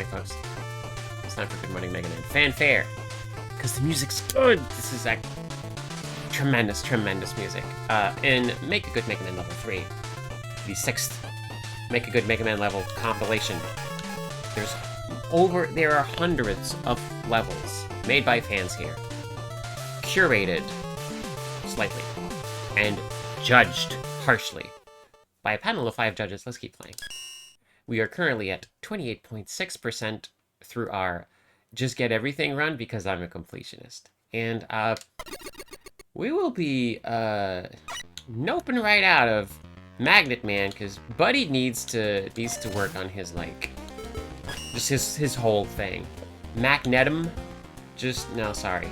morning, folks. It's time for Good Morning Mega Man. Fanfare! Because the music's good! This is like tremendous, tremendous music. In Make a Good Mega Man Level 3, the 6th Make a Good Mega Man level compilation, there are hundreds of levels made by fans here, curated slightly, and judged harshly by a panel of 5 judges. Let's keep playing. We are currently at 28.6% through our Just Get Everything run because I'm a completionist. And we will be noping right out of Magnet Man because Buddy needs to work on his just his whole thing. Magnetum, no, sorry.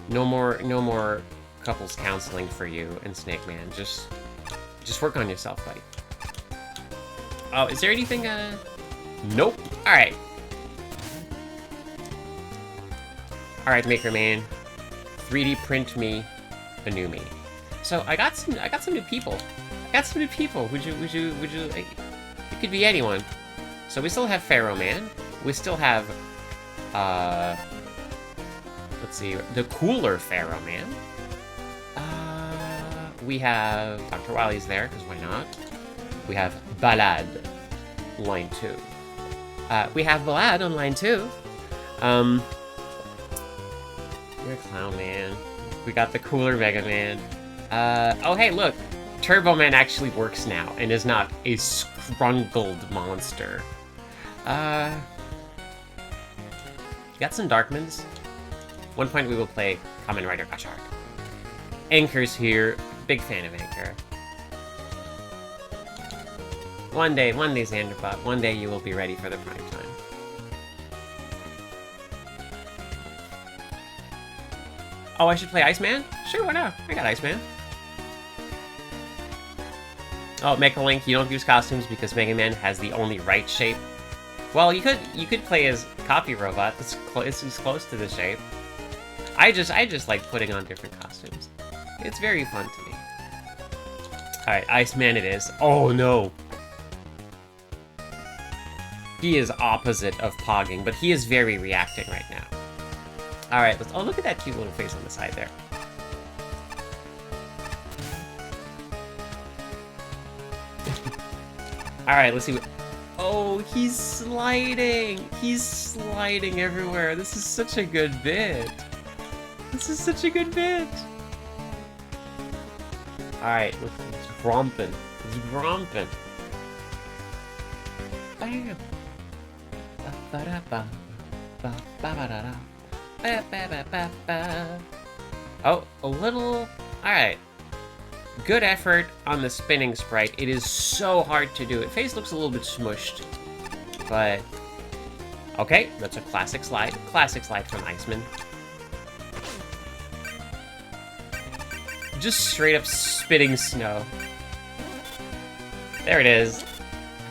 No more couples counseling for you and Snake Man. Just work on yourself, buddy. Oh, is there anything, Nope. Alright. Alright, Maker Man. 3D print me a new me. So, I got some new people. Would you, it could be anyone. So we still have Pharaoh Man. We still have, let's see, the cooler Pharaoh Man. We have Dr. Wily's there, because why not? We have Ballad, line 2. We have Ballad on line 2. You're a Clown Man. We got the cooler Mega Man. Oh hey, look! Turbo Man actually works now, and is not a scrungled monster. Got some Darkmans. One point we will play Kamen Rider Gashard. Anchor's here. Big fan of Anchor. One day, Xanderbot, one day you will be ready for the prime time. Oh, I should play Iceman? Sure, why not? I got Iceman. Oh, Mecha Link, you don't use costumes because Mega Man has the only right shape. Well, you could play as Copy Robot. It's close to the shape. I just like putting on different costumes. It's very fun to me. Alright, Iceman it is. Oh no! He is opposite of Pogging, but he is very reacting right now. Alright, oh look at that cute little face on the side there. Alright, let's see what... Oh, he's sliding! He's sliding everywhere. This is such a good bit. Alright, it's gromping. Bam! Oh, a little... Alright. Good effort on the spinning sprite. It is so hard to do. It face looks a little bit smushed. But... Okay, that's a classic slide. Classic slide from Iceman. Just straight up spitting snow. There it is.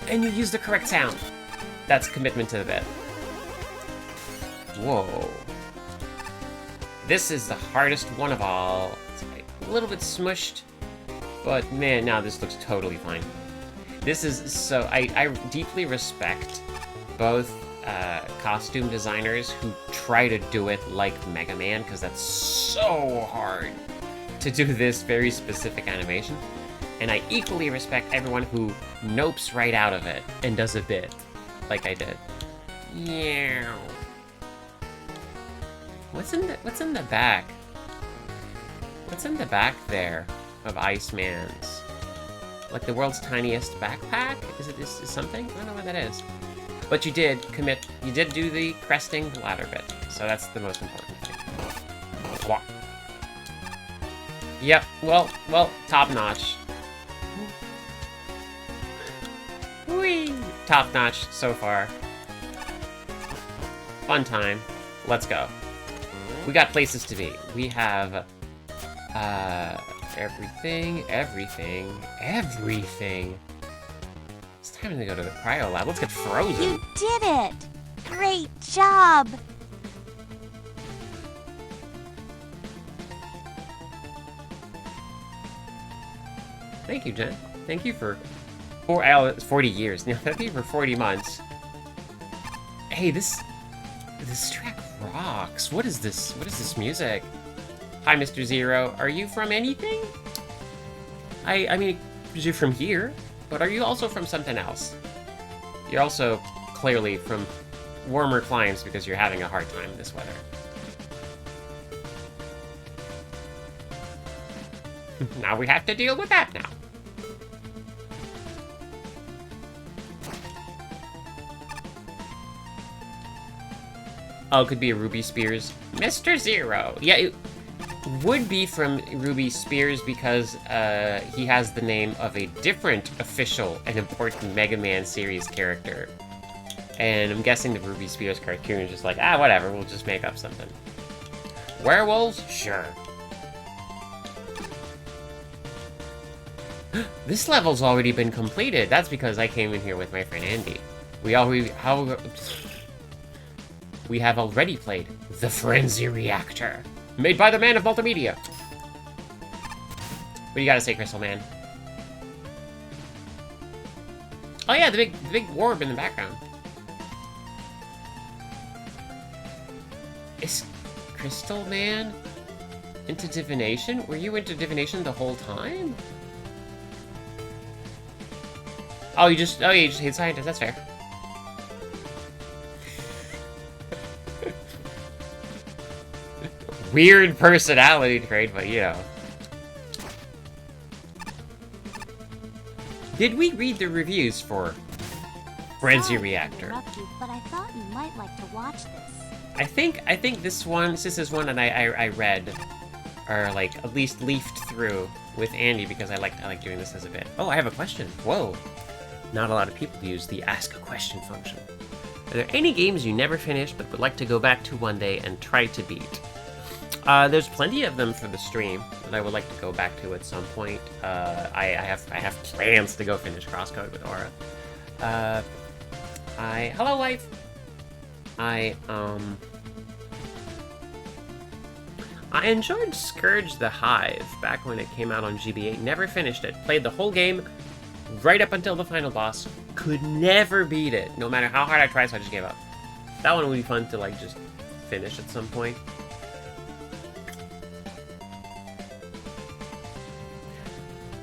And you use the correct sound. That's commitment to the bit. Whoa. This is the hardest one of all. It's a little bit smushed, but man, now this looks totally fine. This is so... I deeply respect both costume designers who try to do it like Mega Man, because that's so hard to do this very specific animation. And I equally respect everyone who nopes right out of it and does a bit, like I did. Yeah. What's in the back? What's in the back there of Iceman's? Like the world's tiniest backpack? Is it something? I don't know what that is. But you did do the cresting ladder bit, so that's the most important thing. Wah. Yep, well, top notch. Whee! Top notch so far. Fun time. Let's go. We got places to be. We have, everything. It's time to go to the cryo lab. Let's get frozen. You did it! Great job! Thank you, Jen. Thank you for 40 years. Now, thank you for 40 months. Hey, this track rocks. What is this? What is this music? Hi, Mr. Zero. Are you from anything? I mean, you're from here, but are you also from something else? You're also clearly from warmer climes because you're having a hard time in this weather. Now we have to deal with that now. Oh, it could be a Ruby Spears. Mr. Zero. Yeah, it would be from Ruby Spears because he has the name of a different official and important Mega Man series character. And I'm guessing the Ruby Spears cartoon is just like, ah, whatever, we'll just make up something. Werewolves? Sure. This level's already been completed. That's because I came in here with my friend Andy. We have already played The Frenzy Reactor, made by the man of multimedia. What do you gotta say, Crystal Man? Oh yeah, the big orb in the background. Is Crystal Man into divination? Were you into divination the whole time? Oh, you just hate scientists. That's fair. Weird personality trait, but you know. Did we read the reviews for Frenzy Reactor? You, but I thought you might like to watch this. I think this is one that I read, or like at least leafed through with Andy because I like doing this as a bit. Oh, I have a question. Whoa. Not a lot of people use the ask a question function. Are there any games you never finished but would like to go back to one day and try to beat? There's plenty of them for the stream that I would like to go back to at some point. I have plans to go finish Crosscode with Aura. Hello, wife. I enjoyed Scourge the Hive back when it came out on GBA. Never finished it. Played the whole game right up until the final boss. Could never beat it, no matter how hard I tried, so I just gave up. That one would be fun to like just finish at some point.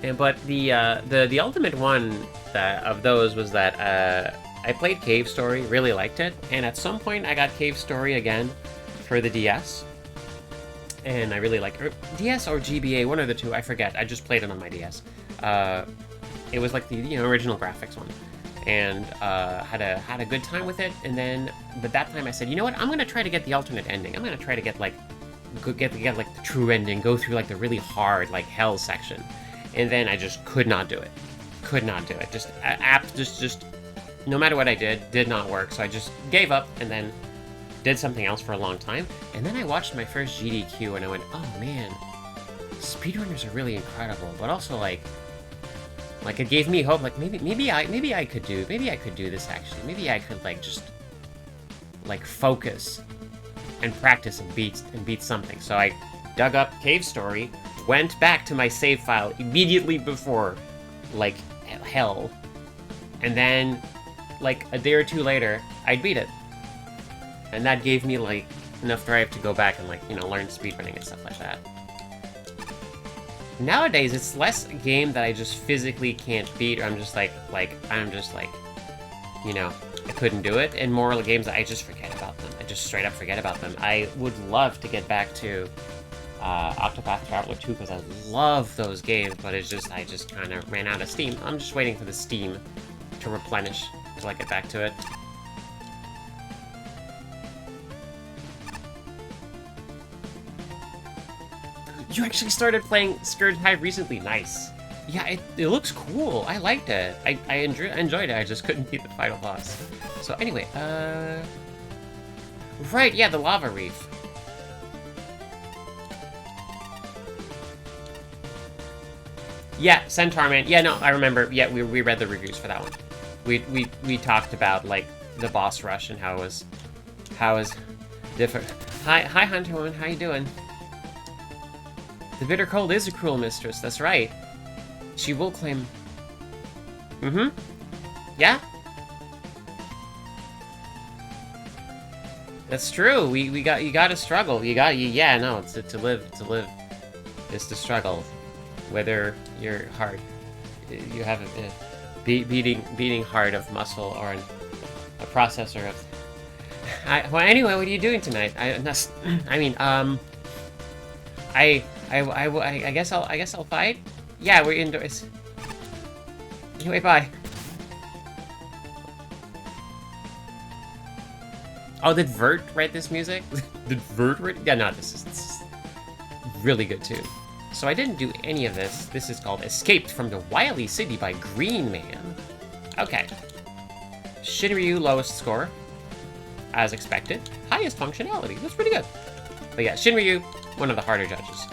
And but the ultimate one of those was that I played Cave Story, really liked it, and at some point I got Cave Story again for the DS, and I really like DS or GBA, one of the two, I forget. I just played it on my DS. It was like the original graphics one, and had a good time with it. And then, but that time I said, you know what? I'm gonna try to get the alternate ending. I'm gonna try to get like get like the true ending, go through like the really hard like hell section. And then I just could not do it. Could not do it. Just no matter what I did not work. So I just gave up and then did something else for a long time. And then I watched my first GDQ and I went, oh man, speedrunners are really incredible. But also like it gave me hope. Like maybe I could do this actually. Maybe I could like just like focus and practice and beat something. So I dug up Cave Story, went back to my save file immediately before, like, hell. And then, like, a day or two later, I'd beat it. And that gave me, like, enough drive to go back and, like, learn speedrunning and stuff like that. Nowadays, it's less a game that I just physically can't beat, or I'm just like, I couldn't do it, and more games that I just forget about them. I just straight up forget about them. I would love to get back to Octopath Traveler 2 because I love those games, but I just kind of ran out of steam. I'm just waiting for the steam to replenish till I get back to it. You actually started playing Scourge Hive recently. Nice. Yeah, it looks cool. I liked it. I enjoyed it. I just couldn't beat the final boss. So anyway, right, yeah, the Lava Reef. Yeah, Centaur Man. Yeah, no, I remember. Yeah, we read the reviews for that one. We talked about like the boss rush and how it was different. Hi Hunter Woman, how you doing? The bitter cold is a cruel mistress. That's right. She will claim. Mm-hmm. Yeah. That's true. You got to struggle. Yeah, no, to live is to struggle. Whether your heart, you have a beating heart of muscle or a processor of. Well, anyway, what are you doing tonight? I guess I'll fight. Yeah, we're indoors. Anyway, bye. Oh, did Vert write this music? Did Vert write? Yeah, no, this is really good too. So I didn't do any of this. This is called Escaped from the Wily City by Green Man. Okay. Shinryu, lowest score. As expected. Highest functionality. That's pretty good. But yeah, Shinryu, one of the harder judges.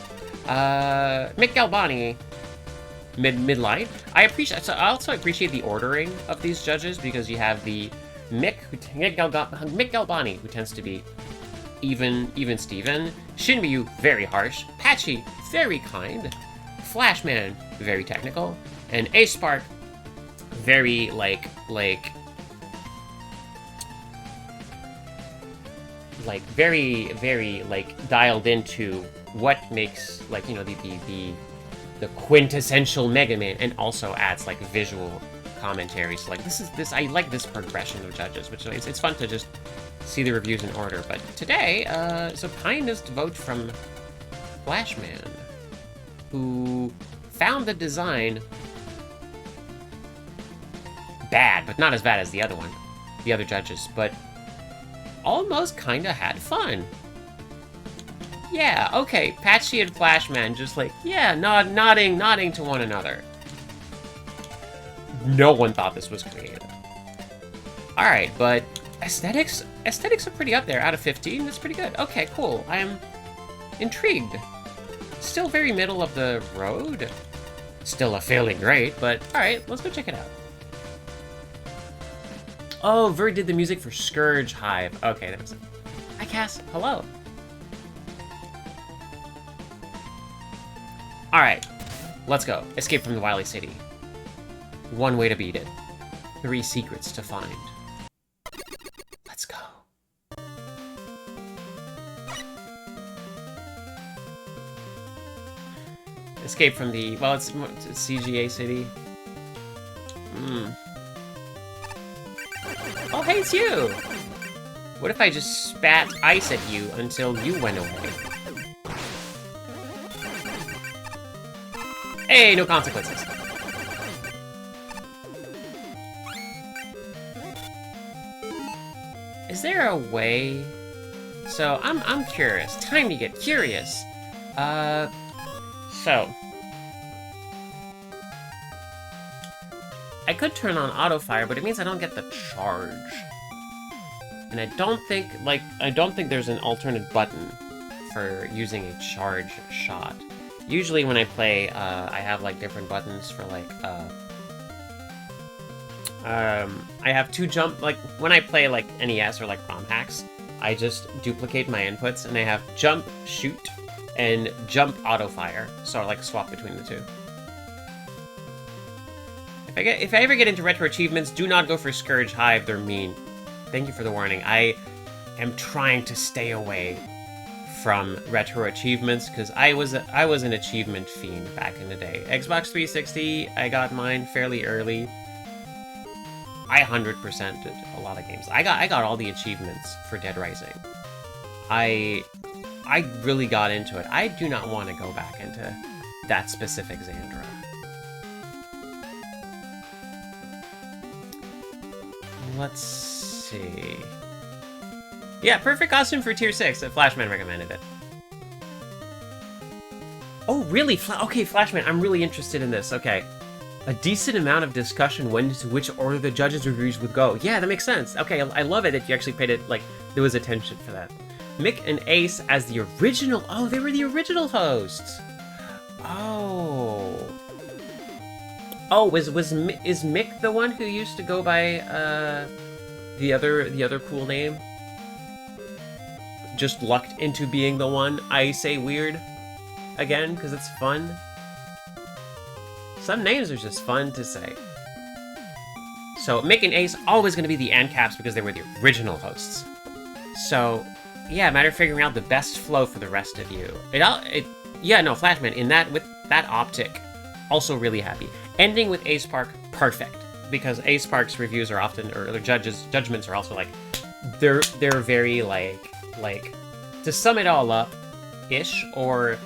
Mick Galbani, midline. I also appreciate the ordering of these judges because you have the Mick Galbani, who tends to be even Steven. Shinryu, very harsh. Patchy, very kind. Flashman, very technical. And Ace Spark, very very dialed into what makes the quintessential Mega Man, and also adds like visual commentary. So like I like this progression of judges, which it's fun to just see the reviews in order. But today, so kindest vote from Flashman, who found the design bad, but not as bad as the other judges, but almost kinda had fun. Yeah, okay, Patchy and Flashman just like, yeah, nodding to one another. No one thought this was creative. Alright, but aesthetics are pretty up there. Out of 15, that's pretty good. Okay, cool. I am intrigued. Still very middle of the road. Still a failing grade, but alright, let's go check it out. Oh, Vert did the music for Scourge Hive. Okay, that was it. Hi, Cass. Hello. Alright, let's go. Escape from the Wily City. One way to beat it. 3 secrets to find. Let's go. Escape from the... well, it's CGA City. Oh, hey, it's you! What if I just spat ice at you until you went away? Hey, no consequences. Is there a way? So, I'm curious. Time to get curious. So... I could turn on auto fire, but it means I don't get the charge. And I don't think there's an alternate button for using a charge shot. Usually when I play, I have like different buttons for like, I have 2 jump, like when I play like NES or like ROM hacks, I just duplicate my inputs and I have jump, shoot, and jump auto fire. So I like swap between the 2. If I ever get into retro achievements, do not go for Scourge Hive, they're mean. Thank you for the warning. I am trying to stay away from retro achievements, because I was an achievement fiend back in the day. Xbox 360, I got mine fairly early. I 100%'d a lot of games. I got all the achievements for Dead Rising. I really got into it. I do not want to go back into that specific Xandra. Let's see. Yeah, perfect costume for tier 6. Flashman recommended it. Oh, really? Okay, Flashman, I'm really interested in this. Okay. A decent amount of discussion went into which order the judges' reviews would go. Yeah, that makes sense. Okay, I love it that you actually paid it, like, there was attention for that. Mick and Ace as the original... oh, they were the original hosts. Oh... oh, is Mick the one who used to go by the other cool name? Just lucked into being the one I say weird again because it's fun. Some names are just fun to say. So Mick and Ace always going to be the ANCAPs because they were the original hosts. So, yeah, matter of figuring out the best flow for the rest of you. Yeah, no, Flashman, with that optic, also really happy. Ending with Ace Park, perfect. Because Ace Park's reviews are often, or their judgments are also like, they're very like, to sum it all up, ish, or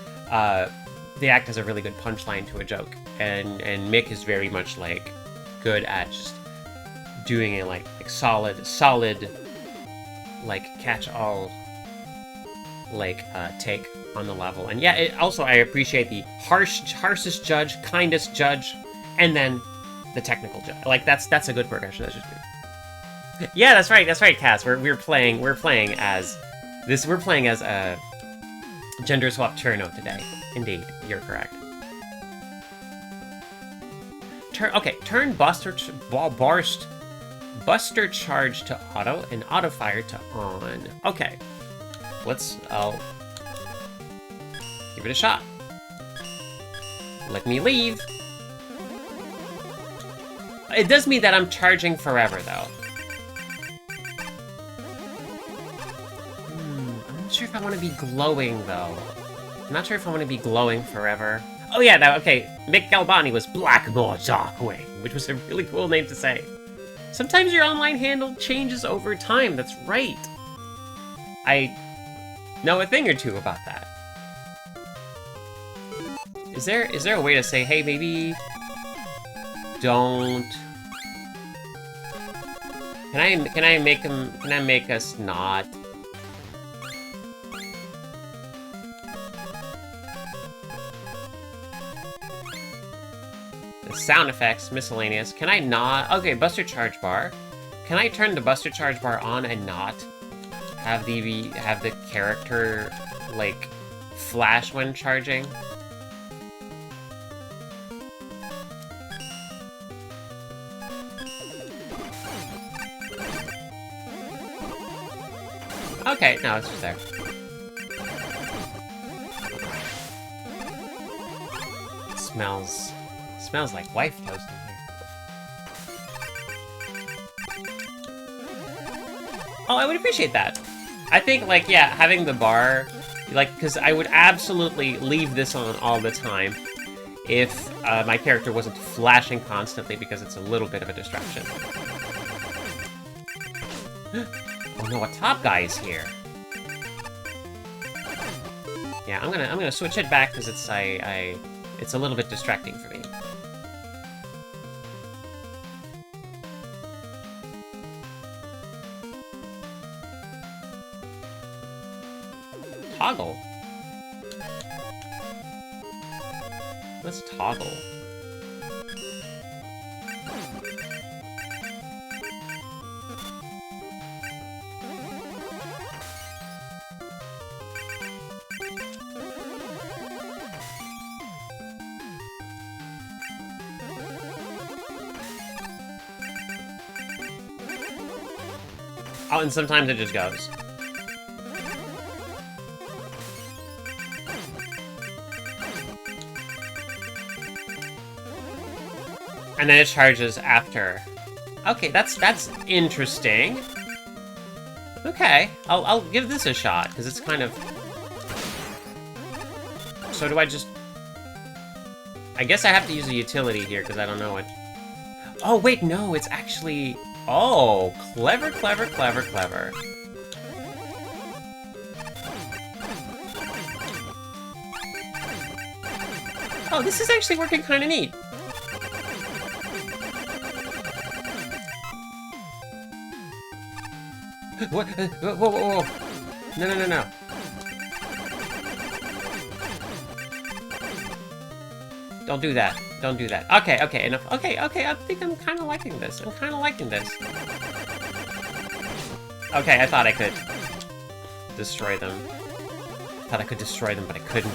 they act as a really good punchline to a joke. And Mick is very much like good at just doing a like solid like catch-all like take on the level. And yeah, I appreciate the harshest judge, kindest judge, and then the technical judge. Like that's a good progression. That's just good. Yeah, that's right, Cass. We're playing as a gender swap Turno today. Indeed, you're correct. Turn Buster Charge to auto and auto fire to on. Okay, I'll give it a shot. Let me leave. It does mean that I'm charging forever, though. I'm not sure if I want to be glowing, though. I'm not sure if I want to be glowing forever. Oh yeah, okay. Mick Galbani was Blackmore Darkwing, which was a really cool name to say. Sometimes your online handle changes over time, that's right. I know a thing or two about that. Is there a way to say, hey, maybe don't... Can I make us not... Sound effects, miscellaneous. Can I not? Okay, Buster Charge Bar. Can I turn the Buster Charge Bar on and not have the character like flash when charging? Okay, no, it's just there. It smells like wife toast in here. Oh, I would appreciate that. I think, like, yeah, having the bar, like, because I would absolutely leave this on all the time if my character wasn't flashing constantly, because it's a little bit of a distraction. Oh no, a top guy is here. Yeah, I'm gonna switch it back because it's a little bit distracting for me. Toggle? Let's toggle. Oh, and sometimes it just goes. And then it charges after. Okay, that's interesting. Okay, I'll give this a shot, because it's kind of... So do I just... I guess I have to use a utility here, because I don't know what... Oh, wait, no, it's actually... Oh, clever, clever, clever, clever. Oh, this is actually working kind of neat. What? Whoa, whoa, whoa, whoa. No, no, no, no. Don't do that. Don't do that. Okay, okay, enough. Okay, okay, I think I'm kind of liking this. I'm kind of liking this. Okay, I thought I could destroy them. I thought I could destroy them, but I couldn't.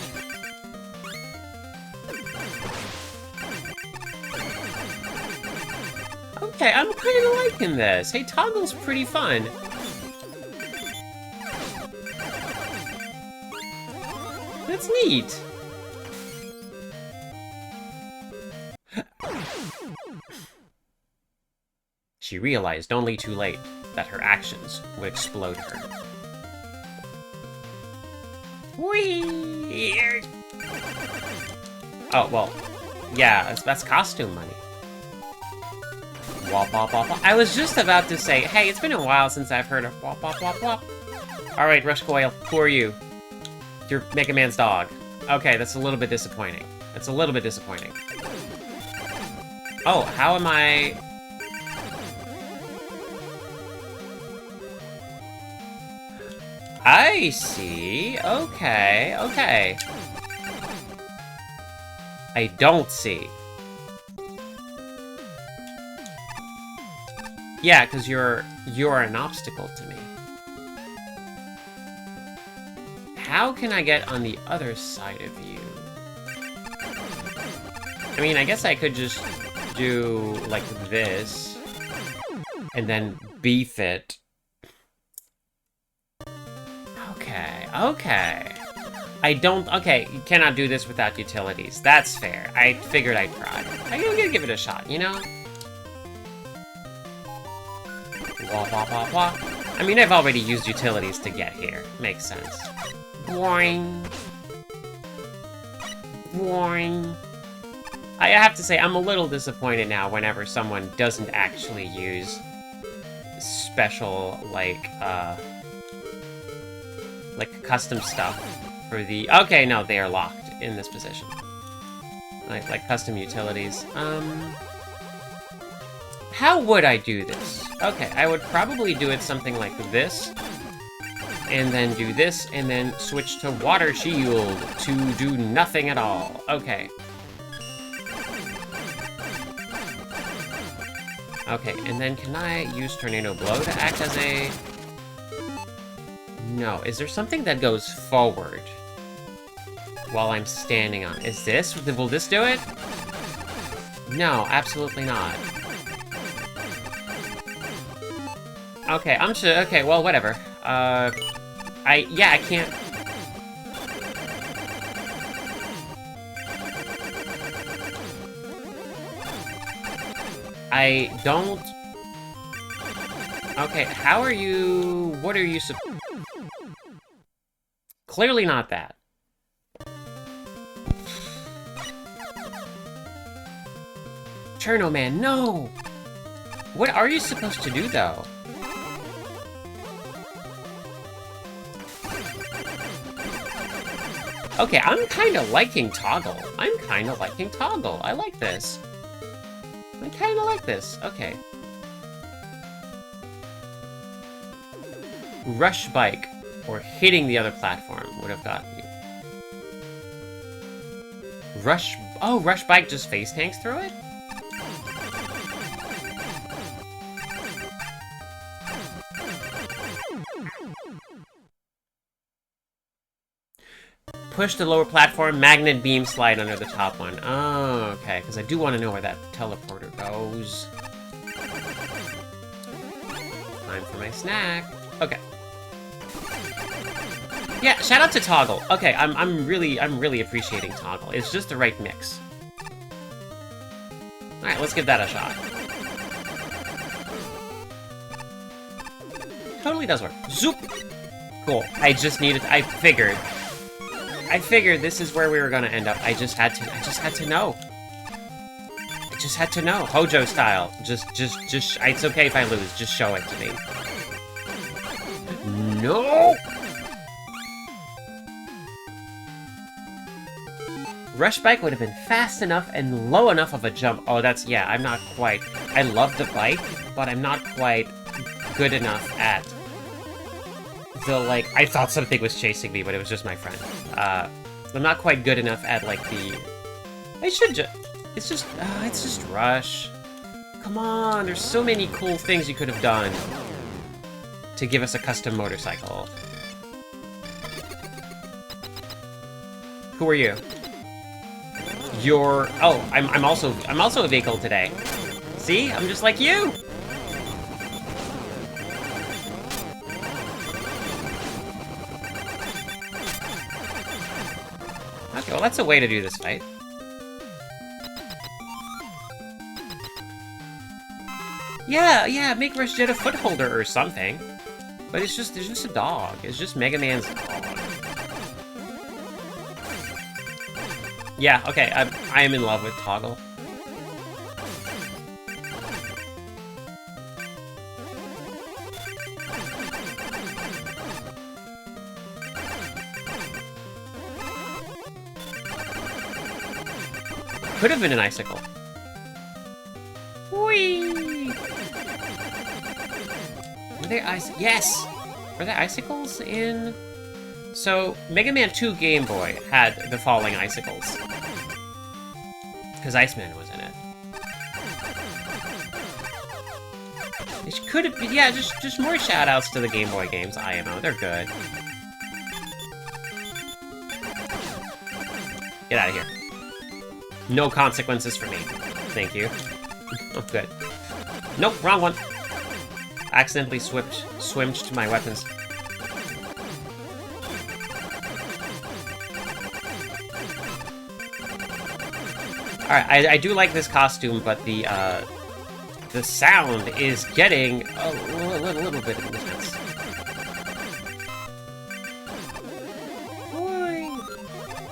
Okay, I'm kind of liking this. Hey, Toggle's pretty fun. That's neat. She realized only too late that her actions would explode her. Whee! Oh, well, yeah, that's costume money. Wop, wop, wop, wop. I was just about to say, hey, it's been a while since I've heard of wop, wop, wop, wop. Alright, Rush Coil, who are you? You're Mega Man's dog. Okay, that's a little bit disappointing. That's a little bit disappointing. Oh, how am I... I see. Okay, okay. I don't see. Yeah, because you're an obstacle to me. How can I get on the other side of you? I mean, I guess I could just do like this and then beef it. Okay, okay. Okay, you cannot do this without utilities. That's fair. I figured I'd try. I'm gonna give it a shot, you know? Wah, wah, wah, wah. I mean, I've already used utilities to get here. Makes sense. Boing. Boing. I have to say, I'm a little disappointed now whenever someone doesn't actually use special, like custom stuff for the... Okay, no, they are locked in this position. Like custom utilities. How would I do this? Okay, I would probably do it something like this, and then do this, and then switch to Water Shield to do nothing at all. Okay. Okay, and then can I use Tornado Blow to act as a... No, is there something that goes forward while I'm standing on? Is this? Will this do it? No, absolutely not. Okay, I'm sure. Okay, well, whatever. Yeah, I can't. I don't. Okay, how are you? What are you? Clearly not that. Cherno Man, no! What are you supposed to do, though? Okay, I'm kind of liking Toggle. I like this. I kind of like this. Okay. Rush Bike, or hitting the other platform, would have gotten you. Rush Bike just face tanks through it? Push the lower platform, magnet beam slide under the top one. Oh, okay, because I do want to know where that teleporter goes. Time for my snack. Okay. Yeah, shout out to Toggle. Okay, I'm really appreciating Toggle. It's just the right mix. Alright, let's give that a shot. Totally does work. Zoop! Cool. I figured this is where we were gonna end up. I just had to know. I just had to know. Hojo style. Just, it's okay if I lose. Just show it to me. No! Rush Bike would have been fast enough and low enough of a jump. Oh, yeah, I'm not quite... I love the bike, but I'm not quite good enough at the, like... I thought something was chasing me, but it was just my friend. I'm not quite good enough at, like, the... I should just... It's just Rush. Come on, there's so many cool things you could have done to give us a custom motorcycle. Who are you? You're... Oh, I'm also a vehicle today. See? I'm just like you! Okay, well that's a way to do this fight. Yeah, make Rush Jet a footholder or something. But it's just a dog. It's just Mega Man's dog. Yeah, okay, I am in love with Toggle. Could have been an icicle. Whee! Were there yes! Were there icicles in... So, Mega Man 2 Game Boy had the falling icicles. Because Iceman was in it. It could have been... Yeah, just more shoutouts to the Game Boy games, IMO. They're good. Get out of here. No consequences for me. Thank you. Oh, good. Nope, wrong one. Accidentally swimmed to my weapons. Alright, I do like this costume, but the sound is getting a little bit intense.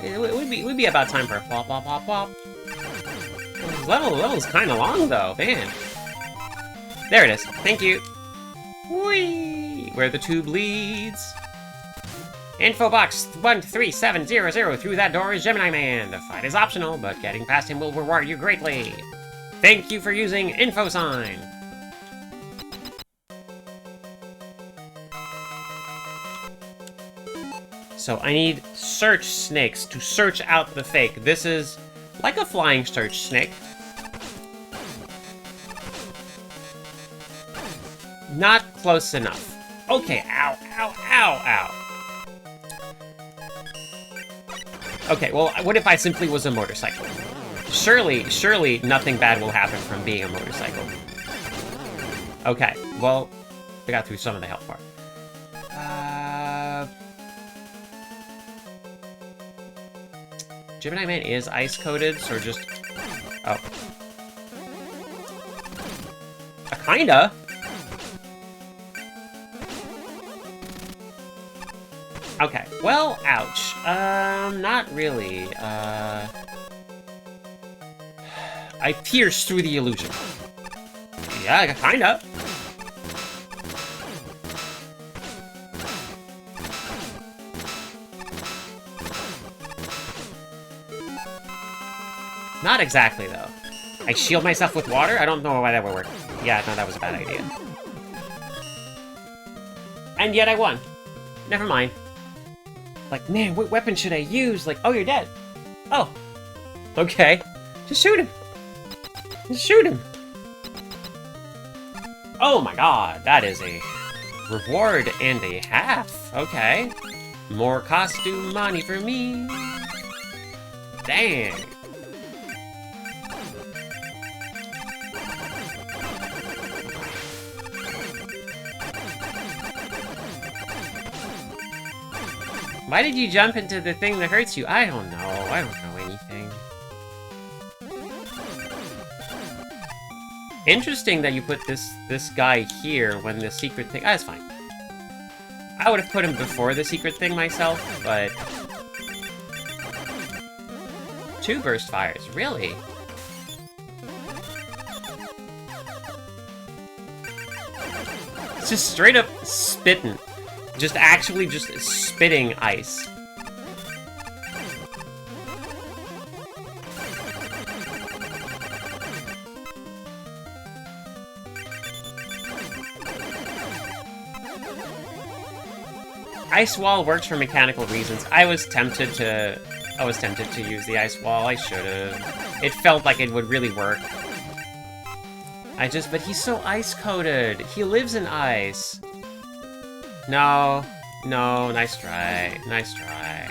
It would be about time for a pop, pop, pop, pop. This level's kind of long, though. Man. There it is. Thank you. Whee! Where the tube leads. Info box 13700. Through that door is Gemini Man. The fight is optional, but getting past him will reward you greatly. Thank you for using info sign. So I need search snakes to search out the fake. This is like a flying search snake. Not close enough. Okay, ow, ow, ow, ow. Okay, well, what if I simply was a motorcycle? Surely nothing bad will happen from being a motorcycle. Okay, well, I got through some of the health part. Gemini Man is ice-coated, so just... Oh. Kinda! Okay, well, ouch. Not really. I pierced through the illusion. Yeah, kinda. Not exactly, though. I shield myself with water? I don't know why that would work. Yeah, no, that was a bad idea. And yet I won. Never mind. Like, man, what weapon should I use? Like, oh, you're dead. Oh. Okay. Just shoot him. Just shoot him. Oh my god, that is a reward and a half. Okay. More costume money for me. Dang. Why did you jump into the thing that hurts you? I don't know. I don't know anything. Interesting that you put this guy here when the secret thing... Ah, it's fine. I would have put him before the secret thing myself, but... 2 burst fires, really? It's just straight up spitting. Just actually just spitting ice. Ice wall works for mechanical reasons. I was tempted to use the ice wall. I should have. It felt like it would really work. But he's so ice-coated. He lives in ice. No, nice try, nice try.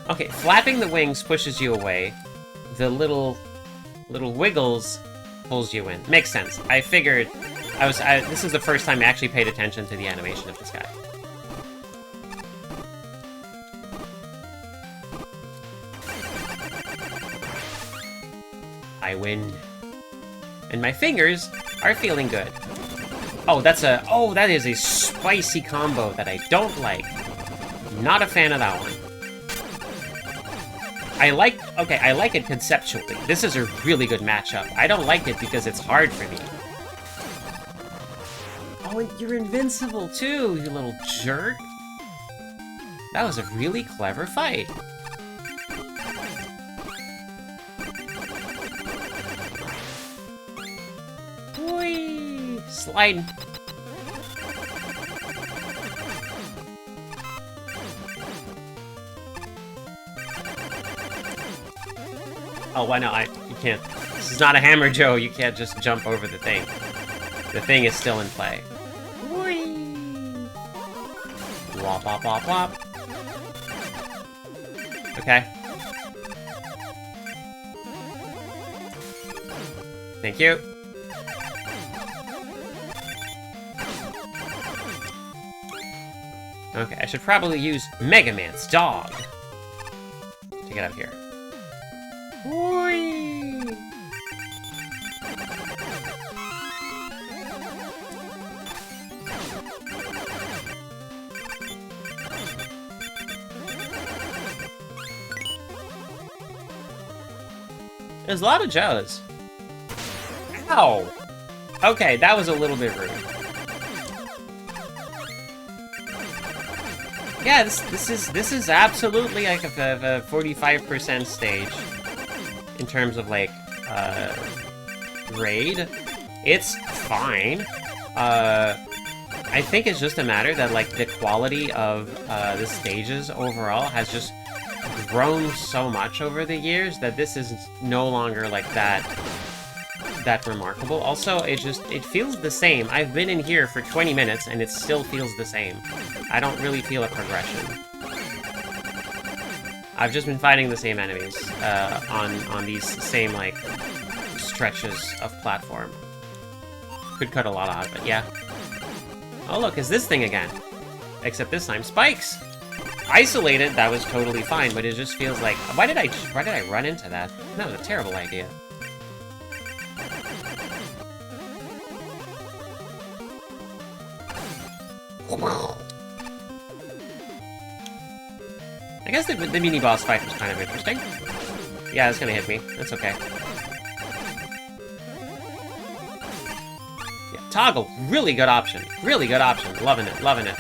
Okay, flapping the wings pushes you away. The little wiggles pulls you in. Makes sense. I figured. This is the first time I actually paid attention to the animation of this guy. I win. And my fingers are feeling good. Oh, that is a spicy combo that I don't like. Not a fan of that one. I like it conceptually. This is a really good matchup. I don't like it because it's hard for me. Oh, and you're invincible too, you little jerk. That was a really clever fight. Whee! Slide. Oh, why not? You can't. This is not a Hammer Joe. You can't just jump over the thing. The thing is still in play. Whee! Wop, wop, wop, wop. Okay. Thank you. Okay, I should probably use Mega Man's dog to get up here. Whee! There's a lot of Joes. Ow! Okay, that was a little bit rude. Yeah, this is absolutely like a 45% stage in terms of like raid. It's fine. I think it's just a matter that like the quality of the stages overall has just grown so much over the years that this is no longer like that remarkable. Also, it feels the same. I've been in here for 20 minutes and it still feels the same. I don't really feel a progression. I've just been fighting the same enemies on these same like stretches of platform. Could cut a lot out, but yeah. Oh look, it's this thing again. Except this time, spikes! Isolated, that was totally fine, but it just feels like... Why did I run into that? That was a terrible idea. I guess the mini-boss fight was kind of interesting. Yeah, it's gonna hit me. That's okay. Yeah, toggle, really good option. Really good option. Loving it, loving it.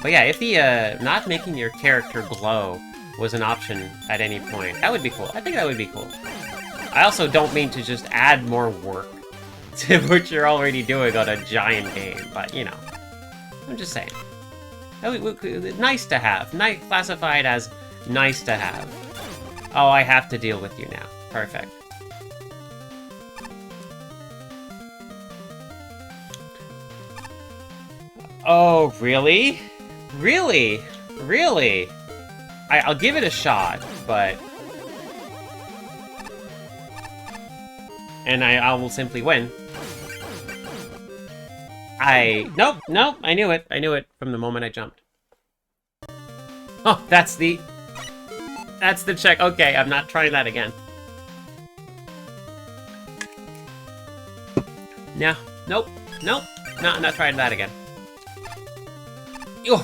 But yeah, if the not making your character glow was an option at any point, that would be cool. I think that would be cool. I also don't mean to just add more work to what you're already doing on a giant game, but you know, I'm just saying. Nice to have. Classified as nice to have. Oh, I have to deal with you now. Perfect. Oh, really? Really? Really? I'll give it a shot, but... And I will simply win. Nope, I knew it. I knew it from the moment I jumped. Oh, that's the check. Okay, I'm not trying that again. No, nope, no, I'm not trying that again. Ew.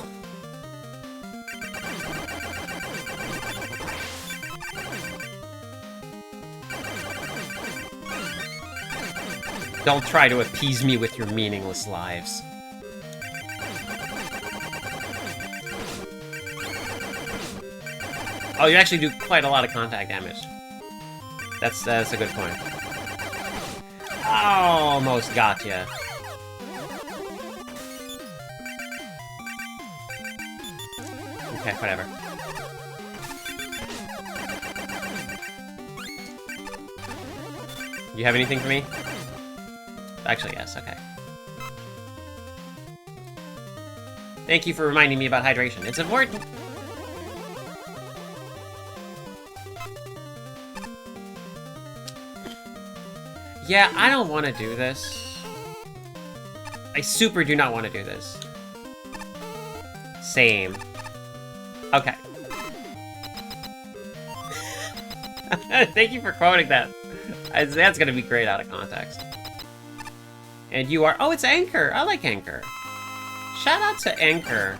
Don't try to appease me with your meaningless lives. Oh, you actually do quite a lot of contact damage. That's a good point. Almost got ya. Okay, whatever. You have anything for me? Actually, yes, okay. Thank you for reminding me about hydration. It's important! Yeah, I don't want to do this. I super do not want to do this. Same. Okay. Thank you for quoting that. That's gonna be great out of context. And you are... Oh, it's Anchor! I like Anchor. Shout out to Anchor.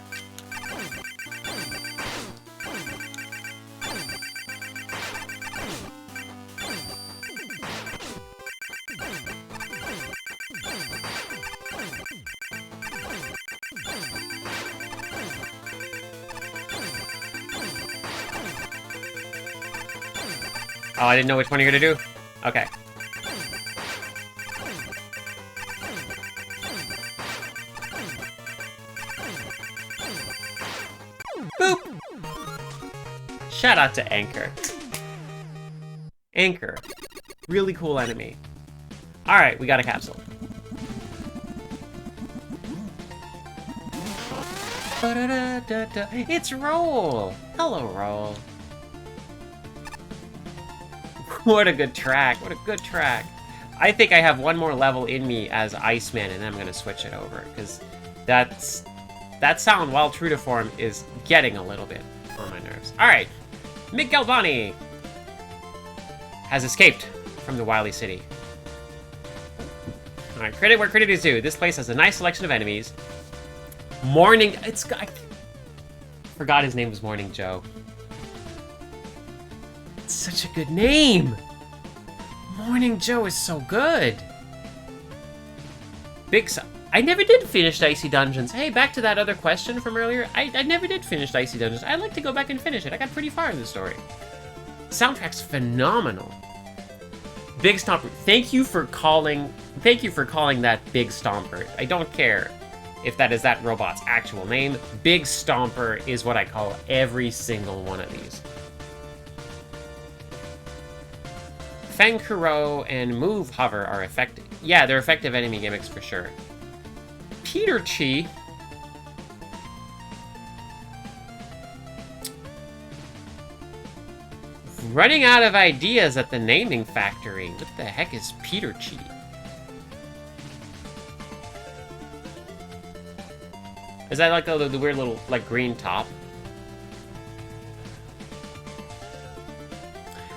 Oh, I didn't know which one you're gonna do? Okay. Boop! Shout out to Anchor. Anchor. Really cool enemy. Alright, we got a capsule. Ba-da-da-da-da. It's Roll! Hello, Roll. What a good track. What a good track. I think I have one more level in me as Iceman, and then I'm going to switch it over, because that sound, while true to form, is getting a little bit on my nerves. Alright. Mick Galvani has escaped from the Wily City. Alright, credit where credit is due. This place has a nice selection of enemies. Morning... I forgot his name was Morning Joe. Such a good name! Morning Joe is so good! I never did finish Dicey Dungeons. Hey, back to that other question from earlier. I never did finish Dicey Dungeons. I'd like to go back and finish it. I got pretty far in the story. Soundtrack's phenomenal. Big Stomper. Thank you for calling that Big Stomper. I don't care if that is that robot's actual name. Big Stomper is what I call every single one of these. Feng Kuro and Move Hover are effective. Yeah, they're effective enemy gimmicks for sure. Peter Chi. Running out of ideas at the naming factory. What the heck is Peter Chi? Is that like the weird little like green top?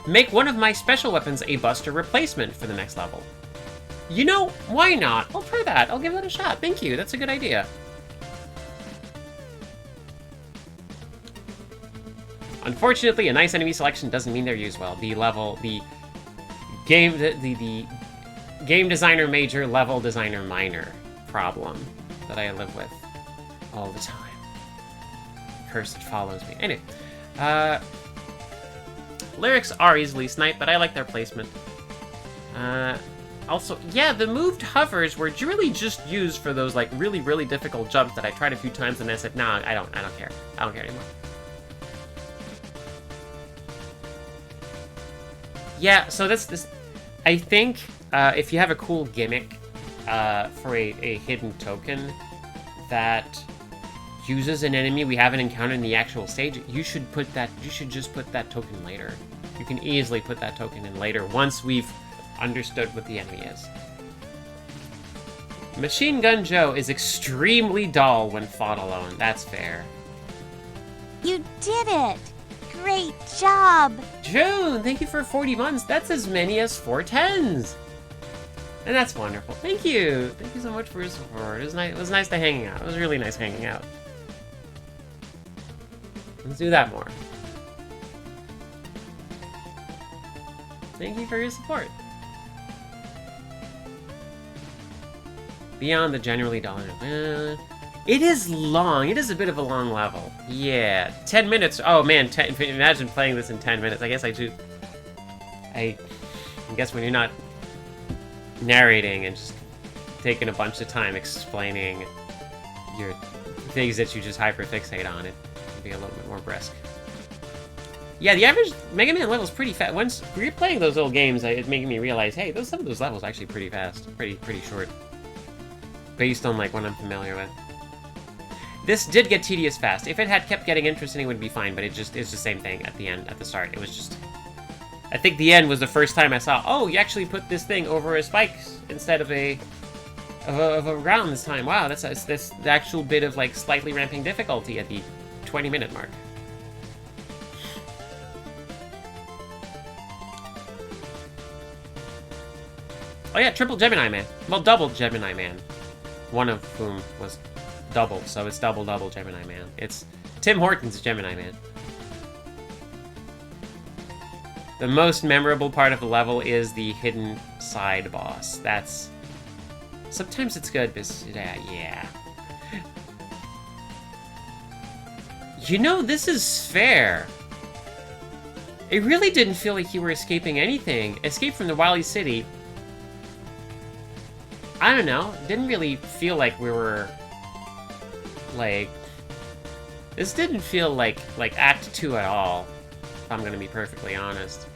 Make one of my special weapons a Buster replacement for the next level. You know, why not? I'll try that. I'll give that a shot. Thank you. That's a good idea. Unfortunately, a nice enemy selection doesn't mean they're used well. The game designer major, level designer minor problem that I live with all the time. Curse that follows me. Anyway, lyrics are easily sniped, but I like their placement. Also, yeah, the moved hovers were really just used for those like really, really difficult jumps that I tried a few times and I said, nah, I don't care. I don't care anymore. Yeah, so this I think if you have a cool gimmick for a hidden token that uses an enemy we haven't encountered in the actual stage, you should just put that token later. You can easily put that token in later once we've understood what the enemy is. Machine Gun Joe is extremely dull when fought alone. That's fair. You did it! Great job! June, thank you for 40 months. That's as many as 4 10s. And that's wonderful. Thank you. Thank you so much for your support. It was nice to hang out. It was really nice hanging out. Let's do that more. Thank you for your support. Beyond the generally dull. It is long. It is a bit of a long level. Yeah. 10 minutes. Oh, man. Imagine playing this in 10 minutes. I guess I guess when you're not narrating and just taking a bunch of time explaining your things that you just hyperfixate on, it can be a little bit more brisk. Yeah, the average Mega Man level is pretty fast. Once replaying those old games, it made me realize, hey, some of those levels are actually pretty fast. Pretty short. Based on, like, what I'm familiar with. This did get tedious fast. If it had kept getting interesting, it would be fine, but it's the same thing at the end, at the start. It was just... I think the end was the first time I saw, oh, you actually put this thing over a spike instead of a ground this time. Wow, that's the actual bit of, like, slightly ramping difficulty at the 20-minute mark. Oh yeah, triple Gemini Man. Well, double Gemini Man. One of whom was double, so it's double Gemini Man. It's Tim Hortons Gemini Man. The most memorable part of the level is the hidden side boss. That's... Sometimes it's good, but yeah. You know, this is fair. It really didn't feel like you were escaping anything. Escape from the Wily City. I don't know. Didn't really feel like we were... Like... This didn't feel like Act 2 at all. If I'm gonna be perfectly honest.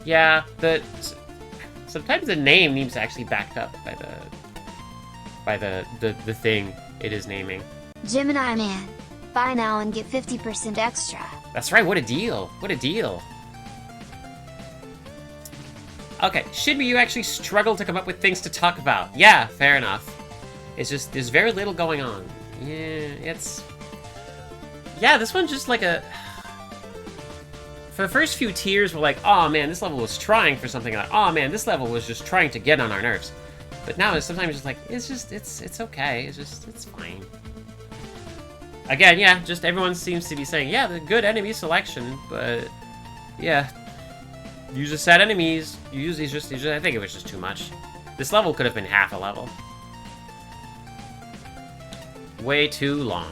Yeah, sometimes the name needs to actually backed up by the thing it is naming. Gemini Man. Buy now and get 50% extra. That's right, what a deal. What a deal. Okay, Shinryu, you actually struggle to come up with things to talk about. Yeah, fair enough. It's just, there's very little going on. Yeah, it's... Yeah, this one's just like a... For the first few tiers, we're like, oh man, this level was trying for something. Like, oh man, this level was just trying to get on our nerves. But now it's sometimes just like, it's okay. It's fine. Again, yeah, just everyone seems to be saying, yeah, the good enemy selection, but yeah, use a set enemies. Usually just, I think it was just too much. This level could have been half a level. Way too long.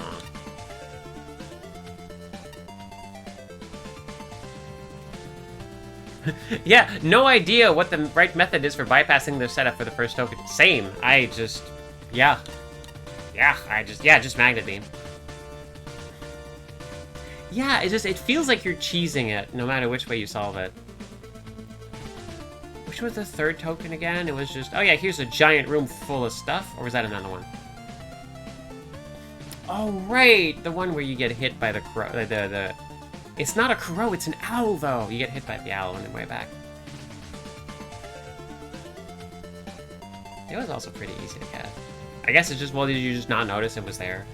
Yeah, no idea what the right method is for bypassing the setup for the first token. Same. I just... Yeah. Just Magnet Beam. Yeah, it feels like you're cheesing it, no matter which way you solve it. Which was the third token again? It was just... Oh yeah, here's a giant room full of stuff. Or was that another one? Oh, right! The one where you get hit by the crow... It's not a crow, it's an owl, though. You get hit by the owl on the way back. It was also pretty easy to get. I guess it's just, well, did you just not notice it was there?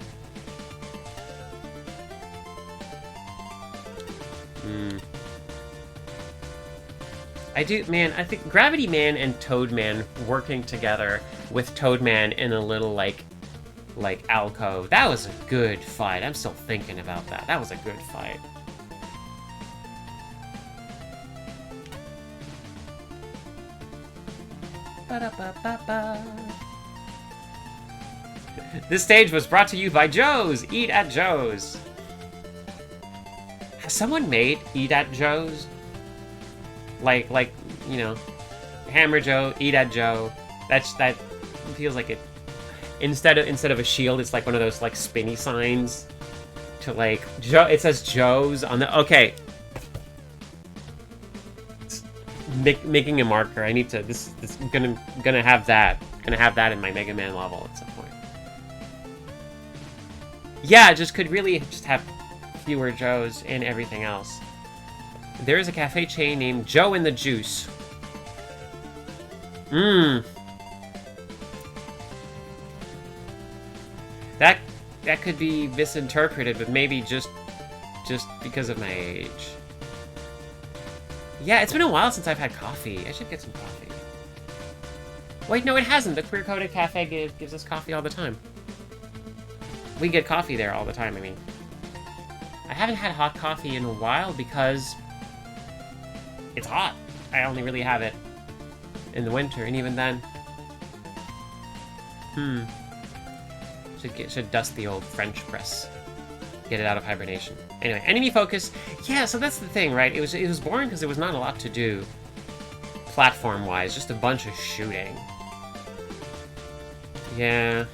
I think Gravity Man and Toad Man working together with Toad Man in a little, like alcove. That was a good fight. I'm still thinking about that. That was a good fight. This stage was brought to you by Joe's! Eat at Joe's! Has someone made Eat at Joe's? Like, you know, Hammer Joe, Eat at Joe. That feels like it. Instead of a shield, it's like one of those like spinny signs to like Joe. It says Joe's on the. Okay. Making a marker. I need to. This gonna have that. Gonna have that in my Mega Man level at some point. Yeah, just could really just have fewer Joes and everything else. There is a cafe chain named Joe and the Juice. That could be misinterpreted, but maybe just because of my age. Yeah, it's been a while since I've had coffee. I should get some coffee. Wait, no, it hasn't. The Queer Coded Cafe gives us coffee all the time. We get coffee there all the time, I mean. I haven't had hot coffee in a while because it's hot. I only really have it in the winter, and even then... Should dust the old French press. Get it out of hibernation. Anyway, enemy focus. Yeah, so that's the thing, right? It was boring because there was not a lot to do platform-wise. Just a bunch of shooting. Yeah.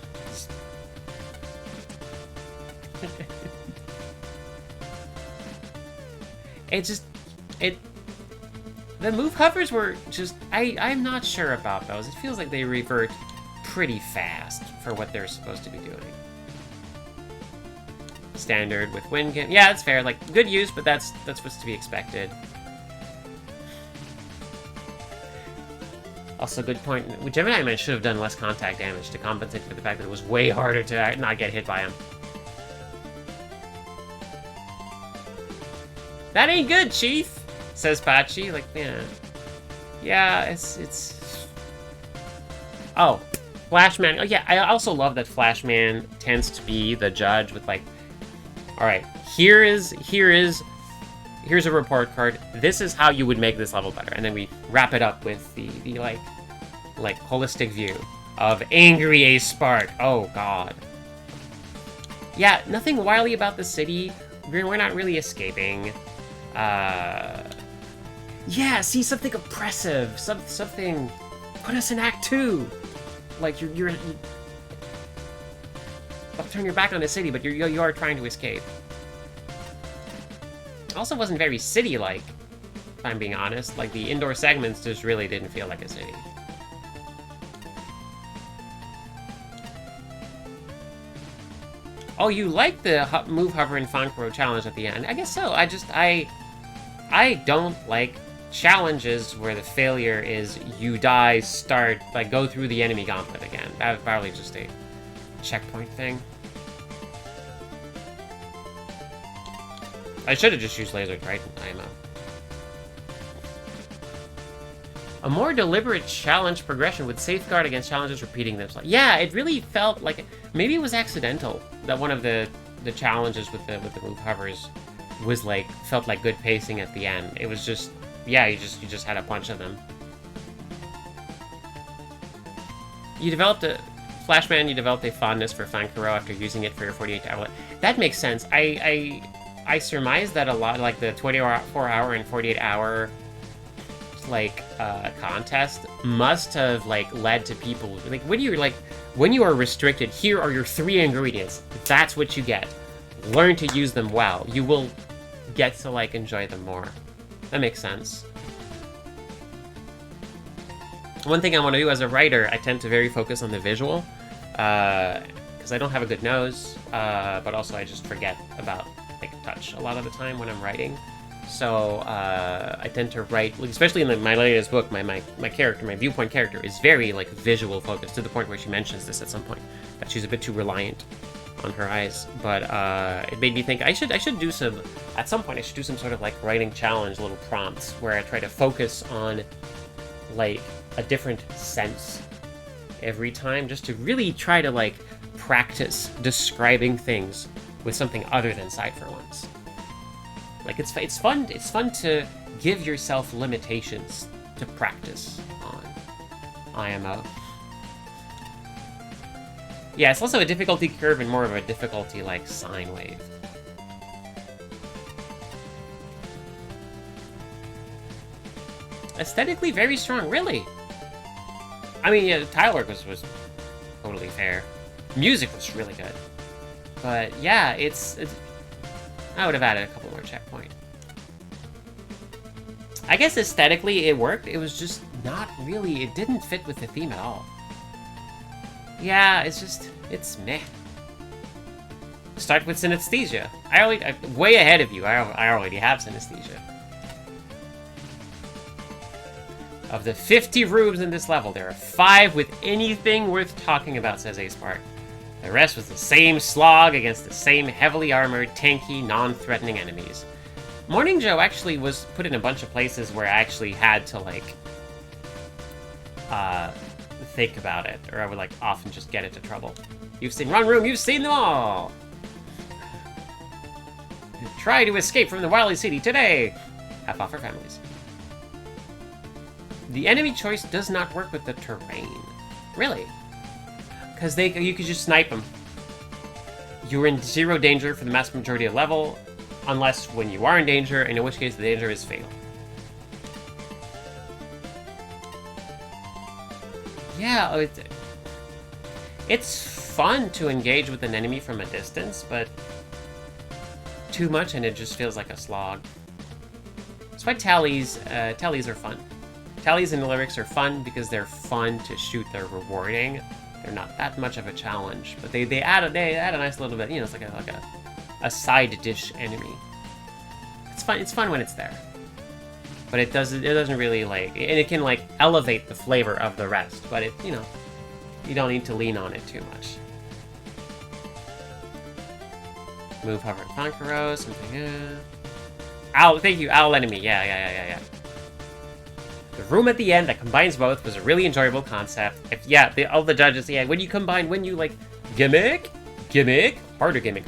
The move hovers were just... I'm not sure about those. It feels like they revert pretty fast for what they're supposed to be doing. Standard with wind cannon. Yeah, that's fair. Like, good use, but that's supposed to be expected. Also, good point. Gemini Man should have done less contact damage to compensate for the fact that it was way harder to not get hit by him. That ain't good, Chief! Says Pachi, like, yeah. Yeah, it's... Oh, Flashman. Oh, yeah, I also love that Flashman tends to be the judge with, like... Alright, here's a report card. This is how you would make this level better. And then we wrap it up with the like holistic view of Angry Ace Spark. Oh, God. Yeah, nothing wily about the city. We're not really escaping. Yeah, see, something oppressive. Something... Put us in Act 2. Like, you're don't turn your back on the city, but you are trying to escape. Also wasn't very city-like, if I'm being honest. Like, the indoor segments just really didn't feel like a city. Oh, you like the move, hover, and Fankuro challenge at the end? I guess so. I don't like challenges where the failure is you die, start, like, go through the enemy gauntlet again. That was probably just a checkpoint thing. I should have just used Laser Triton IMO. A more deliberate challenge progression would safeguard against challenges repeating themselves. Yeah, it really felt like maybe it was accidental that one of the challenges with the move hovers was like felt like good pacing at the end. It was just, yeah, you just had a bunch of them. You developed a Flashman. You developed a fondness for Fankuro after using it for your 48 tablet. That makes sense. I surmise that a lot, like the 24-hour and 48-hour like contest must have like led to people like when you are restricted, here are your 3 ingredients, that's what you get, learn to use them well, you will get to like enjoy them more. That makes sense. One thing I want to do as a writer, I tend to very focus on the visual because I don't have a good nose, but also I just forget about like touch a lot of the time when I'm writing. So I tend to write, especially in my latest book, my character, my viewpoint character, is very like visual focused to the point where she mentions this at some point, that she's a bit too reliant on her eyes. But it made me think I should do some, at some point I should do some sort of like writing challenge, little prompts where I try to focus on like a different sense every time, just to really try to like practice describing things with something other than sight for once. Like, it's fun to give yourself limitations to practice on IMO. Yeah, it's also a difficulty curve and more of a difficulty, like, sine wave. Aesthetically very strong, really. I mean, yeah, the tile work was totally fair. Music was really good. But, yeah, it's I would have added a couple more checkpoints. I guess aesthetically it worked. It was just not really, it didn't fit with the theme at all. Yeah, it's meh. Start with synesthesia. I'm way ahead of you. I already have synesthesia. Of the 50 rooms in this level, there are 5 with anything worth talking about, says Ace Spark. The rest was the same slog against the same heavily armored, tanky, non-threatening enemies. Morning Joe actually was put in a bunch of places where I actually had to, like, think about it, or I would, like, often just get into trouble. You've seen Run Room, you've seen them all! Try to escape from the Wily City today! Half off for families. The enemy choice does not work with the terrain. Really? Because you could just snipe them. You're in 0 danger for the vast majority of the level, unless when you are in danger, in which case the danger is fatal. Yeah, it's fun to engage with an enemy from a distance, but too much and it just feels like a slog. That's why tallies are fun. Tallies and lyrics are fun because they're fun to shoot, they're rewarding. They're not that much of a challenge, but they add a nice little bit, you know, it's like a side dish enemy. It's fun when it's there. But it doesn't really, like, and it can, like, elevate the flavor of the rest, but it, you know, you don't need to lean on it too much. Move, hover, and Fankuro, something, Owl, thank you, Owl Enemy. Yeah. The room at the end that combines both was a really enjoyable concept. All the judges, when you like gimmick, harder gimmick,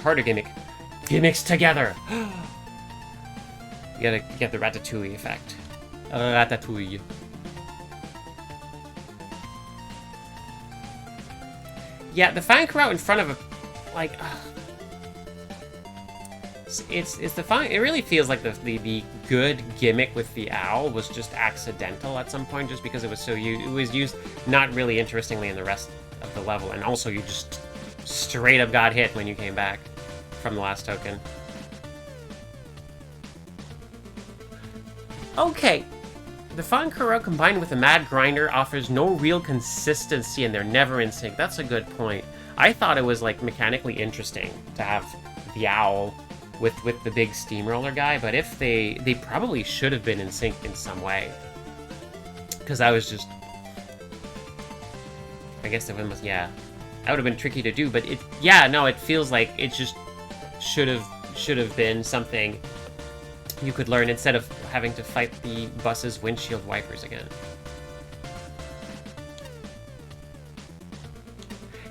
gimmicks together. You gotta get the Ratatouille effect. Ratatouille. Yeah, the fan crew out in front of a, like, it's the fun. It really feels like the good gimmick with the owl was just accidental at some point, just because it was it was used not really interestingly in the rest of the level, and also you just straight up got hit when you came back from the last token. Okay, the Fan Kuro combined with the Mad Grinder offers no real consistency, and they're never in sync. That's a good point. I thought it was like mechanically interesting to have the owl with the big steamroller guy, but if they probably should have been in sync in some way, because I was just, I guess that would have been tricky to do, but it feels like it just should have been something you could learn instead of having to fight the bus's windshield wipers again.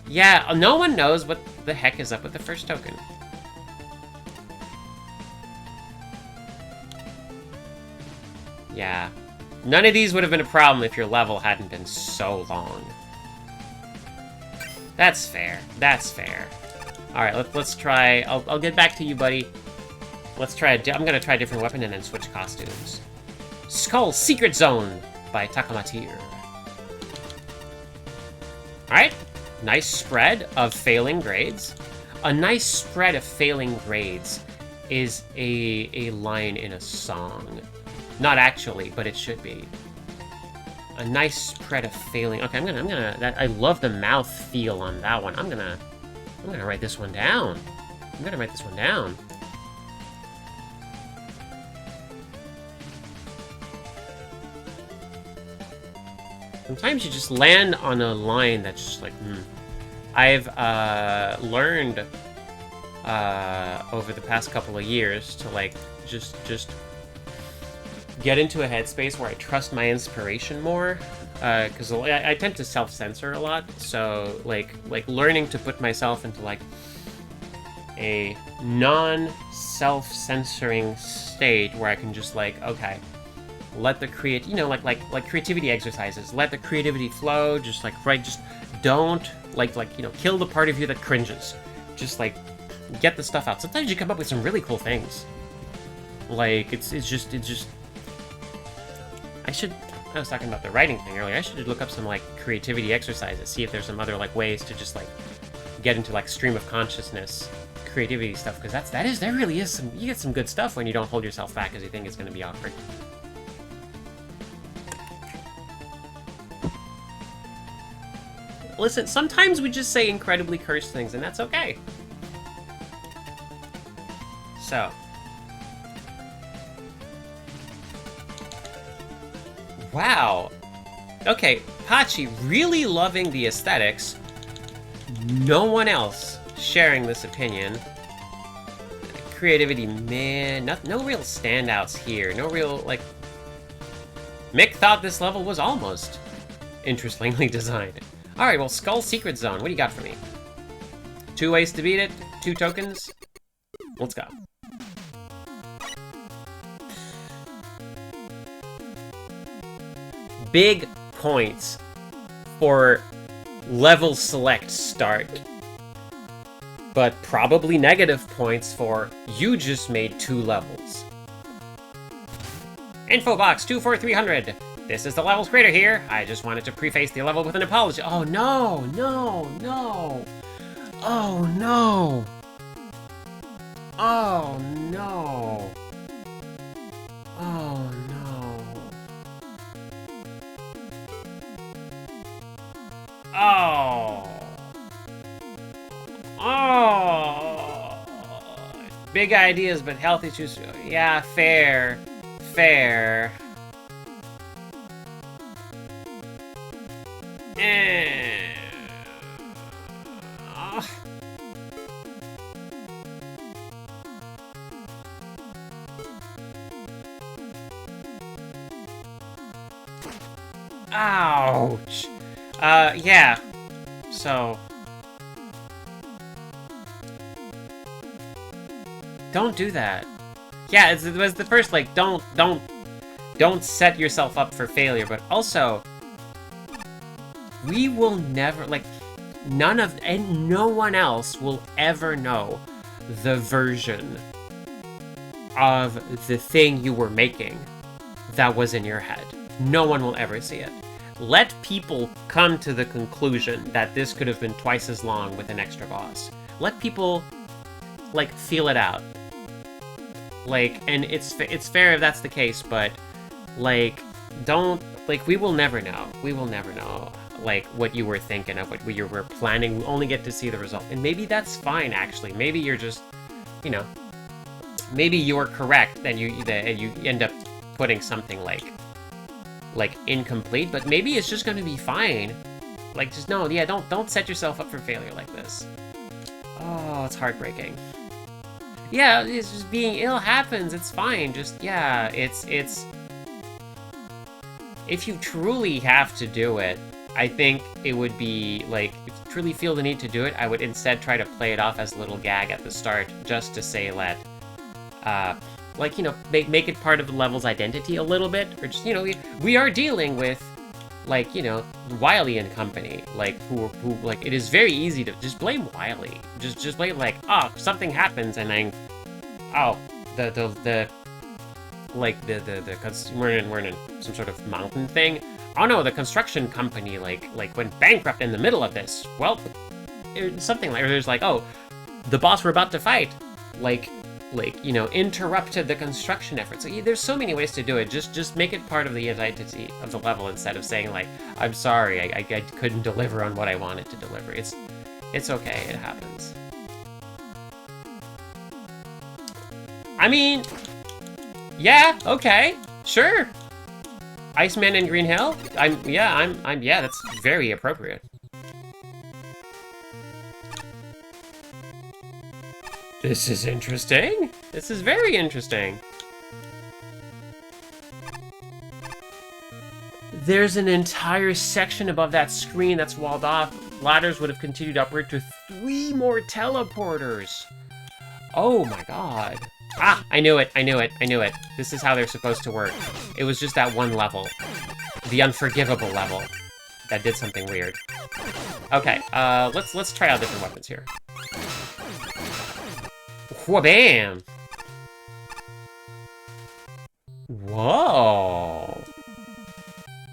Yeah, no one knows what the heck is up with the first token. Yeah. None of these would have been a problem if your level hadn't been so long. That's fair. That's fair. Alright, let's try... I'll get back to you, buddy. Let's try I'm gonna try a different weapon and then switch costumes. Skull Secret Zone by Takamatir. Alright. Nice spread of failing grades. A nice spread of failing grades is a line in a song. Not actually, but it should be. A nice spread of failing. Okay, I love the mouth feel on that one. I'm gonna write this one down. Sometimes you just land on a line that's just like, I've learned over the past couple of years to like just get into a headspace where I trust my inspiration more, because I tend to self-censor a lot. So like learning to put myself into like a non-self-censoring state where I can just like, okay, let the like creativity exercises, let the creativity flow, just like just don't kill the part of you that cringes, just like get the stuff out. Sometimes you come up with some really cool things. Like it's just I was talking about the writing thing earlier. I should look up some like creativity exercises, see if there's some other like ways to just like get into like stream of consciousness creativity stuff, because there really is you get some good stuff when you don't hold yourself back because you think it's going to be awkward. Listen, sometimes we just say incredibly cursed things, and that's okay. So. Wow. Okay, Pachi really loving the aesthetics. No one else sharing this opinion. Creativity, man. No real standouts here. No real, like... Mick thought this level was almost interestingly designed. Alright, well, Skull Secret Zone. What do you got for me? 2 ways to beat it. 2 tokens. Let's go. Big points for level select start, but probably negative points for you just made 2 levels. Info box 24300. This is the level's creator here. I just wanted to preface the level with an apology. Oh no, no, no. Oh no. Oh no. Oh no. Oh. Oh. Big ideas, but health issues. Yeah, fair. Fair. Oh. Ouch. Yeah. So... don't do that. Yeah, it was the first, like, don't set yourself up for failure, but also, we will never, like, no one else will ever know the version of the thing you were making that was in your head. No one will ever see it. Let people come to the conclusion that this could have been twice as long with an extra boss. Let people, like, feel it out. Like, and it's fair if that's the case, but, like, don't, like, we will never know. We will never know, like, what you were thinking of, what you were planning. We only get to see the result. And maybe that's fine, actually. Maybe you're just, you know, maybe you're correct, and you end up putting something, like, incomplete, but maybe it's just gonna be fine. Like, just, no, yeah, don't set yourself up for failure like this. Oh, it's heartbreaking. Yeah, it's just being ill happens, it's fine, just, yeah, it's... If you truly have to do it, I think it would be, like, if you truly feel the need to do it, I would instead try to play it off as a little gag at the start, just to say, like, you know, make it part of the level's identity a little bit, or just, you know, we are dealing with, like, you know, Wily and company, like, who, like, it is very easy to just blame Wily. Just blame, like, oh, something happens, and then, oh, we're in some sort of mountain thing. Oh no, the construction company, like, went bankrupt in the middle of this. Well, something like, or there's like, oh, the boss we're about to fight, like, you know, interrupted the construction effort. So there's so many ways to do it. Just make it part of the identity of the level instead of saying, like, I'm sorry, I couldn't deliver on what I wanted to deliver. It's okay, it happens. I mean, yeah, okay, sure. Iceman and Green Hill? Yeah, that's very appropriate. This is interesting. This is very interesting. There's an entire section above that screen that's walled off. Ladders would have continued upward to 3 more teleporters. Oh my god. Ah, I knew it. This is how they're supposed to work. It was just that one level. The unforgivable level. That did something weird. Okay, let's try out different weapons here. Wha-bam! Whoa!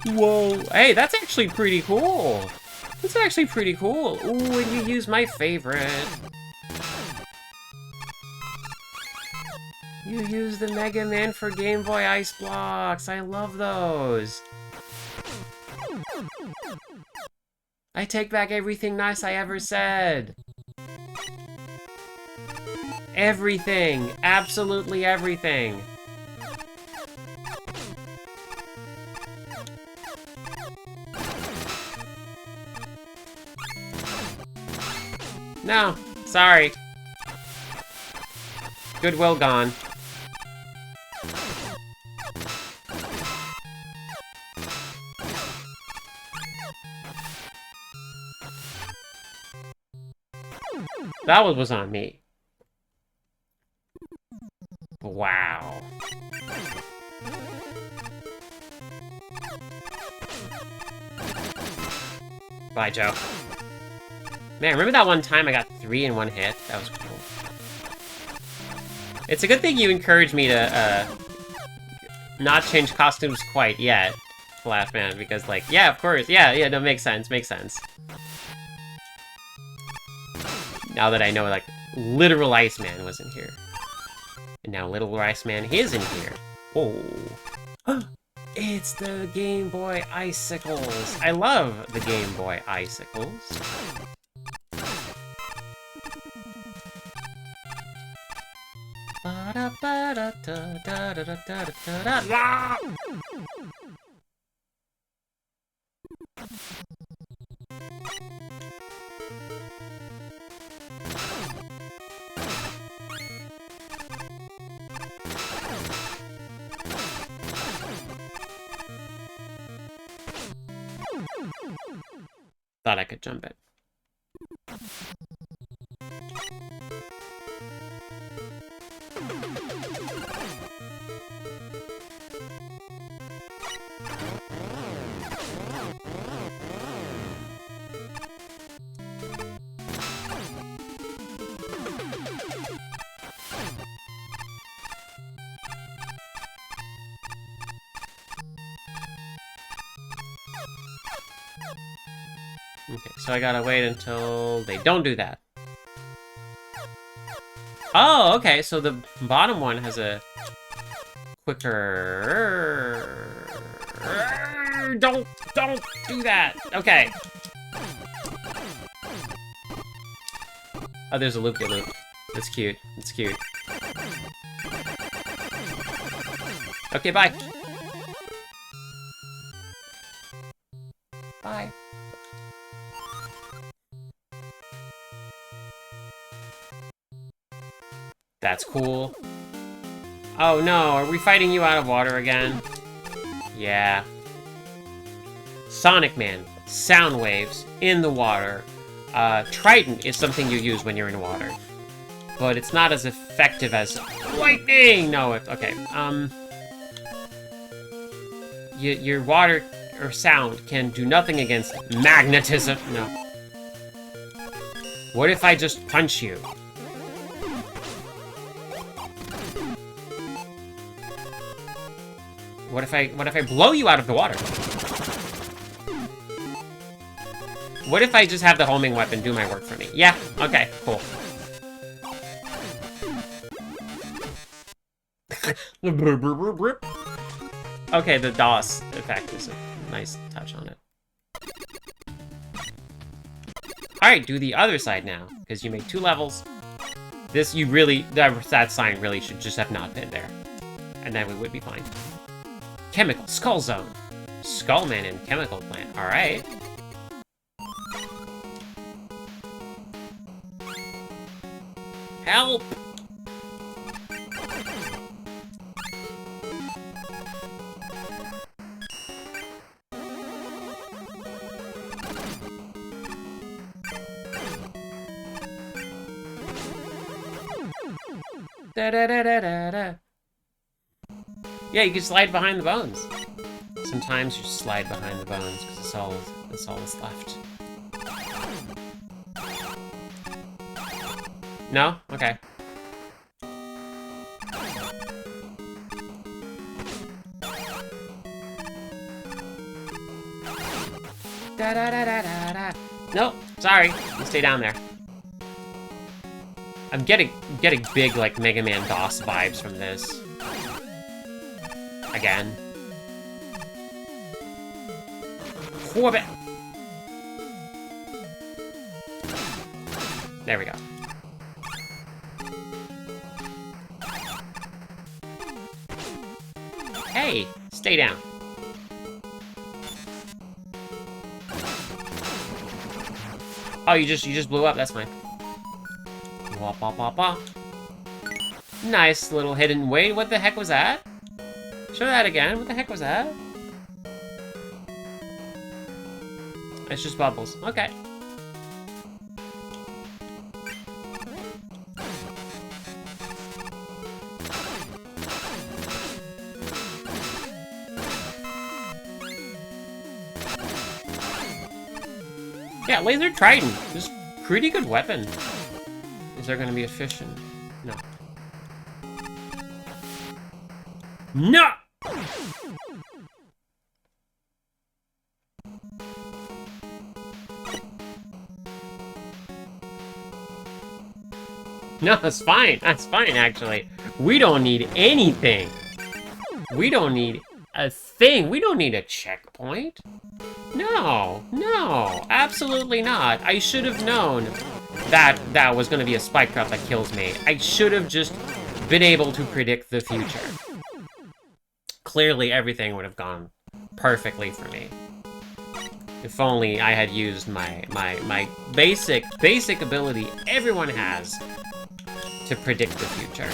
Whoa! Hey, that's actually pretty cool! That's actually pretty cool! Ooh, and you use my favorite. You use the Mega Man for Game Boy Ice blocks! I love those! I take back everything nice I ever said! Everything! Absolutely everything! No, sorry. Goodwill gone. That one was on me. Wow. Bye, Joe. Man, remember that one time I got 3 in one hit? That was cool. It's a good thing you encouraged me to, not change costumes quite yet, Flash Man, because, like, yeah, of course, yeah, no, makes sense. Now that I know, like, literal Iceman was in here. And now Little Iceman is in here. Oh. It's the Game Boy Icicles. I love the Game Boy Icicles. Thought I could jump it. Okay, so I gotta wait until they don't do that. Oh, okay, so the bottom one has a quicker... Don't do that! Okay. Oh, there's a loop-de-loop. That's cute. That's cute. Okay, bye. Bye. That's cool. Oh no, are we fighting you out of water again? Yeah. Sonic Man, sound waves in the water. Trident is something you use when you're in water. But it's not as effective as lightning! No, okay. Your water or sound can do nothing against magnetism. No. What if I just punch you? What if I blow you out of the water? What if I just have the homing weapon do my work for me? Yeah, okay, cool. Okay, the DOS effect is a nice touch on it. Alright, do the other side now, because you made 2 levels. This, you really, that sign really should just have not been there. And then we would be fine. Chemical Skull Zone. Skullman and Chemical Plant. Alright. Help! Da-da-da-da-da-da. Yeah, you can slide behind the bones. Sometimes you slide behind the bones because that's all that's left. No? Okay. Da-da-da-da-da-da. Nope, sorry. You stay down there. I'm getting big, like, Mega Man DOS vibes from this. Again. Orbit! There we go. Hey! Stay down. Oh, you just blew up, that's fine. Wah, wah, wah, wah. Nice little hidden... Wait, what the heck was that? Show that again. What the heck was that? It's just bubbles. Okay. Yeah, Laser Trident. Just pretty good weapon. Is there gonna be a fission? No. No! No, that's fine. That's fine, actually. We don't need anything. We don't need a thing. We don't need a checkpoint. No, no, absolutely not. I should have known that that was going to be a spike trap that kills me. I should have just been able to predict the future. Clearly, everything would have gone perfectly for me. If only I had used my basic ability everyone has to predict the future.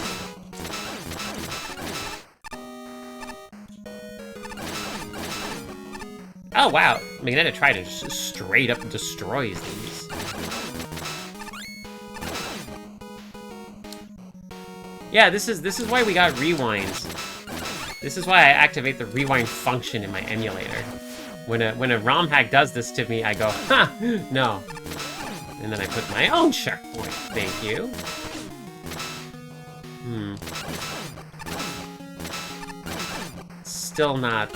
Oh, wow. Magnetic Trident just straight up destroys these. Yeah, this is why we got rewinds. This is why I activate the rewind function in my emulator. When a ROM hack does this to me, I go, ha, no. And then I put my own checkpoint. Thank you. Still not...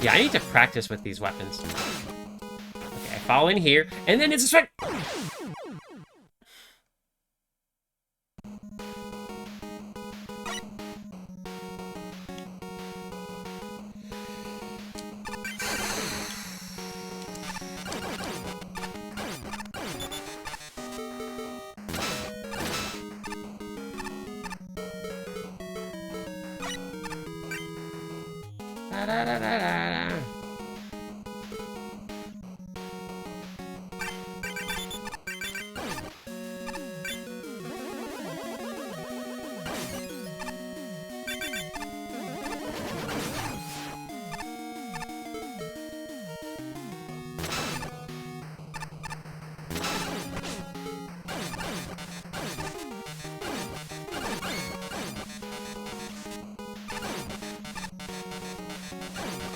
Yeah, I need to practice with these weapons. Okay, I fall in here, and then it's a strike! Da-da-da-da-da.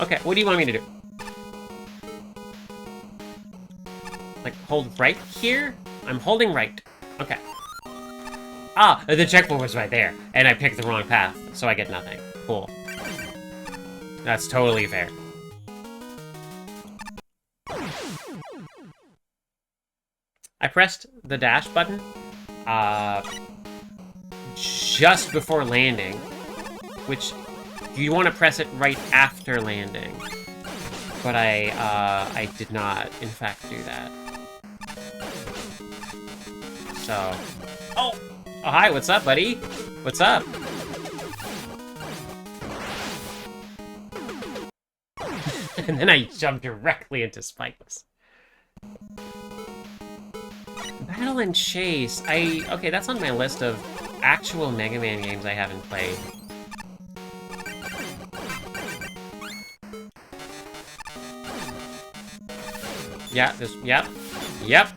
Okay, what do you want me to do? Like, hold right here? I'm holding right. Okay. Ah, the checkpoint was right there, and I picked the wrong path, so I get nothing. Cool. That's totally fair. I pressed the dash button, just before landing, which you want to press it right after landing. But I did not, in fact, do that. So... Oh! Oh, hi, what's up, buddy? What's up? And then I jumped directly into spikes. Battle and Chase. Okay, that's on my list of actual Mega Man games I haven't played. Yeah, yep.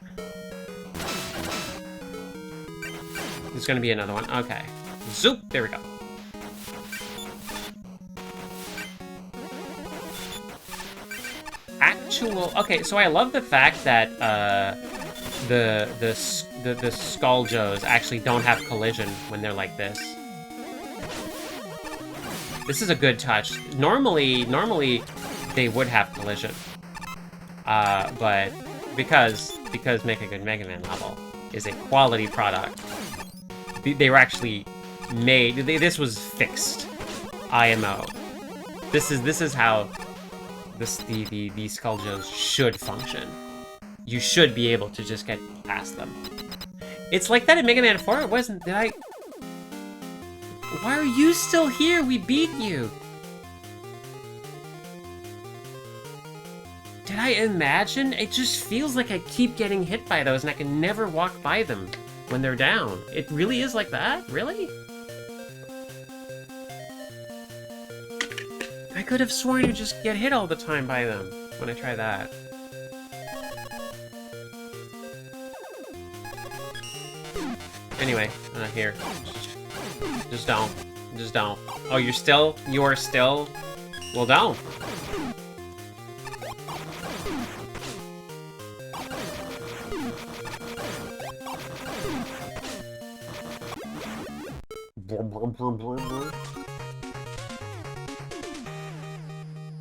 There's gonna be another one. Okay. Zoop! There we go. Okay, so I love the fact that the Skull-Joes actually don't have collision when they're like this. This is a good touch. Normally they would have collision. But because Make a Good Mega Man level is a quality product, they were actually made. This was fixed, IMO. This is how the Skull-Joes should function. You should be able to just get past them. It's like that in Mega Man 4. It wasn't. Why are you still here? We beat you. Did I imagine? It just feels like I keep getting hit by those and I can never walk by them when they're down. It really is like that? Really? I could have sworn you just get hit all the time by them when I try that. Anyway, here. Just don't. Just don't. Oh, you are still? Well, don't.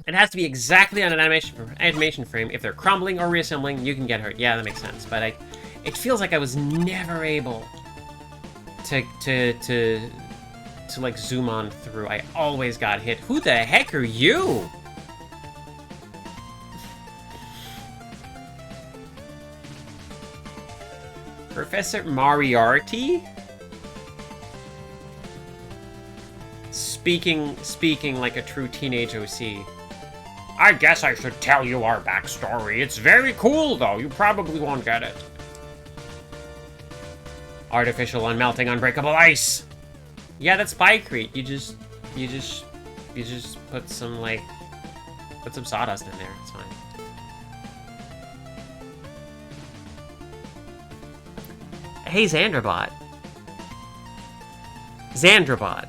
It has to be exactly on an animation frame. If they're crumbling or reassembling, you can get hurt. Yeah, that makes sense. But it feels like I was never able to like zoom on through. I always got hit. Who the heck are you? Professor Moriarty? Speaking like a true teenage OC. I guess I should tell you our backstory. It's very cool, though. You probably won't get it. Artificial unmelting unbreakable ice. Yeah, that's Spycrete. You just put some, like, Put some sawdust in there, it's fine. Hey, Zandrabot. Zandrabot.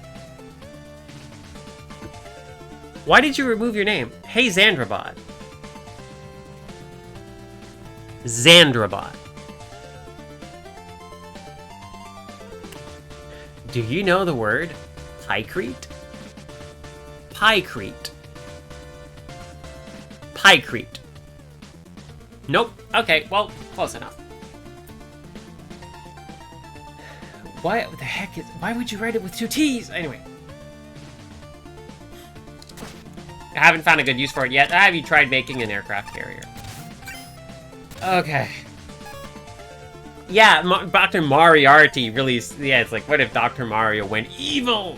Why did you remove your name? Hey, Zandrabot. Zandrabot. Do you know the word Pykrete? Pykrete. Pykrete. Nope. Okay, well, close enough. Why the heck is... Why would you write it with 2 T's? Anyway. I haven't found a good use for it yet. Have you tried making an aircraft carrier? Okay. Yeah, Dr. Moriarty really... Yeah, it's like, what if Dr. Mario went evil?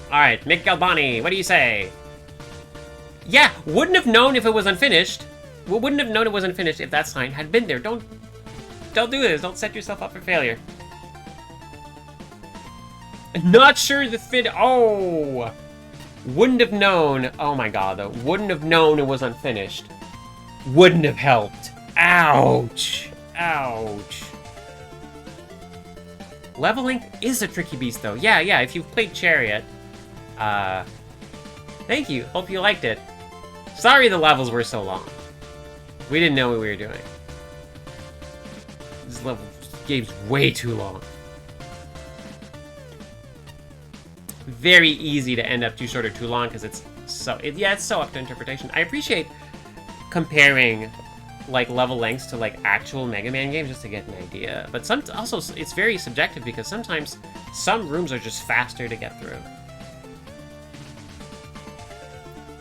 Alright, Mick Galbani, what do you say? Yeah, wouldn't have known if it was unfinished. Well, wouldn't have known it was unfinished if that sign had been there. Don't do this. Don't set yourself up for failure. Not sure the fit... Oh! Wouldn't have known... Oh my god, though. Wouldn't have known it was unfinished. Wouldn't have helped. Ouch. Ouch. Level length is a tricky beast, though. Yeah, if you've played Chariot. Thank you. Hope you liked it. Sorry the levels were so long. We didn't know what we were doing. This game's way too long. Very easy to end up too short or too long because it's so... it's so up to interpretation. I appreciate comparing like level lengths to like actual Mega Man games just to get an idea. But also it's very subjective because sometimes some rooms are just faster to get through.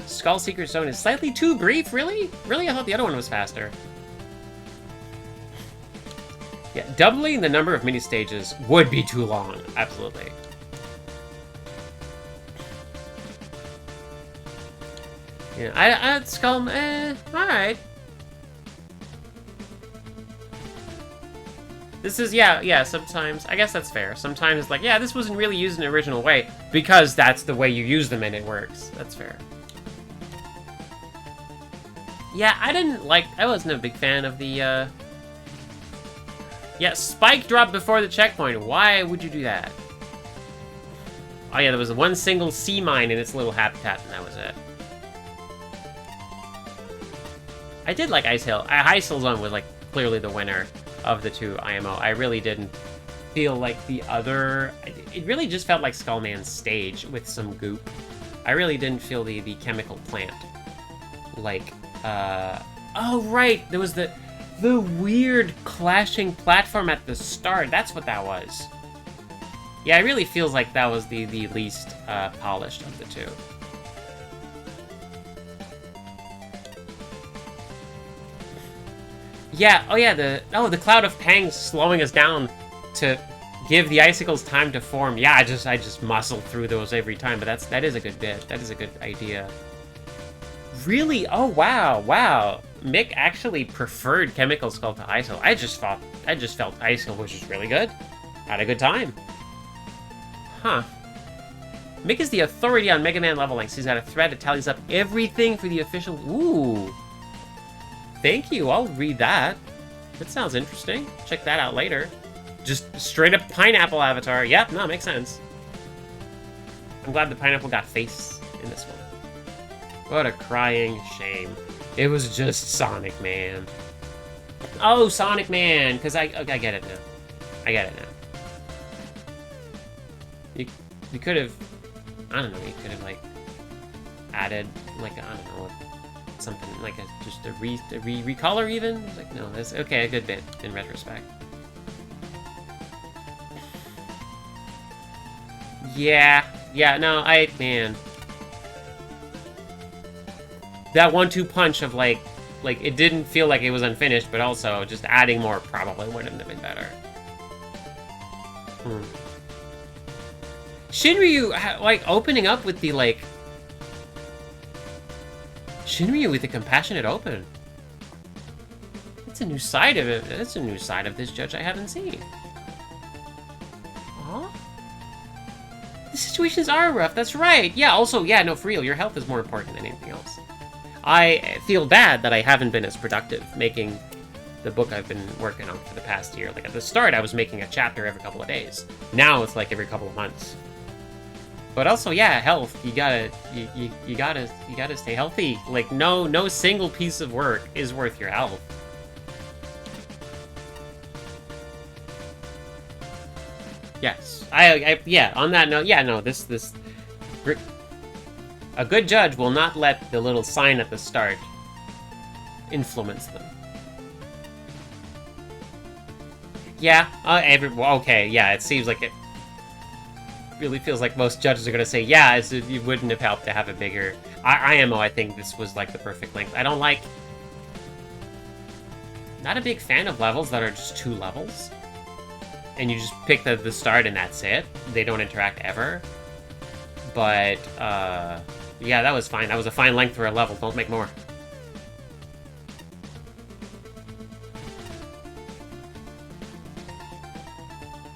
Skull Secret Zone is slightly too brief, really? Really? I thought the other one was faster. Yeah, doubling the number of mini-stages would be too long. Absolutely. Yeah, Skull... alright. This is, yeah, sometimes... I guess that's fair. Sometimes it's like, yeah, this wasn't really used in an original way, because that's the way you use them and it works. That's fair. Yeah, I wasn't a big fan of the, Yeah, spike drop before the checkpoint. Why would you do that? Oh yeah, there was one single sea mine in its little habitat, and that was it. I did like Ice Hill. Ice Hill Zone was, like, clearly the winner of the 2 IMO. I really didn't feel like the other... It really just felt like Skullman's stage with some goop. I really didn't feel the chemical plant. Like, oh, right! There was the weird clashing platform at the start. That's what that was. Yeah, it really feels like that was the least polished of the 2. Yeah, oh yeah, the Cloud of Pangs slowing us down to give the icicles time to form. Yeah, I just muscle through those every time, but that is a good bit. That is a good idea. Really? Oh wow. Mick actually preferred Chemical Skull to Ice Hill. I just felt Ice Hill was just really good. Had a good time. Huh. Mick is the authority on Mega Man level lengths. He's got a thread that tallies up everything for the official... Ooh. Thank you, I'll read that. That sounds interesting. Check that out later. Just straight up pineapple avatar. Yep, no, makes sense. I'm glad the pineapple got face in this one. What a crying shame. It was just Sonic Man. Oh, Sonic Man, because I get it now. I get it now. You could have, I don't know, you could have, like, added, like, I don't know, something, like, just a recolor even? It's like, no, that's, okay, a good bit, in retrospect. Yeah, no, man. That 1-2 punch of, like, it didn't feel like it was unfinished, but also just adding more probably wouldn't have been better. Shinryu, like, opening up with the, like... Shinryu with the compassionate open. That's a new side of it. That's a new side of this judge I haven't seen. Huh? The situations are rough, that's right. Yeah, also, yeah, no, for real, your health is more important than anything else. I feel bad that I haven't been as productive making the book I've been working on for the past year. Like, at the start, I was making a chapter every couple of days. Now it's like every couple of months. But also, yeah, health. You gotta stay healthy. Like, no single piece of work is worth your health. Yes, yeah. On that note, yeah, no, this, a good judge will not let the little sign at the start influence them. Yeah, okay, yeah, it seems like it really feels like most judges are gonna say, yeah, it wouldn't have helped to have a bigger... IMO, I think this was, like, the perfect length. I don't like... Not a big fan of levels that are just 2 levels. And you just pick the start and that's it. They don't interact ever. But, yeah, that was fine. That was a fine length for a level. Don't make more.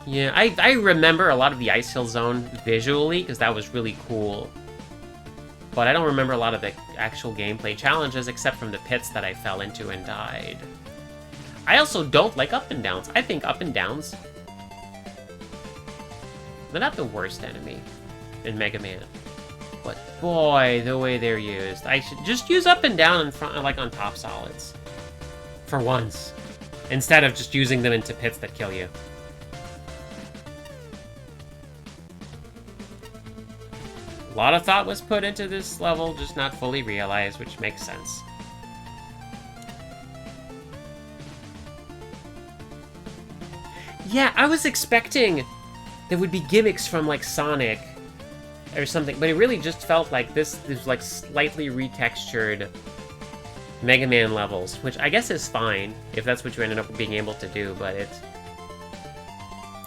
Yeah, I remember a lot of the Ice Hill Zone visually, because that was really cool. But I don't remember a lot of the actual gameplay challenges, except from the pits that I fell into and died. I also don't like up and downs. I think up and downs... They're not the worst enemy in Mega Man. But boy, the way they're used. I should just use up and down in front, like on top solids. For once. Instead of just using them into pits that kill you. A lot of thought was put into this level, just not fully realized, which makes sense. Yeah, I was expecting there would be gimmicks from, like, Sonic or something, but it really just felt like this is, like, slightly retextured Mega Man levels, which I guess is fine, if that's what you ended up being able to do, but it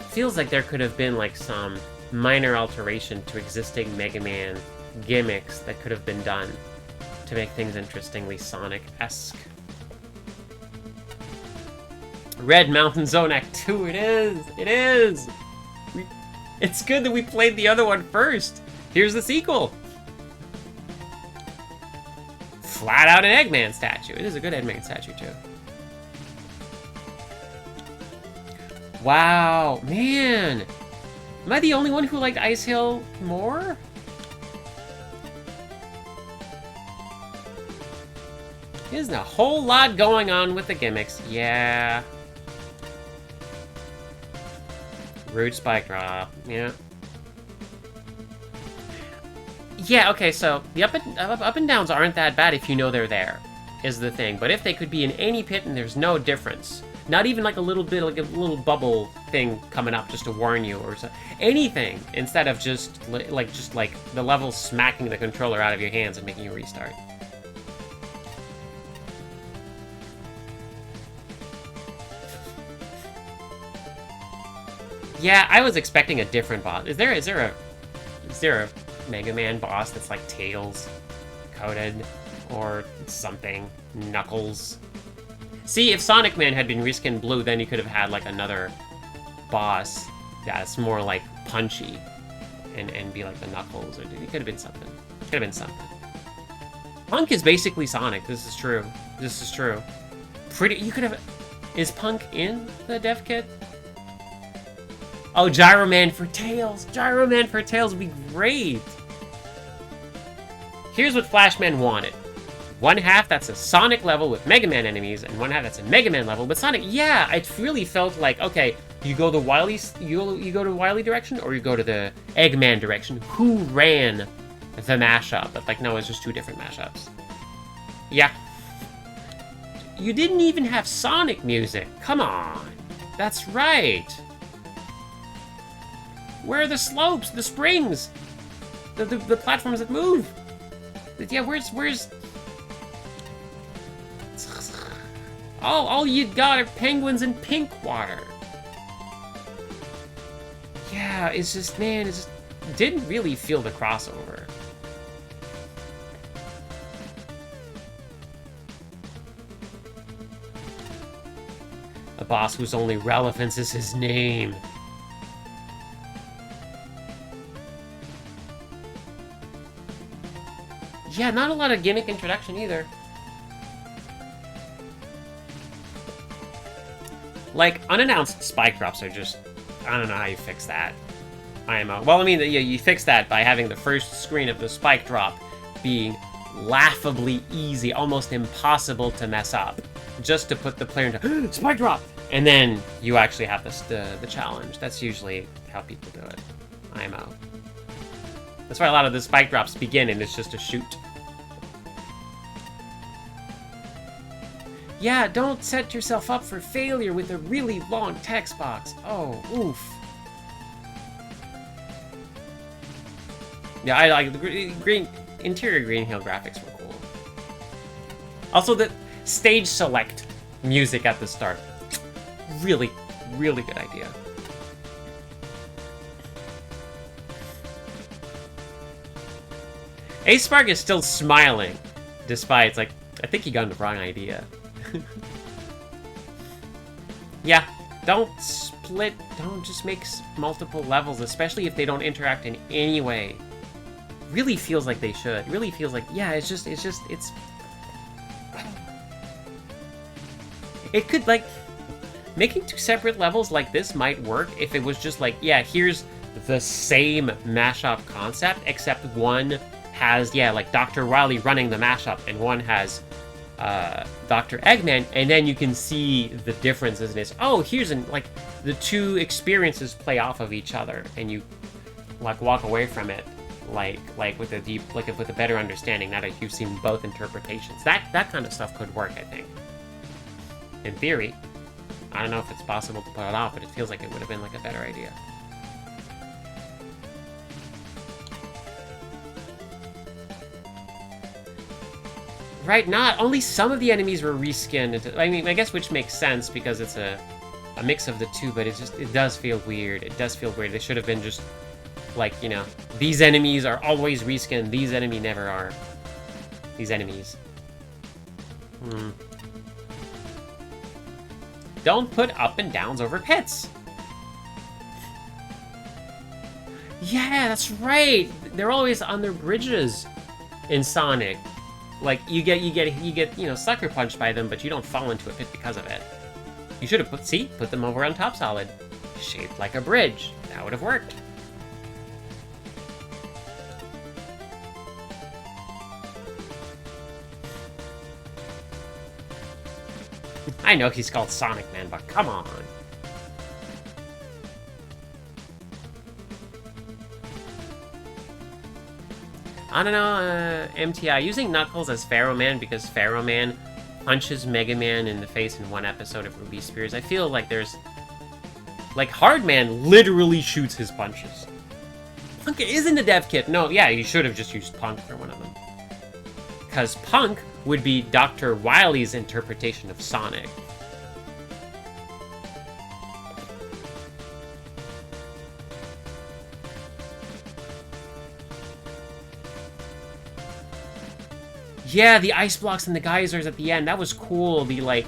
feels like there could have been, like, some minor alteration to existing Mega Man gimmicks that could have been done to make things interestingly Sonic-esque. Red Mountain Zone Act 2, it is! It is! It's good that we played the other one first! Here's the sequel! Flat out an Eggman statue. It is a good Eggman statue, too. Wow, man! Am I the only one who liked Ice Hill more? There's a whole lot going on with the gimmicks. Yeah. Rude spike drop. Yeah. Yeah, okay, so the up and downs aren't that bad if you know they're there, is the thing. But if they could be in any pit and there's no difference, not even like a little bit, like a little bubble thing coming up just to warn you or so, anything, instead of just like the level smacking the controller out of your hands and making you restart. Yeah, I was expecting a different boss. Is there a Mega Man boss that's like Tails coated or something? Knuckles? See, if Sonic Man had been reskinned blue, then you could have had like another boss that's more like punchy and be like the Knuckles, or it could have been something. Could have been something. Punk is basically Sonic. This is true. This is true. You could have. Is Punk in the dev kit? Oh, Gyro Man for Tails! Gyro Man for Tails would be great! Here's what Flashman wanted. One half that's a Sonic level with Mega Man enemies, and one half that's a Mega Man level with Sonic. Yeah, it really felt like, okay, you go the Wily, you go to Wily direction, or you go to the Eggman direction. Who ran the mashup? But like, no, it's just 2 different mashups. Yeah. You didn't even have Sonic music. Come on. That's right. Where are the slopes, the springs, the platforms that move? Yeah, where's... All you got are penguins and pink water. Yeah, it's just, man, it just didn't really feel the crossover. A boss whose only relevance is his name. Yeah, not a lot of gimmick introduction either. Like, unannounced spike drops are just... I don't know how you fix that. Well, I mean, yeah, you fix that by having the first screen of the spike drop being laughably easy, almost impossible to mess up, just to put the player into spike drop, and then you actually have the challenge. That's usually how people do it. IMO. That's why a lot of the spike drops begin and it's just a shoot. Yeah, don't set yourself up for failure with a really long text box. Oh, oof. Yeah, I like the interior Green Hill graphics were cool. Also, the stage select music at the start. Really, really good idea. Ace Spark is still smiling, despite, like, I think he got the wrong idea. Yeah, don't split, don't just make multiple levels, especially if they don't interact in any way. Really feels like they should. Really feels like, yeah, it's... It could, like... Making 2 separate levels like this might work if it was just like, yeah, here's the same mashup concept, except one has, yeah, like Dr. Wily running the mashup, and one has Dr. Eggman, and then you can see the differences in this. Oh, here's like the 2 experiences play off of each other, and you like walk away from it like with a deep, like with a better understanding now that you've seen both interpretations. That kind of stuff could work, I think. In theory. I don't know if it's possible to pull it off, but it feels like it would have been like a better idea. Right, not only some of the enemies were reskinned. I mean, I guess which makes sense because it's a mix of the 2, but it does feel weird. It does feel weird. They should have been just like, you know, these enemies are always reskinned. These enemies never are. These enemies. Don't put up and downs over pits. Yeah, that's right. They're always on their bridges in Sonic. Like you get, you know, sucker punched by them, but you don't fall into a pit because of it. You should have put them over on Top Solid, shaped like a bridge. That would have worked. I know he's called Sonic Man, but come on. I don't know, MTI, using Knuckles as Pharaoh Man because Pharaoh Man punches Mega Man in the face in one episode of Ruby Spears. I feel like there's... Like, Hard Man literally shoots his punches. Punk isn't a dev kit. No, yeah, you should have just used Punk for one of them. Because Punk would be Dr. Wily's interpretation of Sonic. Yeah, the ice blocks and the geysers at the end, that was cool. I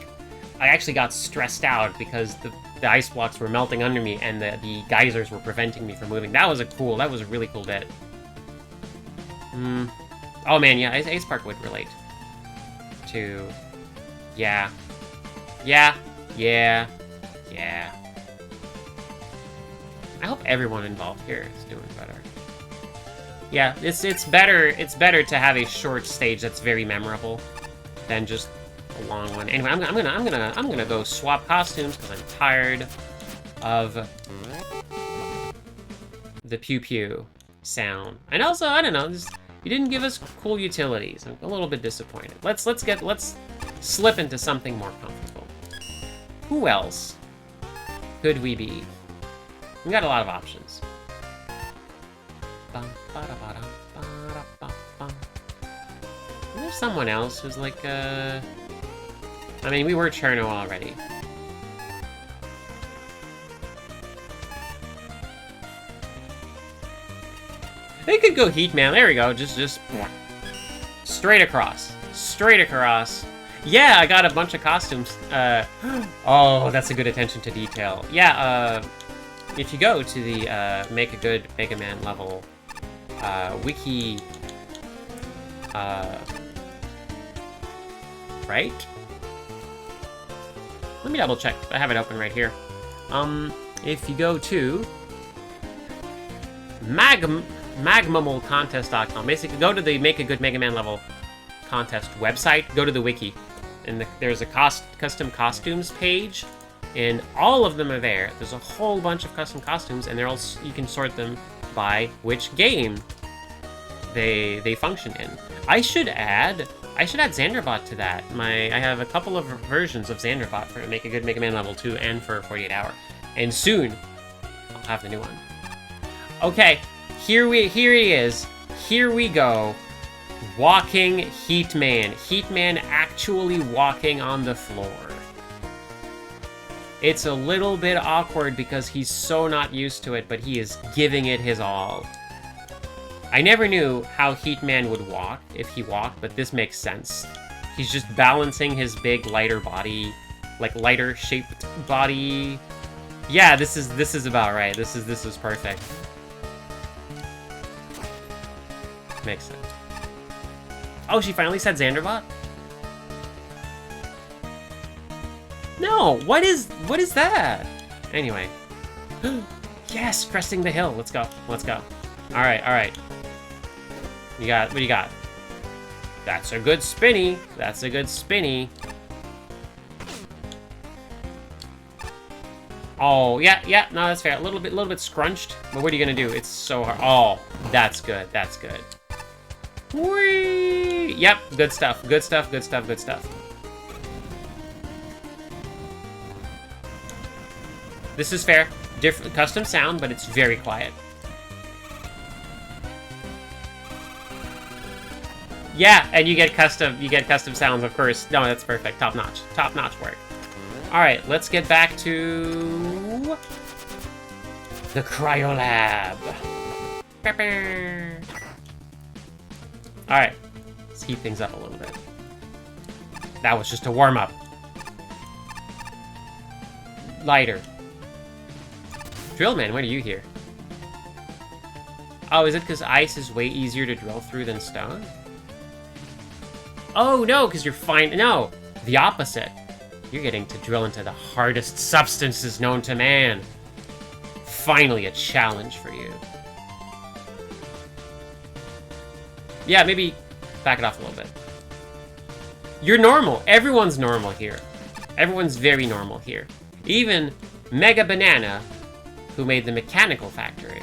actually got stressed out because the ice blocks were melting under me and the geysers were preventing me from moving. That was a really cool bit. Oh man, yeah, Ace Park would relate to... Yeah. I hope everyone involved here is doing better. Yeah, it's better to have a short stage that's very memorable than just a long one. Anyway, I'm gonna go swap costumes because I'm tired of the pew pew sound. And also, I don't know, you didn't give us cool utilities. I'm a little bit disappointed. Let's slip into something more comfortable. Who else could we be? We got a lot of options. There's someone else who's like, I mean, we were Cherno already. They could go Heat Man. There we go. Just straight across. Straight across. Yeah, I got a bunch of costumes. Oh, that's a good attention to detail. Yeah, if you go to the Make a Good Mega Man level wiki Right? Let me double check. I have it open right here. If you go to magmamulcontest.com, basically go to the Make a Good Mega Man level contest website, go to the wiki, and there's a custom costumes page, and all of them are there. There's a whole bunch of custom costumes, and they're all, you can sort them by which game they function in. I should add Xanderbot to that. I have a couple of versions of Xanderbot for Make a Good Mega Man Level 2 and for 48 Hour. And soon, I'll have the new one. Okay, here he is. Here we go. Walking Heatman. Heatman actually walking on the floor. It's a little bit awkward because he's so not used to it, but he is giving it his all. I never knew how Heatman would walk, if he walked, but this makes sense. He's just balancing his big, lighter body, like lighter-shaped body. Yeah, this is about right. This is perfect. Makes sense. Oh, she finally said Xanderbot? No, what is that? Anyway. Yes, cresting the hill. Let's go. Let's go. All right. What do you got? That's a good spinny. That's a good spinny. Oh, yeah, no, that's fair. A little bit scrunched, but what are you gonna do? It's so hard. Oh, that's good. Whee! Yep, good stuff. This is fair. Different custom sound, but it's very quiet. Yeah, and you get custom sounds, of course. No, that's perfect. Top notch work. All right, let's get back to the Cryolab. All right, let's heat things up a little bit. That was just a warm-up. Lighter. Drillman, when are you here? Oh, is it because ice is way easier to drill through than stone? Oh, no, because you're fine. No, the opposite. You're getting to drill into the hardest substances known to man. Finally, a challenge for you. Yeah, maybe back it off a little bit. You're normal. Everyone's normal here. Everyone's very normal here. Even Mega Banana, who made the Mechanical Factory.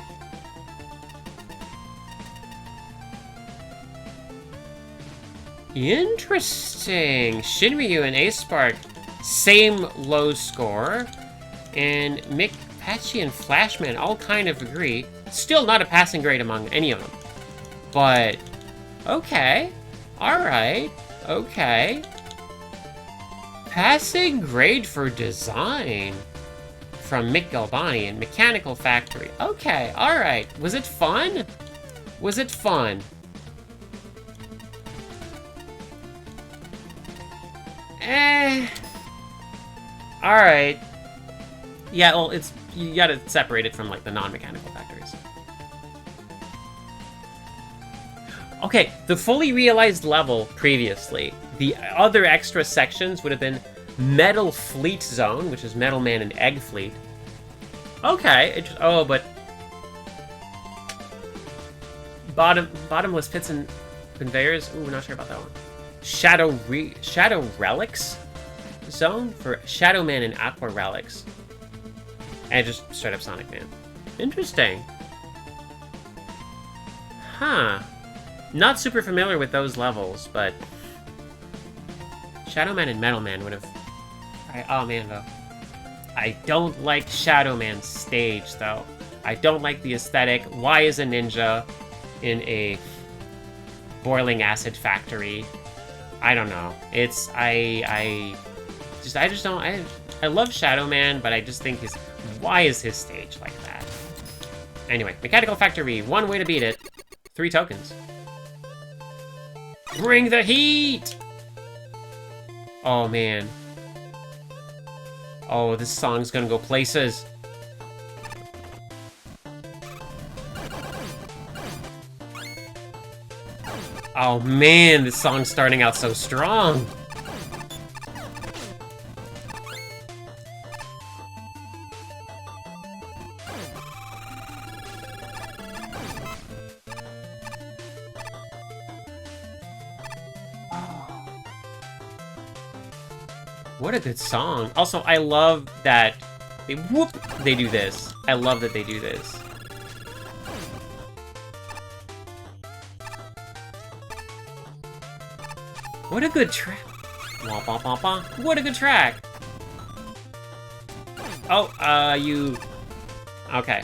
Interesting. Shinryu and Ace Spark, same low score. And Mick, Patchy, and Flashman all kind of agree. Still not a passing grade among any of them. But, okay. Alright. Okay. Passing grade for design from Mick Galbani and Mechanical Factory. Okay, alright. Was it fun? Was it fun? Alright. Yeah, well, you gotta separate it from, like, the non-mechanical factories. Okay, the fully realized level previously, the other extra sections would have been Metal Fleet Zone, which is Metal Man and Egg Fleet. Okay, oh, but bottomless pits and conveyors. Ooh, not sure about that one. Shadow Relics Zone for Shadow Man and Aqua Relics. And just straight up Sonic Man. Interesting. Huh. Not super familiar with those levels, but Shadow Man and Metal Man would have... Oh man, though. I don't like Shadow Man's stage, though. I don't like the aesthetic. Why is a ninja in a boiling acid factory? I don't know. It's... I just don't... I love Shadow Man, but I just think his... Why is his stage like that? Anyway, Mechanical Factory. One way to beat it. 3 tokens. Bring the heat! Oh, man. Oh, this song's gonna go places. Oh man, this song's starting out so strong. What a good song. Also, I love that they do this. I love that they do this. What a good track. Wah, bah, bah, bah. What a good track. Oh, you... Okay.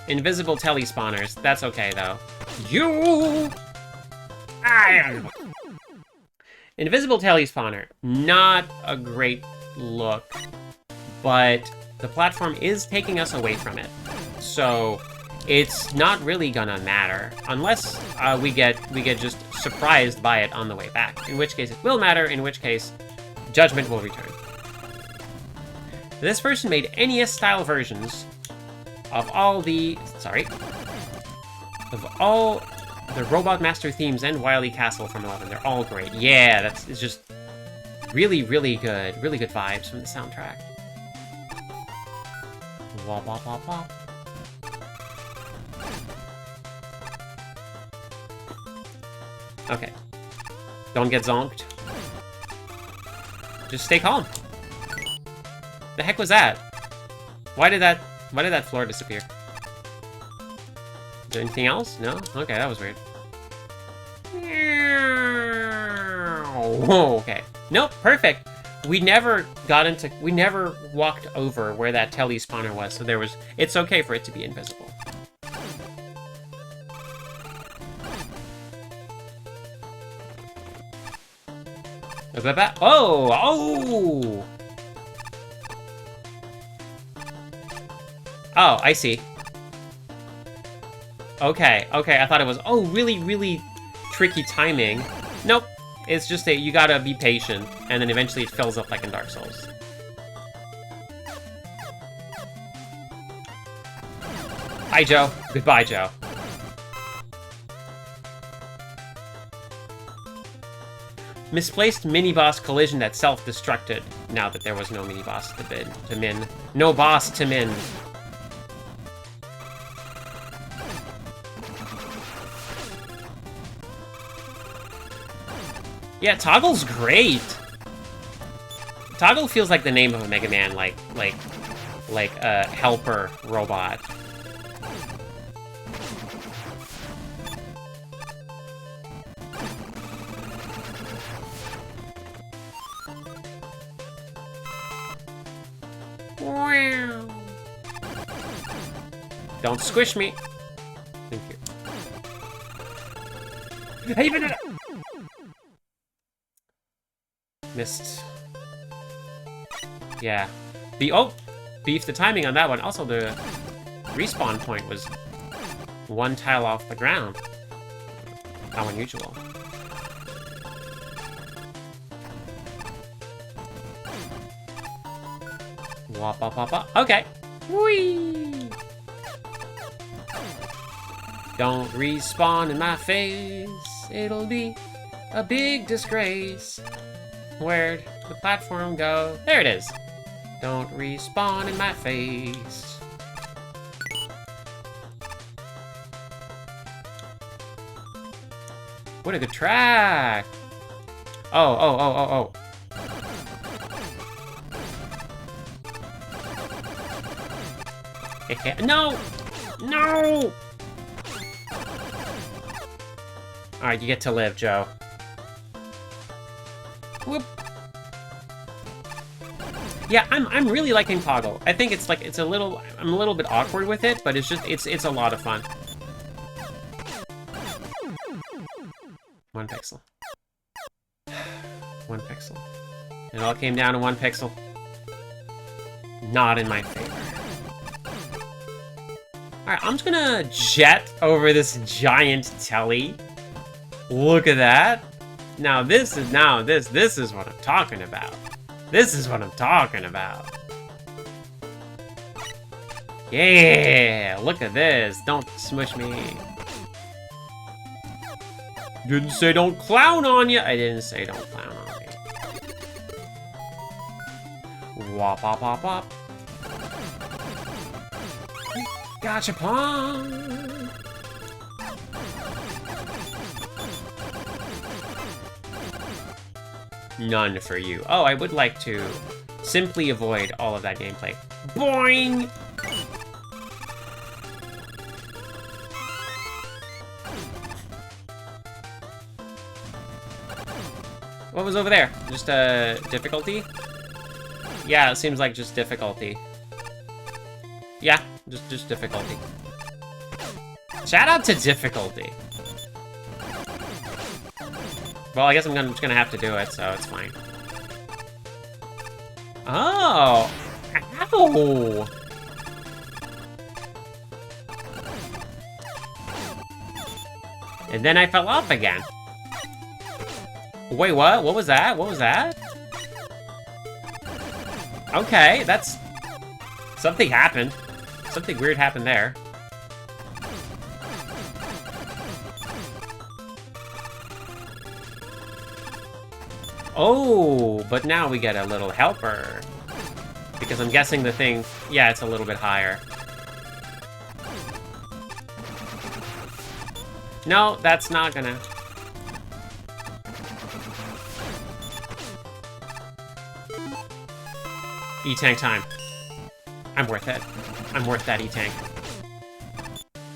Invisible telespawners. That's okay, though. Invisible telespawner. Not a great look, but the platform is taking us away from it. So it's not really gonna matter unless we get just surprised by it on the way back. In which case it will matter, in which case Judgment will return. This person made NES-style versions of all the... Sorry. Of all the Robot Master themes and Wily Castle from 11. They're all great. Yeah, it's just really, really good. Really good vibes from the soundtrack. Wah, wah, wah, wah. Okay. Don't get zonked. Just stay calm. The heck was that? Why did that floor disappear? Is there anything else? No? Okay, that was weird. Whoa, okay. Nope, perfect. We never walked over where that telespawner was, so it's okay for it to be invisible. Oh! Oh! Oh, I see. Okay, I thought it was, oh, really, really tricky timing. Nope, it's just that you gotta be patient, and then eventually it fills up like in Dark Souls. Hi, Joe. Goodbye, Joe. Misplaced mini-boss collision that self-destructed now that there was no mini-boss to min. No boss to min. Yeah, Toggle's great. Toggle feels like the name of a Mega Man, like a helper robot. Don't squish me. Thank you. Hey, banana! Missed. Yeah. Beef the timing on that one. Also, the respawn point was one tile off the ground. How unusual. Wop, wop, wop, wop. Okay. Whee! Don't respawn in my face. It'll be a big disgrace. Where'd the platform go? There it is. Don't respawn in my face. What a good track. Oh. No! No! Alright, you get to live, Joe. Whoop. Yeah, I'm really liking Toggle. I think I'm a little bit awkward with it, but it's a lot of fun. 1 pixel. 1 pixel. It all came down to 1 pixel. Not in my favor. Alright, I'm just gonna jet over this giant telly. Look at that. Now this is what I'm talking about. This is what I'm talking about. Yeah, look at this. Don't smush me. Didn't say don't clown on you. I didn't say don't clown on me. Wop, wop, wop, wop. Gotcha, Pong. None for you. Oh, I would like to simply avoid all of that gameplay. Boing! What was over there? Just difficulty? Yeah, it seems like just difficulty. Yeah, just difficulty. Shout out to difficulty. Well, I guess I'm just gonna have to do it, so it's fine. Oh! Ow! And then I fell off again. Wait, what? What was that? What was that? Okay, that's... Something happened. Something weird happened there. Oh, but now we get a little helper. Because I'm guessing the thing... Yeah, it's a little bit higher. No, that's not gonna... E-Tank time. I'm worth it. I'm worth that E-Tank.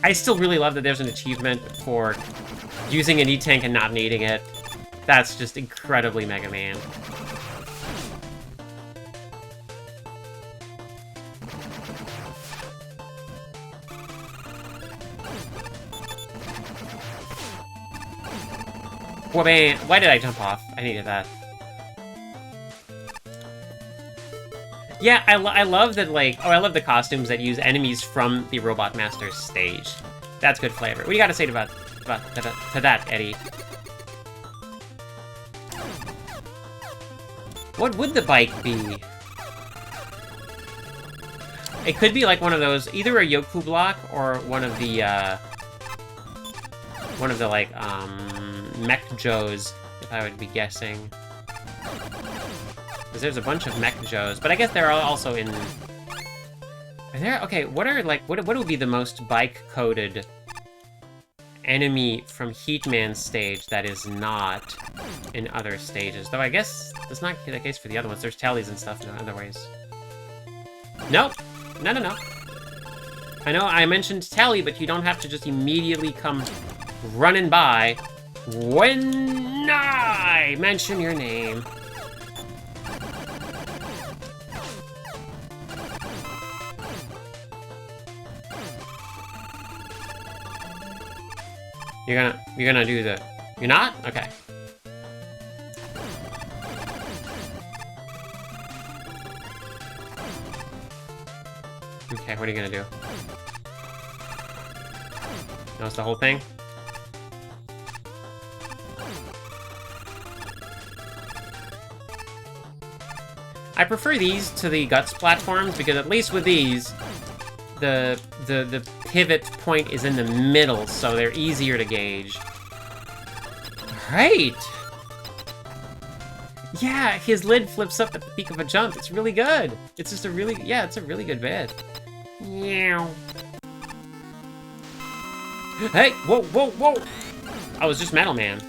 I still really love that there's an achievement for using an E-Tank and not needing it. That's just incredibly Mega Man. Well, man, why did I jump off? I needed that. Yeah, I love that, like... Oh, I love the costumes that use enemies from the Robot Master's stage. That's good flavor. What do you gotta say about that, Eddie? What would the bike be? It could be like one of those, either a Yoku block or one of the, like, Mech Joes, if I would be guessing. Because there's a bunch of Mech Joes, but I guess they're also in... Are there... Okay, what are, like, what would be the most bike-coded enemy from Heatman's stage that is not in other stages? Though I guess that's not the case for the other ones. There's tellies and stuff in other ways. Nope. No. I know I mentioned telly, but you don't have to just immediately come running by when I mention your name. You're gonna do the... You're not? Okay. Okay, what are you gonna do? No, it's the whole thing? I prefer these to the Guts platforms, because at least with these, the pivot point is in the middle, so they're easier to gauge. Right! Yeah, his lid flips up at the peak of a jump. It's really good. It's just a really, yeah, it's a really good bit. Meow. Hey, whoa! I was just Metal Man.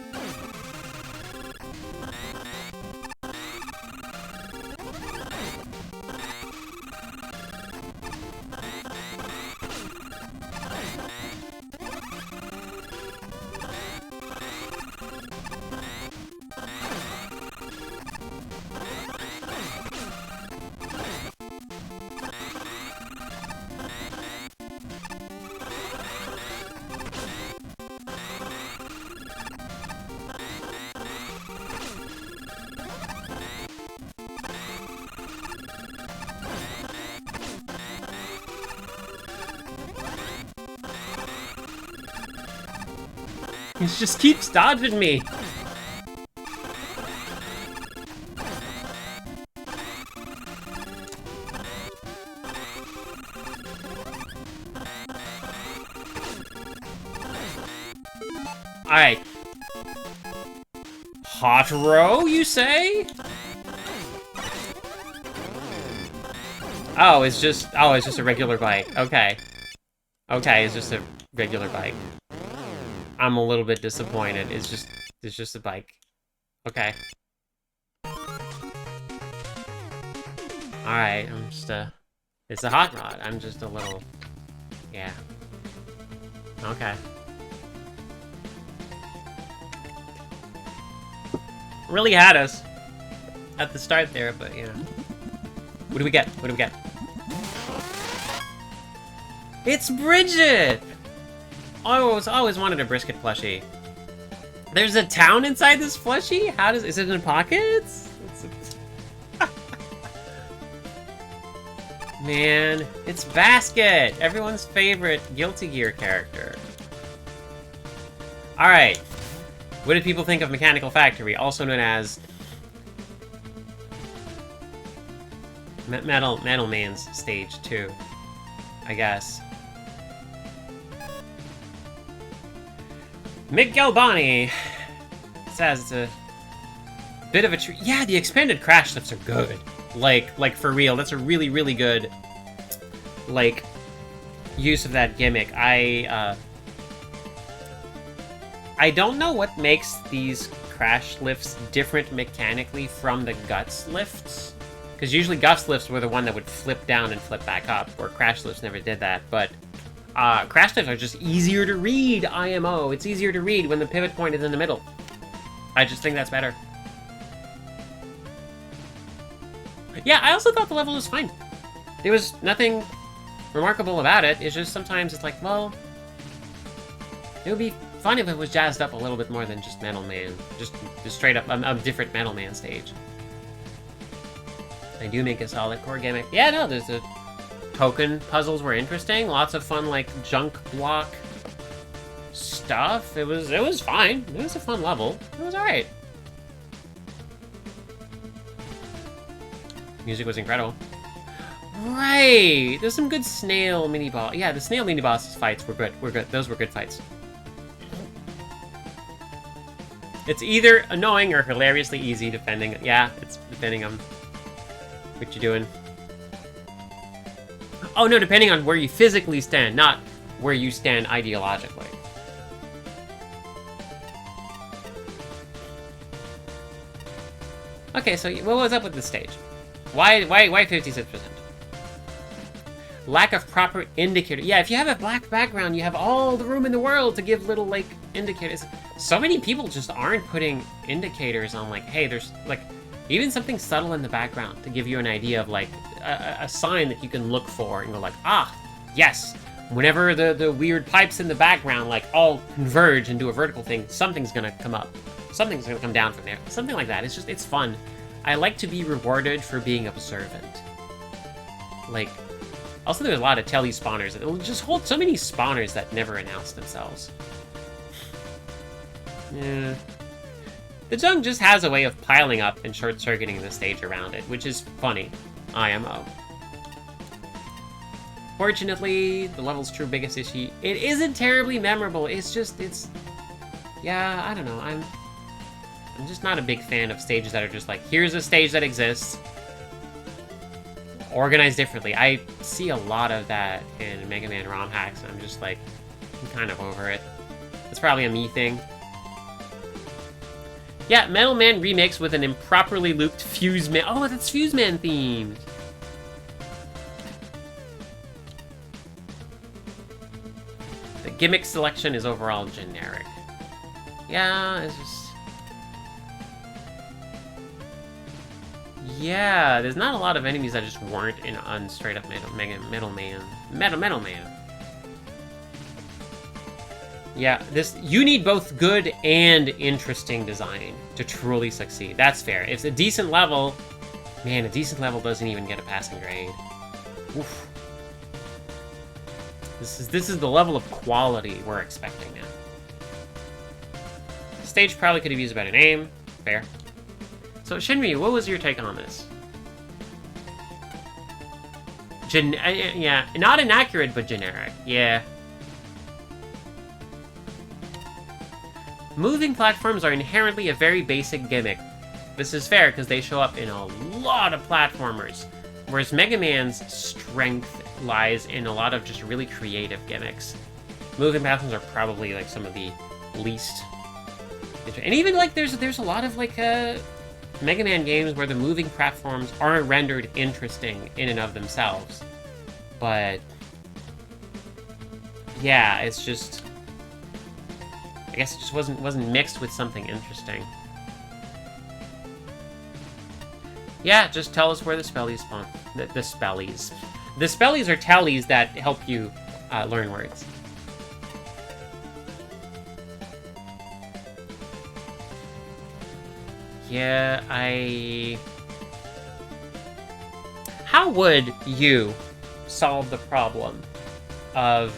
He just keeps dodging me. Alright. hot row, you say? Oh, it's just a regular bike. Okay. Okay, it's just a regular bike. I'm a little bit disappointed. It's just a bike. Okay. Alright, I'm just it's a hot rod. I'm just a little... Yeah. Okay. Really had us at the start there, but, you know. What do we get? What do we get? It's Bridget! I always wanted a Brisket plushie. There's a town inside this plushie? Is it in pockets? Man, it's Basket! Everyone's favorite Guilty Gear character. Alright. What did people think of Mechanical Factory, also known as... Metal Man's Stage 2, I guess. Mick Galbani says it's a bit of a treat. Yeah, the expanded crash lifts are good. Like for real, that's a really, really good, like, use of that gimmick. I don't know what makes these crash lifts different mechanically from the Guts lifts. Because usually Guts lifts were the one that would flip down and flip back up, or crash lifts never did that, but crash lifts are just easier to read, IMO. It's easier to read when the pivot point is in the middle. I just think that's better. Yeah, I also thought the level was fine. There was nothing remarkable about it. It's just sometimes it's like, well, it would be fun if it was jazzed up a little bit more than just Metal Man. Just straight up a different Metal Man stage. They do make a solid core gimmick. Yeah, no, there's the token puzzles were interesting. Lots of fun, like, junk block stuff. It was fine. It was a fun level. It was alright. Music was incredible. Right! There's some good snail mini-boss. Yeah, the snail mini-boss fights were good. Those were good fights. It's either annoying or hilariously easy, depending... Yeah, it's depending on what you're doing. Oh, no, depending on where you physically stand, not where you stand ideologically. Okay, so what was up with this stage? Why 56%? Lack of proper indicator. Yeah, if you have a black background, you have all the room in the world to give little, like, indicators. So many people just aren't putting indicators on, like, hey, there's, like, even something subtle in the background to give you an idea of, like, a sign that you can look for and go like, ah, yes. Whenever the weird pipes in the background, like, all converge and do a vertical thing, something's gonna come up. Something's gonna come down from there. Something like that. It's just, it's fun. I like to be rewarded for being observant. Like, also there's a lot of telly spawners that will just hold so many spawners that never announce themselves. Yeah. The junk just has a way of piling up and short-circuiting the stage around it, which is funny. IMO. Fortunately, the level's true biggest issue, it isn't terribly memorable. It's just, yeah, I don't know. I'm just not a big fan of stages that are just like, here's a stage that exists, organized differently. I see a lot of that in Mega Man ROM hacks, and I'm just like, I'm kind of over it. It's probably a me thing. Yeah, Metal Man remix with an improperly looped Fuse Man. Oh, that's Fuse Man themed. The gimmick selection is overall generic. Yeah, it's just... Yeah, there's not a lot of enemies that just weren't on straight up Metal Man. Metal Man. Yeah, you need both good and interesting design to truly succeed. That's fair. It's a decent level. Man, a decent level doesn't even get a passing grade. Oof. This is the level of quality we're expecting now. The stage probably could have used a better name. Fair. So, Shinryu, what was your take on this? Yeah, not inaccurate, but generic. Yeah. moving platforms are inherently a very basic gimmick. This is fair because they show up in a lot of platformers, whereas Mega Man's strength lies in a lot of just really creative gimmicks. Moving platforms are probably like some of the least, and even like there's a lot of like Mega Man games where the moving platforms aren't rendered interesting in and of themselves, but yeah, it's just, I guess it just wasn't mixed with something interesting. Yeah, just tell us where the spellies spawn. The spellies. The spellies are tellies that help you learn words. Yeah, How would you solve the problem of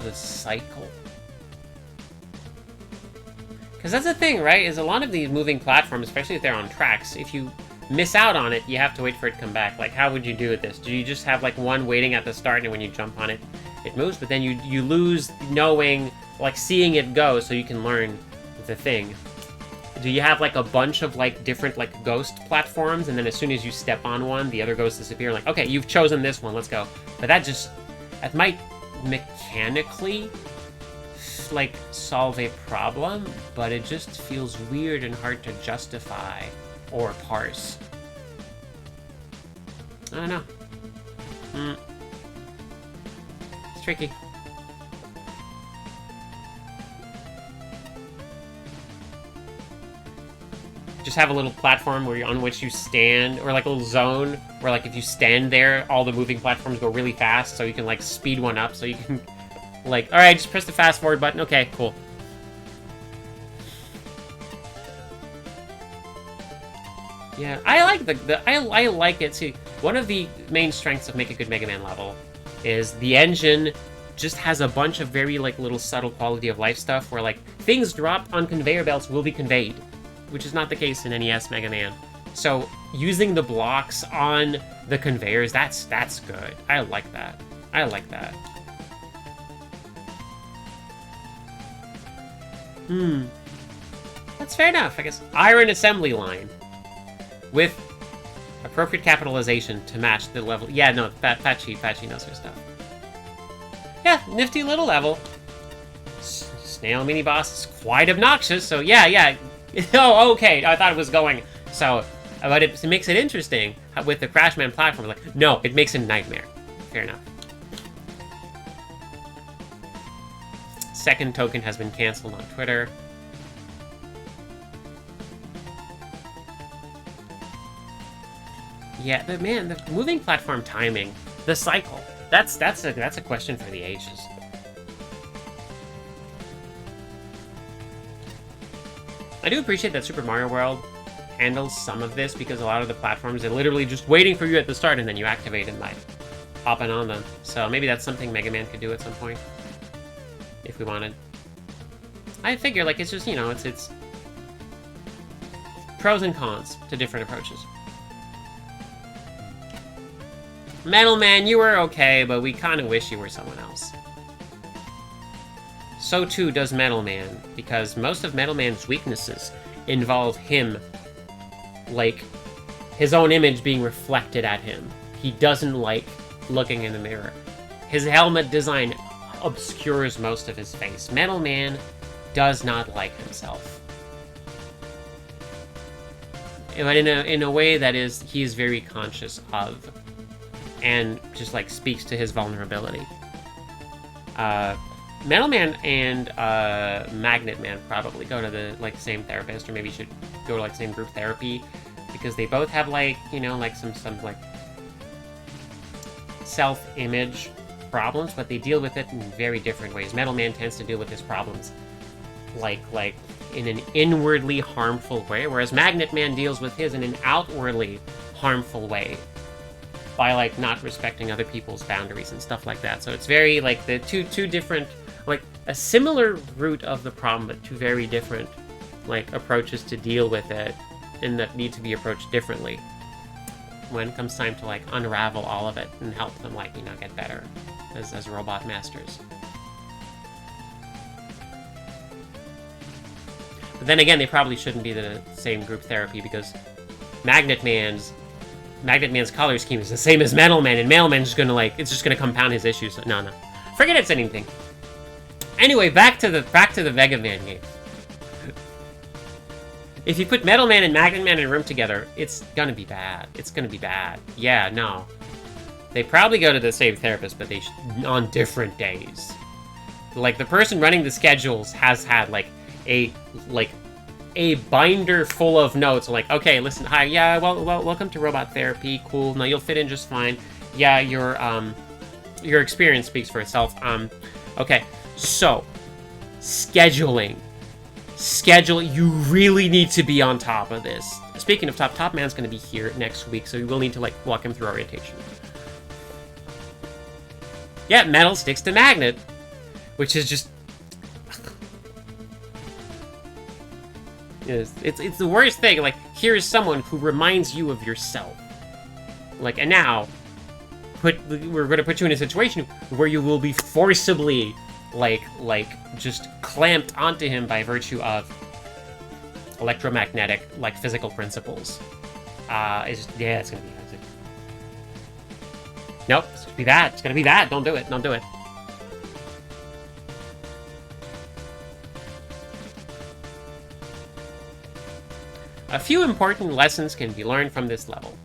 the cycle? Because that's the thing, right? Is a lot of these moving platforms, especially if they're on tracks, if you miss out on it, you have to wait for it to come back. Like, how would you do with this? Do you just have, like, one waiting at the start, and when you jump on it, it moves? But then you lose knowing, like, seeing it go so you can learn the thing. Do you have, like, a bunch of, like, different, like, ghost platforms, and then as soon as you step on one, the other ghosts disappear? Like, okay, you've chosen this one, let's go. But that might mechanically like solve a problem, but it just feels weird and hard to justify or parse. I don't know. It's tricky. Just have a little platform on which you stand, or like a little zone where like if you stand there, all the moving platforms go really fast, so you can like speed one up, so you can like, alright, just press the fast forward button. Okay, cool. Yeah, I like I like it. See, one of the main strengths of Make a Good Mega Man level is the engine just has a bunch of very like little subtle quality of life stuff where like things dropped on conveyor belts will be conveyed, which is not the case in NES Mega Man. So using the blocks on the conveyors, that's good. I like that. I like that. That's fair enough, I guess. Iron assembly line. With appropriate capitalization to match the level. Yeah, no, Patchy knows her stuff. Yeah, nifty little level. Snail mini boss is quite obnoxious, so yeah. Oh, okay, I thought it was going. So, but it makes it interesting with the Crashman platform. Like, no, it makes a nightmare. Fair enough. Second token has been canceled on Twitter. Yeah, but man, the moving platform timing, the cycle, that's a question for the ages. I do appreciate that Super Mario World handles some of this, because a lot of the platforms are literally just waiting for you at the start and then you activate and like hopping on them. So maybe that's something Mega Man could do at some point. If we wanted. I figure, like, it's just, you know, it's pros and cons to different approaches. Metal Man, you were okay, but we kind of wish you were someone else. So too does Metal Man, because most of Metal Man's weaknesses involve him, like, his own image being reflected at him. He doesn't like looking in the mirror. His helmet design obscures most of his face. Metal Man does not like himself. But in a way that he is very conscious of, and just like speaks to his vulnerability. Metal Man and Magnet Man probably go to the like same therapist, or maybe should go to like same group therapy, because they both have like, you know, like some like self-image problems, but they deal with it in very different ways. Metal Man tends to deal with his problems like in an inwardly harmful way, whereas Magnet Man deals with his in an outwardly harmful way by like not respecting other people's boundaries and stuff like that. So it's very like the two different, like a similar root of the problem, but two very different like approaches to deal with it, and that need to be approached differently when it comes time to like unravel all of it and help them like, you know, get better as robot masters. But then again, they probably shouldn't be the same group therapy because Magnet Man's color scheme is the same as Metal Man, and Metal Man's just gonna it's just gonna compound his issues. No. Forget it's anything. Anyway, back to the Mega Man game. If you put Metal Man and Magnet Man in a room together, it's gonna be bad. It's gonna be bad. Yeah, no. They probably go to the same therapist, but they on different days. Like, the person running the schedules has had, a binder full of notes. Like, okay, listen, hi, yeah, well, welcome to Robot Therapy. Cool. No, you'll fit in just fine. Yeah, your experience speaks for itself. Okay, so, scheduling. You really need to be on top of this. Speaking of Top Man's going to be here next week, so you will need to, walk him through orientation. Yeah, metal sticks to magnet, which is just... it's the worst thing. Here is someone who reminds you of yourself. And now, we're going to put you in a situation where you will be forcibly just clamped onto him by virtue of electromagnetic, physical principles. It's gonna be Isaac. Nope, it's gonna be that. It's gonna be that. Don't do it. Don't do it. A few important lessons can be learned from this level.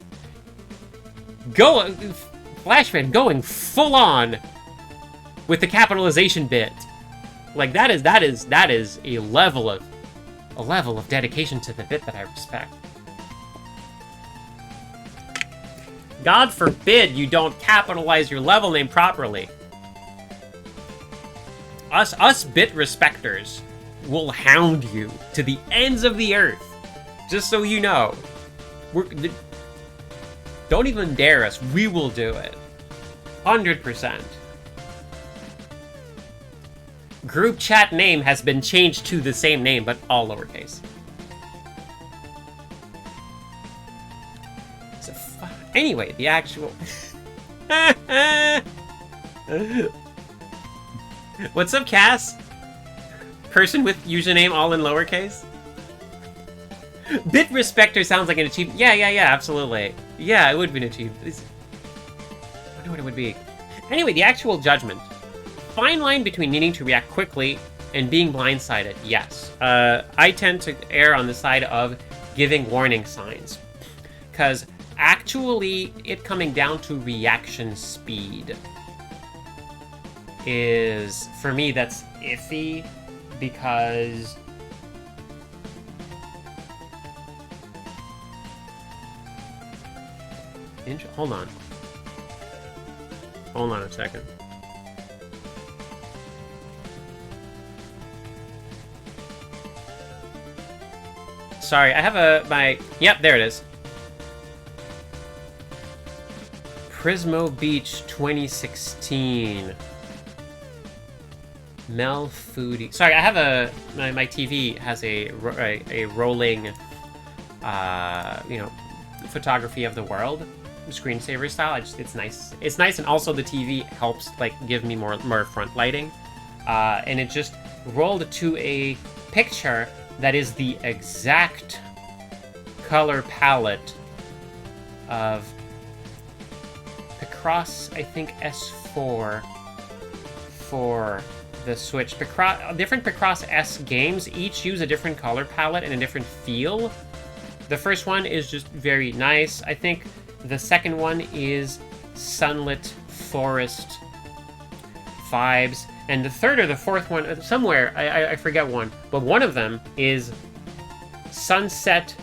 Flashman going full on with the capitalization bit. That is a level of dedication to the bit that I respect. God forbid you don't capitalize your level name properly. Us bit respecters will hound you to the ends of the earth. Just so you know. Don't even dare us. We will do it. 100%. Group chat name has been changed to the same name, but all lowercase. So, anyway, the actual... What's up, Cass? Person with username all in lowercase? Bit Respecter sounds like an achievement. Yeah, absolutely. Yeah, it would be an achievement. I wonder what it would be. Anyway, the actual judgment. Fine line between needing to react quickly and being blindsided, yes. I tend to err on the side of giving warning signs. Because actually, it coming down to reaction speed is, for me, that's iffy, because... Hold on. Hold on a second. Sorry, I have yep, there it is. Prismo Beach 2016. Mel Foodie. Sorry, I have my TV has a rolling, photography of the world, screensaver style. It's nice. It's nice, and also the TV helps give me more front lighting. And it just rolled to a picture that is the exact color palette of Picross, I think S4 for the Switch. Different Picross S games each use a different color palette and a different feel. The first one is just very nice. I think the second one is sunlit forest vibes. And the third or the fourth one, somewhere, I forget one, but one of them is sunset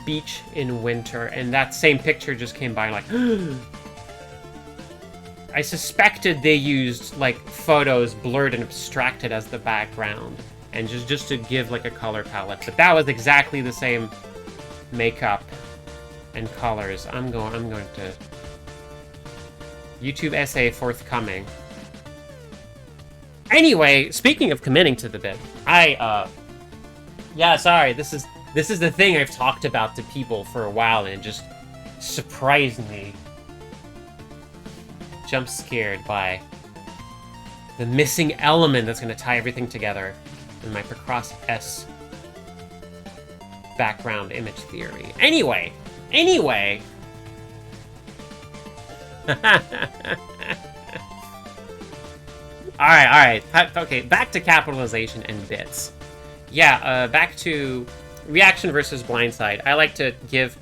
beach in winter, and that same picture just came by I suspected they used, photos blurred and abstracted as the background, and just to give, a color palette. But that was exactly the same makeup and colors. I'm going to... YouTube essay forthcoming. Anyway, speaking of committing to the bit, yeah, sorry, this is the thing I've talked about to people for a while, and it just surprised me. Jump scared by the missing element that's going to tie everything together in my Picross S background image theory. Anyway. Alright. Okay, back to capitalization and bits. Yeah, back to reaction versus blindside. I like to give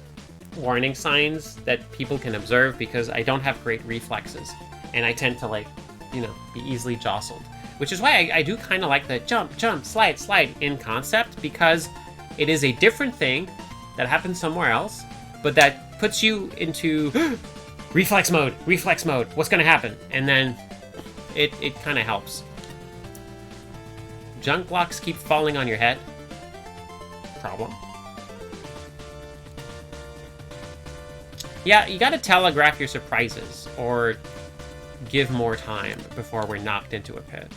warning signs that people can observe because I don't have great reflexes. And I tend to, like, you know, be easily jostled. Which is why I do kind of like the jump, slide in concept, because it is a different thing that happens somewhere else, but that puts you into reflex mode, what's gonna happen? And then it kind of helps. Junk blocks keep falling on your head. Problem. Yeah, you gotta telegraph your surprises, or give more time before we're knocked into a pit.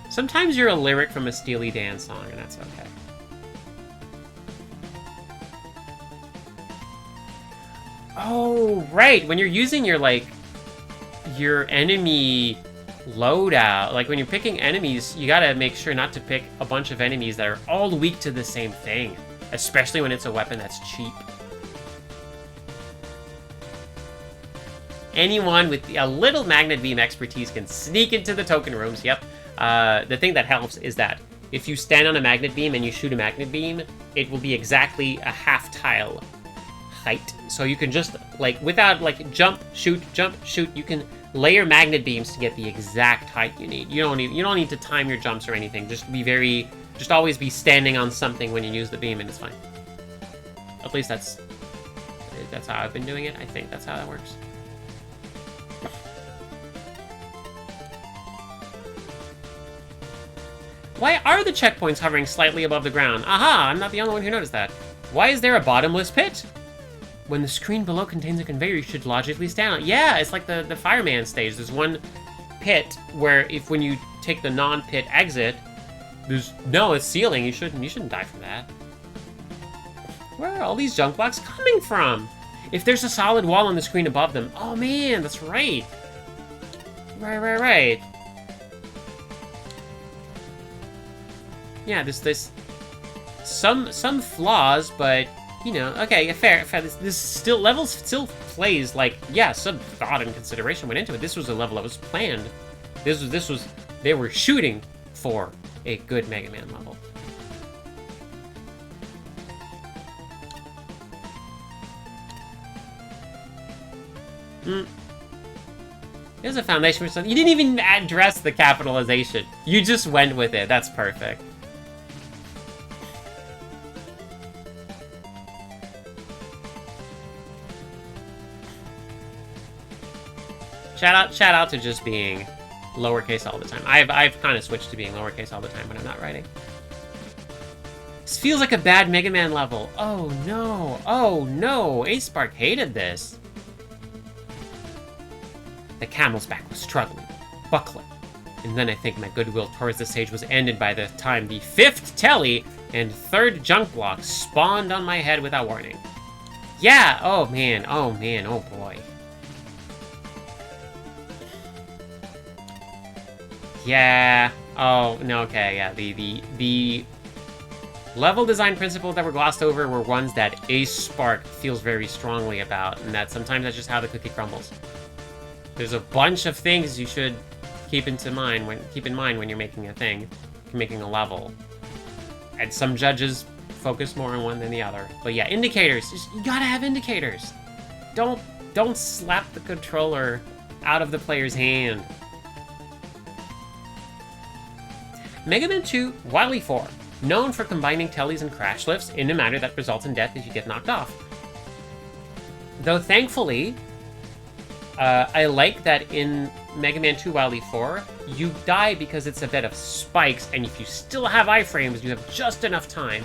Sometimes you're a lyric from a Steely Dan song, and that's okay. Oh, right! When you're using your, like, your enemy loadout, like when you're picking enemies, you gotta make sure not to pick a bunch of enemies that are all weak to the same thing. Especially when it's a weapon that's cheap. Anyone with a little magnet beam expertise can sneak into the token rooms, yep. The thing that helps is that if you stand on a magnet beam and you shoot a magnet beam, it will be exactly a half tile height. So you can just, like, without, like, jump, shoot, you can layer magnet beams to get the exact height you need. You don't need to time your jumps or anything. Just always be standing on something when you use the beam, and it's fine. At least that's how I've been doing it. I think that's how that works. Why are the checkpoints hovering slightly above the ground? Aha! I'm not the only one who noticed that. Why is there a bottomless pit? When the screen below contains a conveyor, you should logically stand on it. Yeah, it's like the fireman stage. There's one pit where when you take the non-pit exit, there's no ceiling. You shouldn't die from that. Where are all these junk blocks coming from? If there's a solid wall on the screen above them, oh man, that's right. Right. Yeah, there's some flaws, but you know, okay, fair. This still levels still plays like, yeah, some thought and consideration went into it. This was a level that was planned. They were shooting for a good Mega Man level. There's a foundation for something. You didn't even address the capitalization. You just went with it. That's perfect. Shout out to just being lowercase all the time. I've kind of switched to being lowercase all the time when I'm not writing. This feels like a bad Mega Man level. Oh no, Ace Spark hated this. The camel's back was struggling, buckling, and then I think my goodwill towards the stage was ended by the time the 5th telly and 3rd junk block spawned on my head without warning. Yeah, oh man, oh boy. Yeah. Oh, no, okay, yeah. The level design principles that were glossed over were ones that Ace Spark feels very strongly about, and that sometimes that's just how the cookie crumbles. There's a bunch of things you should keep in mind when you're making a thing, making a level. And some judges focus more on one than the other. But yeah, indicators. You gotta have indicators. Don't slap the controller out of the player's hand. Mega Man 2 Wily 4, known for combining tellies and crash lifts in a manner that results in death if you get knocked off. Though thankfully, I like that in Mega Man 2 Wily 4, you die because it's a bed of spikes, and if you still have iframes, you have just enough time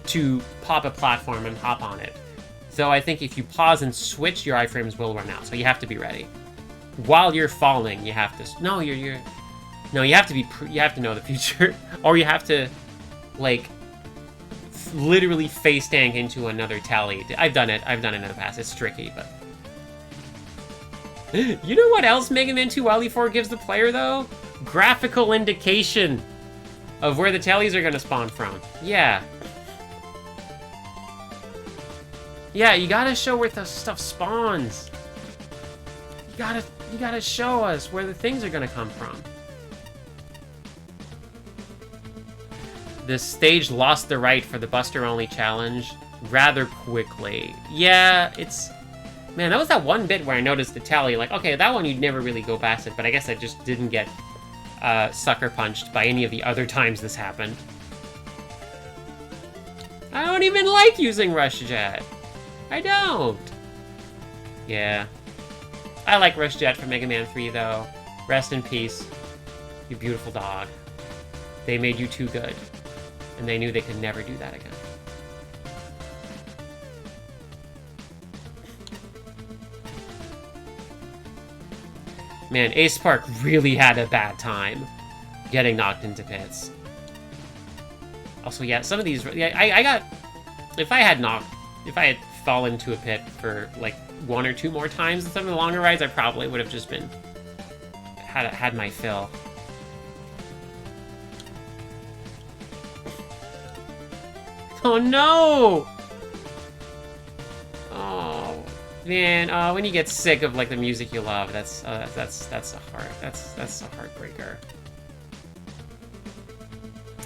to pop a platform and hop on it. Though I think if you pause and switch, your iframes will run out, so you have to be ready. While you're falling, you have to... No, you have to be... You have to know the future. Or you have to, like, literally face tank into another tally. I've done it in the past. It's tricky, but... You know what else Mega Man 2 Wily 4 gives the player, though? graphical indication of where the tellies are gonna spawn from. Yeah. Yeah, you gotta show where the stuff spawns. You gotta show us where the things are gonna come from. This stage lost the right for the Buster Only challenge rather quickly. Yeah, it's... Man, that was that one bit where I noticed the tally. Like, okay, that one you'd never really go past it, but I guess I just didn't get sucker punched by any of the other times this happened. I don't even like using Rush Jet. I don't. Yeah. I like Rush Jet from Mega Man 3, though. Rest in peace, you beautiful dog. They made you too good, and they knew they could never do that again. Man, Ace Park really had a bad time getting knocked into pits. Also, yeah, some of these... Yeah, I got... If I had fallen into a pit for, like, 1 or 2 more times in some of the longer rides, I probably would have just been... Had my fill. Oh, no! Oh... Man, when you get sick of like the music you love, that's a heartbreaker.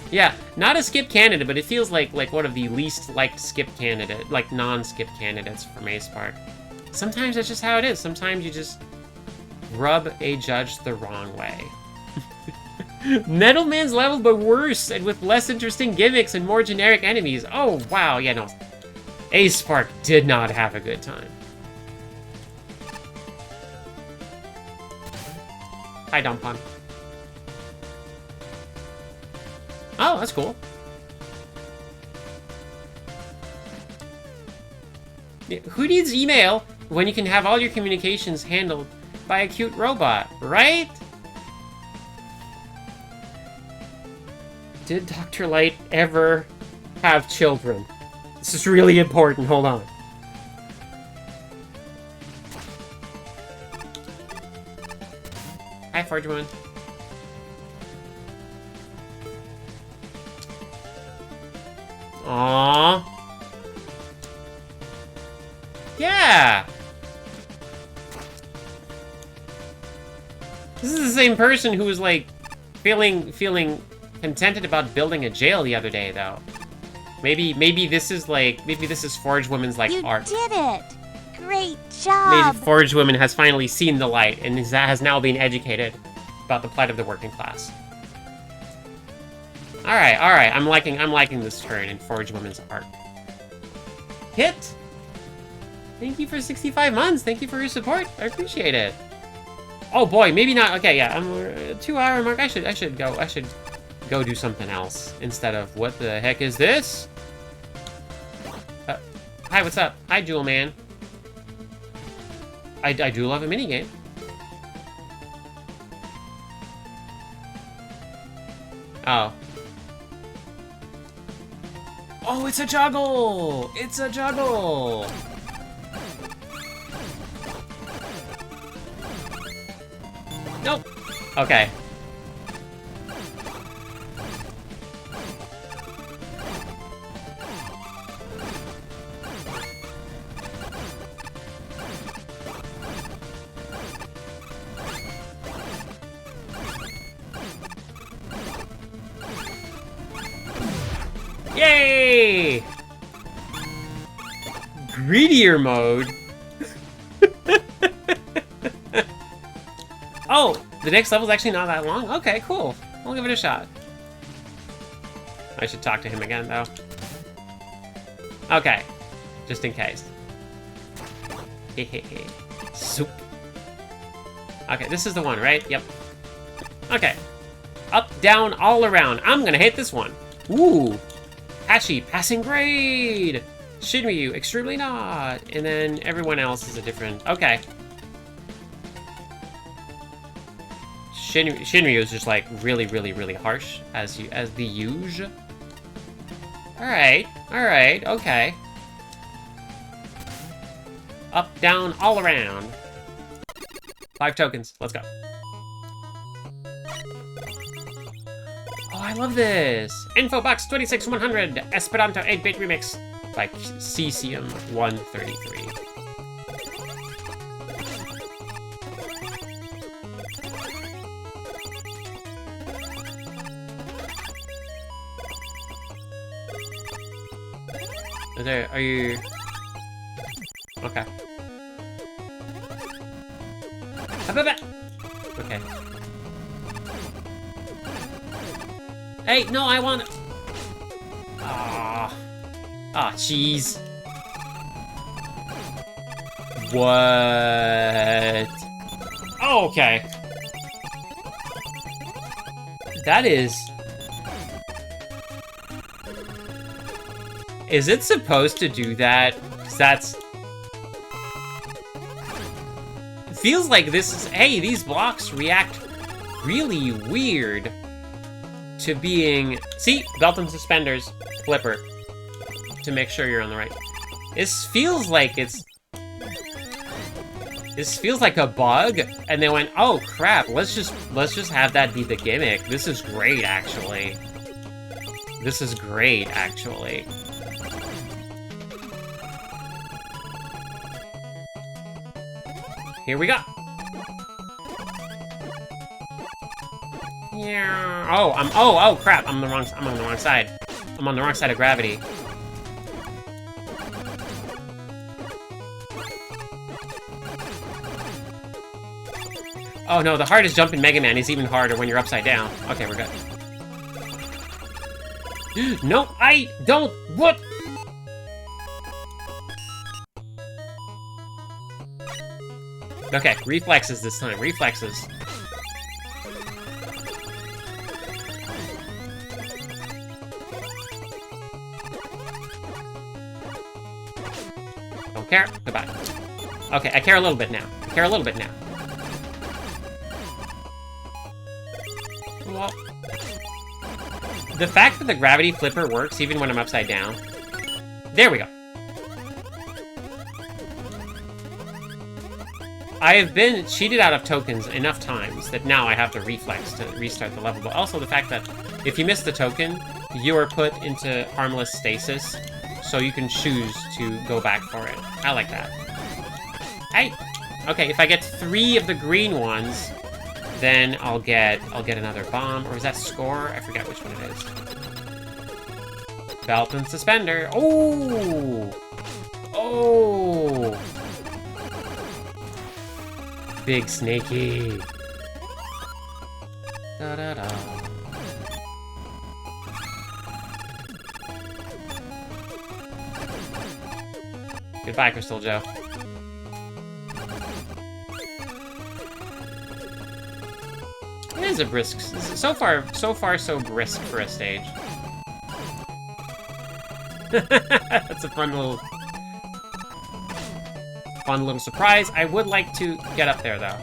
Yeah, not a skip candidate, but it feels like one of the least liked skip candidate, like non-skip candidates from Ace Park. Sometimes that's just how it is. Sometimes you just rub a judge the wrong way. Metal Man's level, but worse, and with less interesting gimmicks and more generic enemies. Oh wow, yeah, no, Ace Park did not have a good time. Hi, Dumpon. Oh, that's cool. Yeah, who needs email when you can have all your communications handled by a cute robot, right? Did Dr. Light ever have children? This is really important, hold on. Hi, Forgeman. Aww. Yeah! This is the same person who was, like, feeling contented about building a jail the other day, though. Maybe this is, like, maybe this is Forge Woman's, like, art. You did it! Great job! Maybe Forge Woman has finally seen the light and has now been educated about the plight of the working class. Alright, I'm liking this turn in Forge Woman's art. Hit! Thank you for 65 months, thank you for your support, I appreciate it. Oh boy, maybe not, okay, yeah, I'm 2-hour mark, I should go do something else instead of, what the heck is this? Hi, what's up? Hi, Jewel Man. I do love a minigame. Oh. Oh, it's a juggle! It's a juggle! Nope. Okay. Yay! Greedier mode? Oh, the next level's actually not that long? Okay, cool. I'll give it a shot. I should talk to him again, though. Okay, just in case. Hehehe. Soup. Okay, this is the one, right? Yep. Okay. Up, down, all around. I'm gonna hit this one. Ooh. Hashi, passing grade! Shinryu, extremely not. And then everyone else is a different... Okay. Shinryu is just like really, really, really harsh as the usual. Alright, okay. Up, down, all around. 5 tokens, let's go. I love this. Infobox 26100 Esperanto 8-bit remix by Cesium 133. Are you... Okay. Okay. Hey, no, I want... Ah, jeez. What? Oh, okay. That is... Is it supposed to do that? 'Cause that's... It feels like this is... Hey, these blocks react really weird to being... See? Belt and suspenders. Flipper. To make sure you're on the right. This feels like it's... This feels like a bug, and they went, oh crap, let's just have that be the gimmick. This is great, actually. This is great, actually. Here we go. Yeah. Oh, oh crap! I'm on the wrong side. I'm on the wrong side of gravity. Oh no, the hardest jump in Mega Man is even harder when you're upside down. Okay, we're good. No, I don't. What? Okay, reflexes this time. Reflexes. Don't care. Goodbye. Okay, I care a little bit now. I care a little bit now. Well, the fact that the gravity flipper works even when I'm upside down. There we go. I have been cheated out of tokens enough times that now I have to reflex to restart the level, but also the fact that if you miss the token, you are put into harmless stasis, so you can choose to go back for it. I like that. Hey! Okay, if I get 3 of the green ones, then I'll get another bomb, or is that score? I forget which one it is. Belt and suspender. Oh! Oh! Big Snakey. Da da da. Goodbye, Crystal Joe. It is a brisk. So far, so brisk for a stage. That's a fun little surprise. I would like to get up there, though.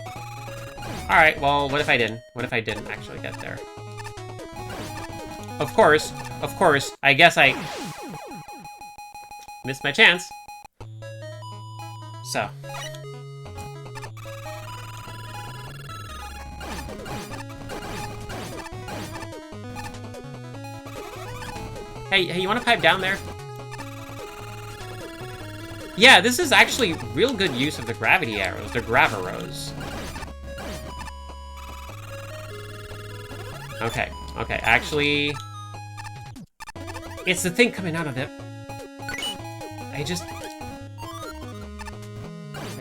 Alright, well, what if I didn't? What if I didn't actually get there? Of course, I guess I missed my chance. So. Hey, you want to pipe down there? Yeah, this is actually real good use of the gravity arrows, the Grav-arrows. Okay, actually... It's the thing coming out of it. I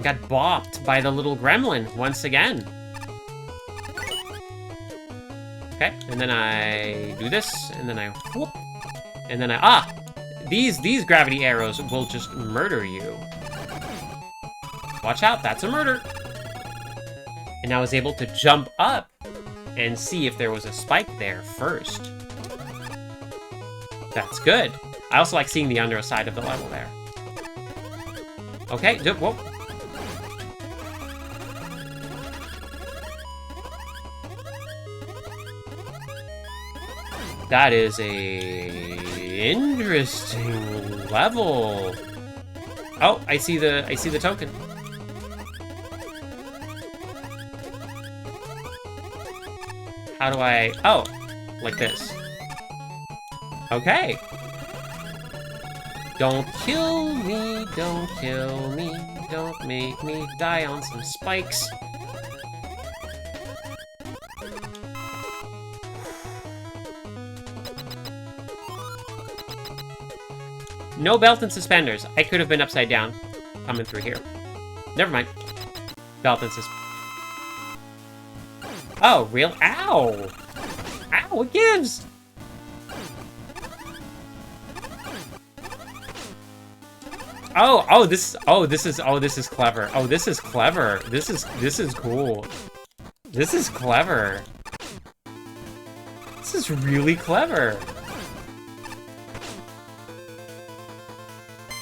got bopped by the little gremlin once again. Okay, and then I do this, and then I whoop, and then I These gravity arrows will just murder you. Watch out, that's a murder. And I was able to jump up and see if there was a spike there first. That's good. I also like seeing the underside of the level there. Okay, whoa. That is a interesting level. Oh, I see the token. How do I... Oh, like this. Okay. Don't kill me, don't kill me, don't make me die on some spikes. No belt and suspenders. I could have been upside down coming through here. Never mind. Belt and suspenders. Oh, real? Ow! Ow, it gives! This is clever. Oh, this is clever. This is cool. This is clever. This is really clever.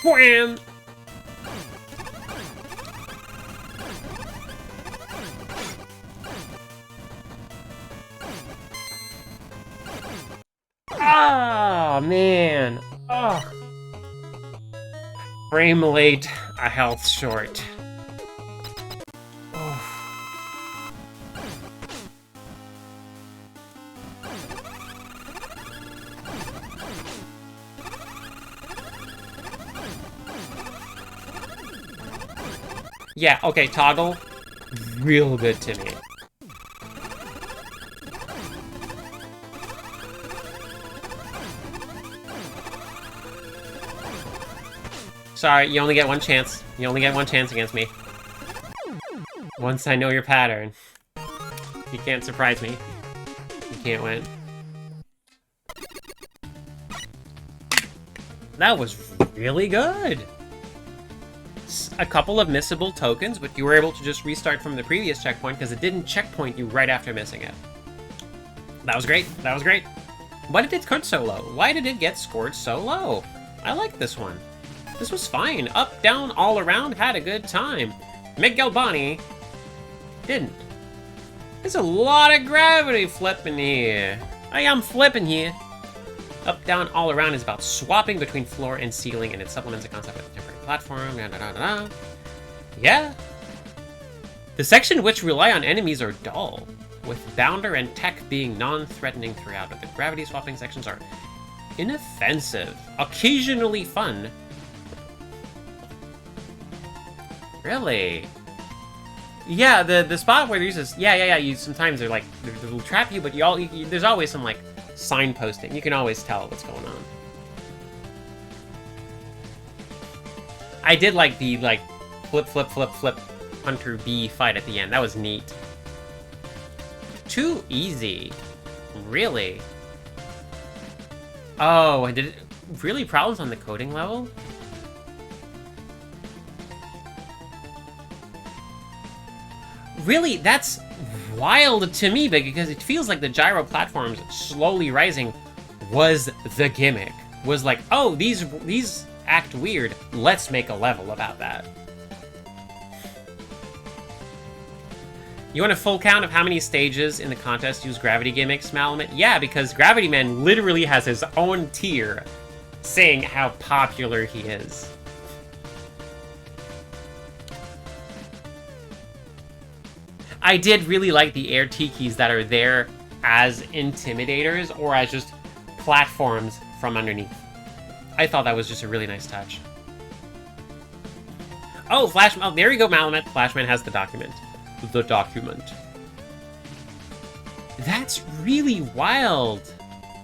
Wham! Oh, man. Oh. Frame late, a health short. Oh. Yeah, okay, toggle. Real good to me. Sorry, you only get one chance. You only get one chance against me. Once I know your pattern. You can't surprise me. You can't win. That was really good! A couple of missable tokens, but you were able to just restart from the previous checkpoint because it didn't checkpoint you right after missing it. That was great. That was great. Why did it score so low? Why did it get scored so low? I like this one. This was fine. Up, down, all around, had a good time. Miguel Bonney didn't. There's a lot of gravity flipping here. I am flipping here. Up, down, all around is about swapping between floor and ceiling, and it supplements the concept of a temporary platform. Yeah. The section which rely on enemies are dull, with Bounder and Tech being non-threatening throughout, but the gravity swapping sections are inoffensive, occasionally fun. Really? Yeah, the spot where there's this, you sometimes they're like, they'll trap you, but there's always some like signposting. You can always tell what's going on. I did like the flip Hunter B fight at the end. That was neat. Too easy. Really? Oh, did it really problems on the coding level? Really, that's wild to me because it feels like the gyro platforms slowly rising was the gimmick. Was like, oh, these act weird. Let's make a level about that. You want a full count of how many stages in the contest use gravity gimmicks, Malamet? Yeah, because Gravity Man literally has his own tier saying how popular he is. I did really like the air tikis that are there as intimidators or as just platforms from underneath. I thought that was just a really nice touch. Oh, oh, there you go, Malamet. Flashman has the document. The document. That's really wild.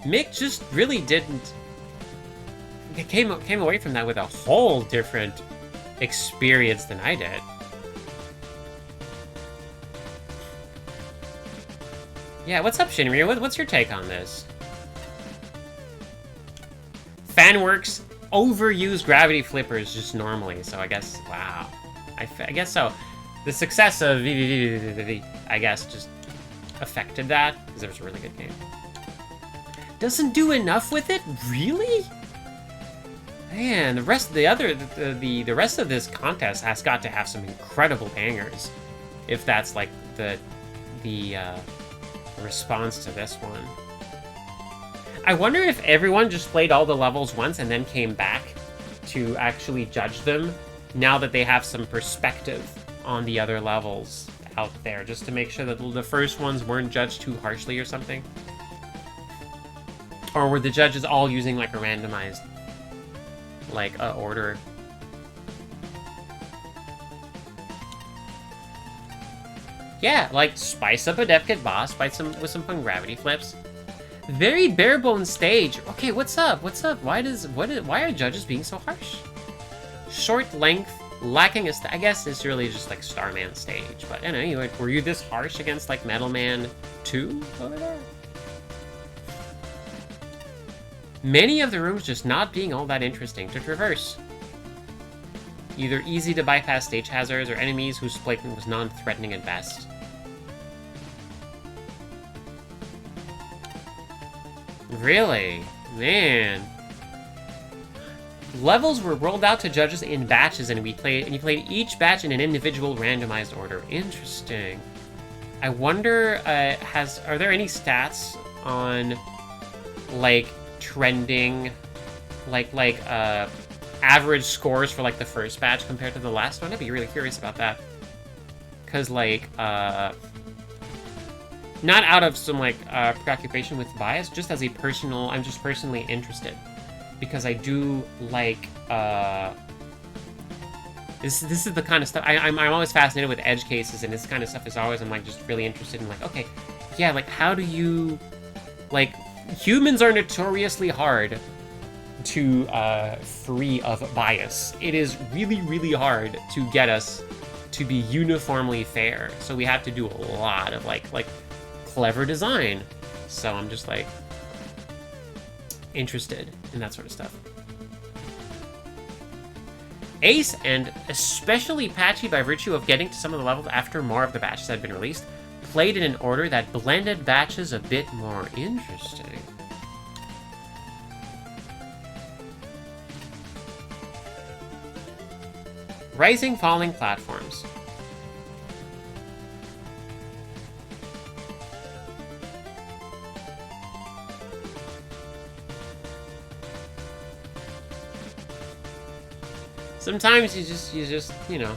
Mick just really didn't... It came away from that with a whole different experience than I did. Yeah, what's up, Shinryu? What's your take on this? Fanworks overuse gravity flippers just normally, so I guess, wow. I guess so. The success of VVVVVV, I guess, just affected that, because it was a really good game. Doesn't do enough with it? Really? Man, the rest of the rest of this contest has got to have some incredible bangers. If that's like the response to this one. I wonder if everyone just played all the levels once and then came back to actually judge them now that they have some perspective on the other levels out there, just to make sure that the first ones weren't judged too harshly or something. Or were the judges all using, like, a randomized, like, order? Yeah, like, spice up a Death Kit boss with some fun gravity flips. Very bare bones stage. Okay, what's up? What's up? Why are judges being so harsh? Short length, lacking I guess it's really just like Starman stage. But anyway, were you this harsh against like Metal Man 2 over there? Many of the rooms just not being all that interesting to traverse. Either easy to bypass stage hazards or enemies whose placement was non-threatening at best. Really? Man. Levels were rolled out to judges in batches, and you played each batch in an individual randomized order. Interesting. I wonder, are there any stats on, like, trending, like, average scores for, like, the first batch compared to the last one? I'd be really curious about that. Because, like, not out of some, like, preoccupation with bias, just as I'm just personally interested. Because I do like, this is the kind of stuff, I'm always fascinated with edge cases, and this kind of stuff is always, I'm, like, just really interested in, like, okay, yeah, like, how do you, like, humans are notoriously hard to, free of bias. It is really, really hard to get us to be uniformly fair, so we have to do a lot of, like, clever design. So I'm just, like, interested in that sort of stuff. Ace, and especially Patchy by virtue of getting to some of the levels after more of the batches had been released, played in an order that blended batches a bit more interesting. Rising, falling platforms. Sometimes you just, you know,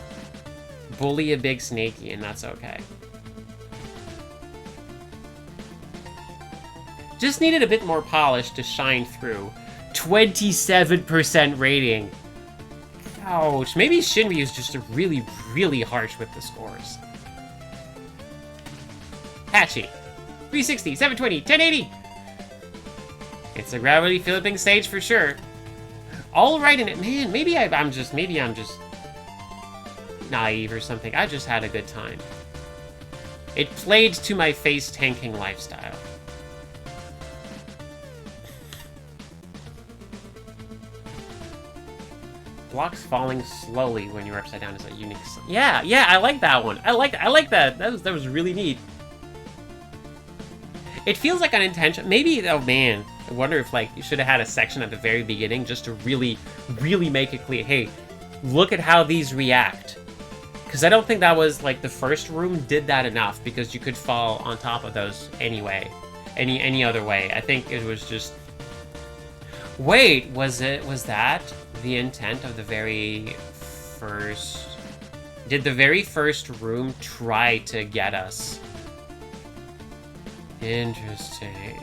bully a big snaky, and that's okay. Just needed a bit more polish to shine through. 27% rating. Ouch. Maybe Shinryu is just really, really harsh with the scores. Patchy. 360, 720, 1080! It's a gravity flipping stage for sure. All right in it, man. Maybe I'm just naive or something. I just had a good time. It played to my face tanking lifestyle. Blocks falling slowly when you're upside down is a unique. Yeah, I like that one. I like that. That was really neat. It feels like unintentional. Maybe, oh man, I wonder if, like, you should have had a section at the very beginning just to really, really make it clear. Hey, look at how these react. Because I don't think that was, like, the first room did that enough, because you could fall on top of those anyway. Any other way. I think it was just... Wait, was that the intent of the very first... Did the very first room try to get us? Interesting.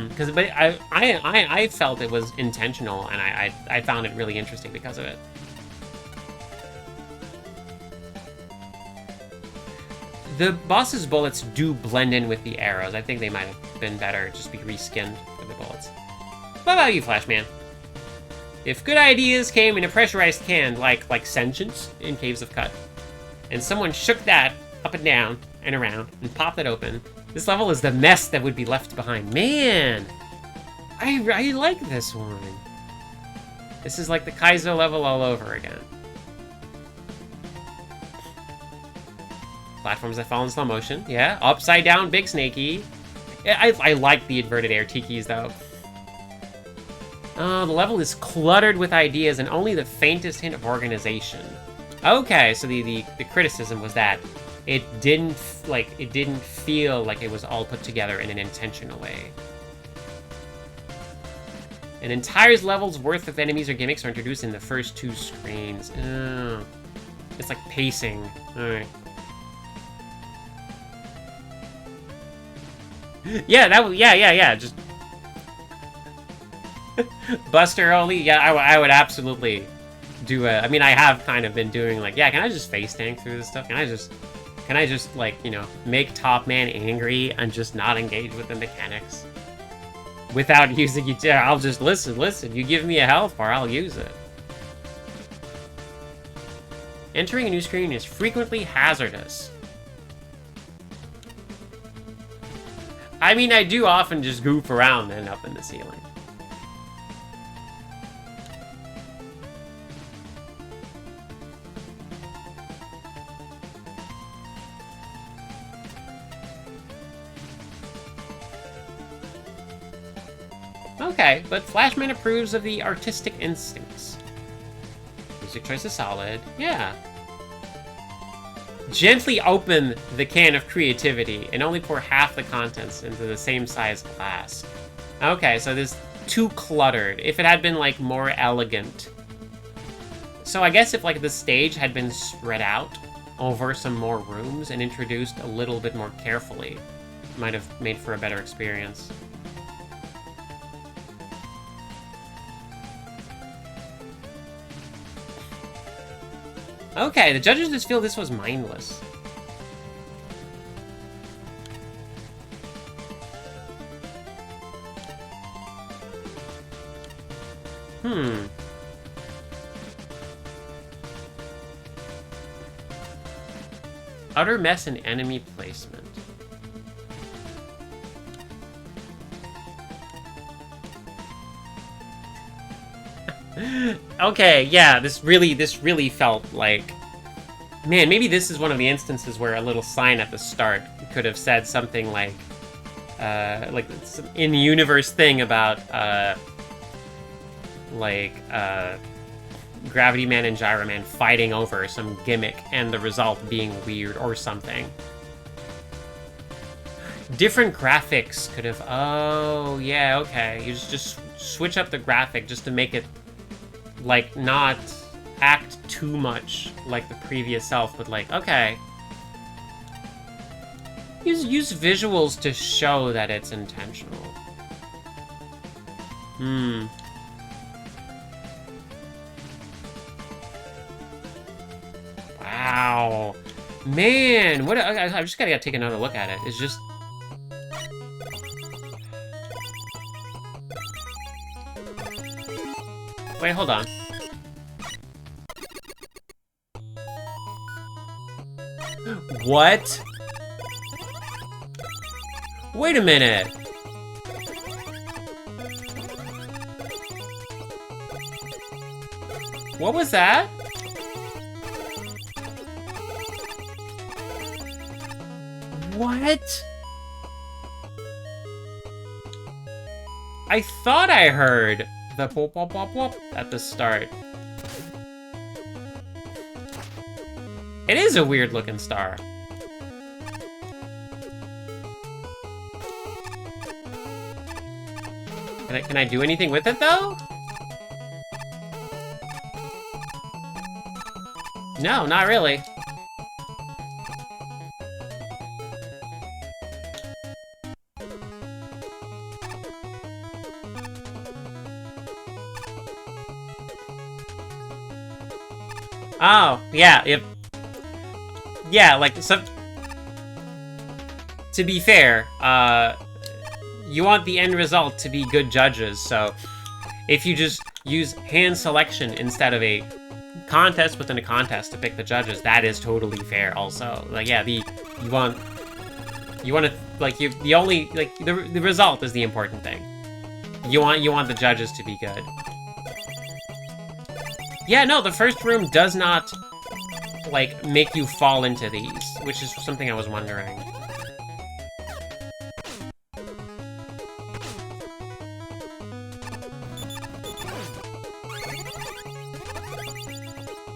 Because but I felt it was intentional, and I found it really interesting because of it. The boss's bullets do blend in with the arrows. I think they might have been better just be reskinned for the bullets. What about you, Flashman? If good ideas came in a pressurized can, like Sentience in Caves of Cut, and someone shook that up and down and around and popped it open, this level is the mess that would be left behind. Man, I like this one. This is like the Kaizo level all over again. Platforms that fall in slow motion. Yeah, upside down big snaky. Yeah, I like the inverted air tikis though. The level is cluttered with ideas and only the faintest hint of organization. Okay, so the criticism was that it didn't feel like it was all put together in an intentional way. An entire level's worth of enemies or gimmicks are introduced in the first 2 screens. Oh, it's like pacing. Alright. Yeah, yeah. Just Buster only. Yeah, I would absolutely do a. I mean, I have kind of been doing like, yeah. Can I just face tank through this stuff? Can I just like, you know, make Top Man angry and just not engage with the mechanics without using it? Yeah, I'll just listen. You give me a health bar, I'll use it. Entering a new screen is frequently hazardous. I mean, I do often just goof around and up in the ceiling. Okay, but Flashman approves of the artistic instincts. Music choice is solid. Yeah. Gently open the can of creativity and only pour half the contents into the same size glass. Okay, so this is too cluttered. If it had been, like, more elegant. So I guess if, like, the stage had been spread out over some more rooms and introduced a little bit more carefully, might have made for a better experience. Okay, the judges just feel this was mindless. Utter mess and enemy placement. Okay, yeah, this really felt like... Man, maybe this is one of the instances where a little sign at the start could have said something like some in-universe thing about, Gravity Man and Gyro Man fighting over some gimmick and the result being weird or something. Different graphics could have... Oh, yeah, okay. You just switch up the graphic just to make it, like, not act too much like the previous self, but, like, okay. Use visuals to show that it's intentional. Wow. Man, what... I just gotta take another look at it. It's just... Wait, hold on. What? Wait a minute. What was that? What? I thought I heard the pop pop pop pop at the start. It is a weird looking star. Can I do anything with it though? No, not really. Oh, yeah, yeah, like, some... To be fair, you want the end result to be good judges, so if you just use hand selection instead of a contest within a contest to pick the judges, that is totally fair also. Like, yeah, the result is the important thing. You want the judges to be good. Yeah, no, the first room does not, like, make you fall into these, which is something I was wondering.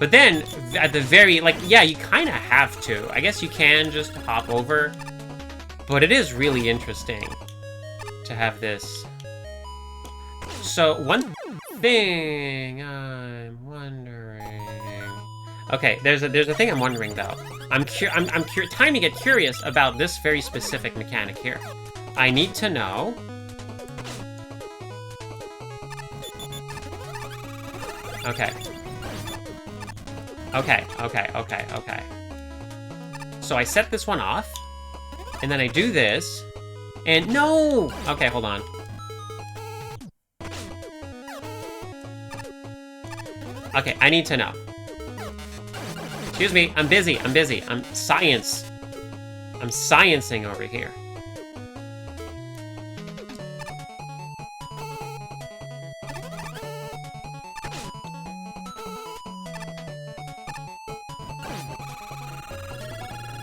But then, at the very, like, yeah, you kind of have to. I guess you can just hop over, but it is really interesting to have this. So, one thing I'm wondering... Okay, there's a thing I'm wondering, though. I'm time to get curious about this very specific mechanic here. I need to know... Okay. Okay. So I set this one off, and then I do this, and no! Okay, hold on. Okay, I need to know. Excuse me, I'm busy. I'm sciencing over here.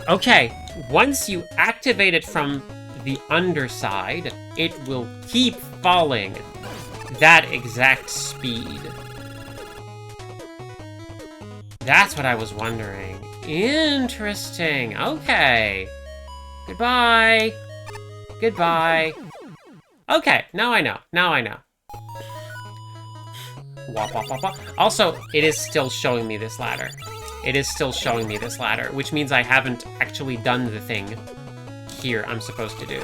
Okay, once you activate it from the underside, it will keep falling that exact speed. That's what I was wondering. Interesting. Okay. Goodbye. Okay, now I know. Wop, wop, wop, wop. Also, it is still showing me this ladder. Which means I haven't actually done the thing here I'm supposed to do.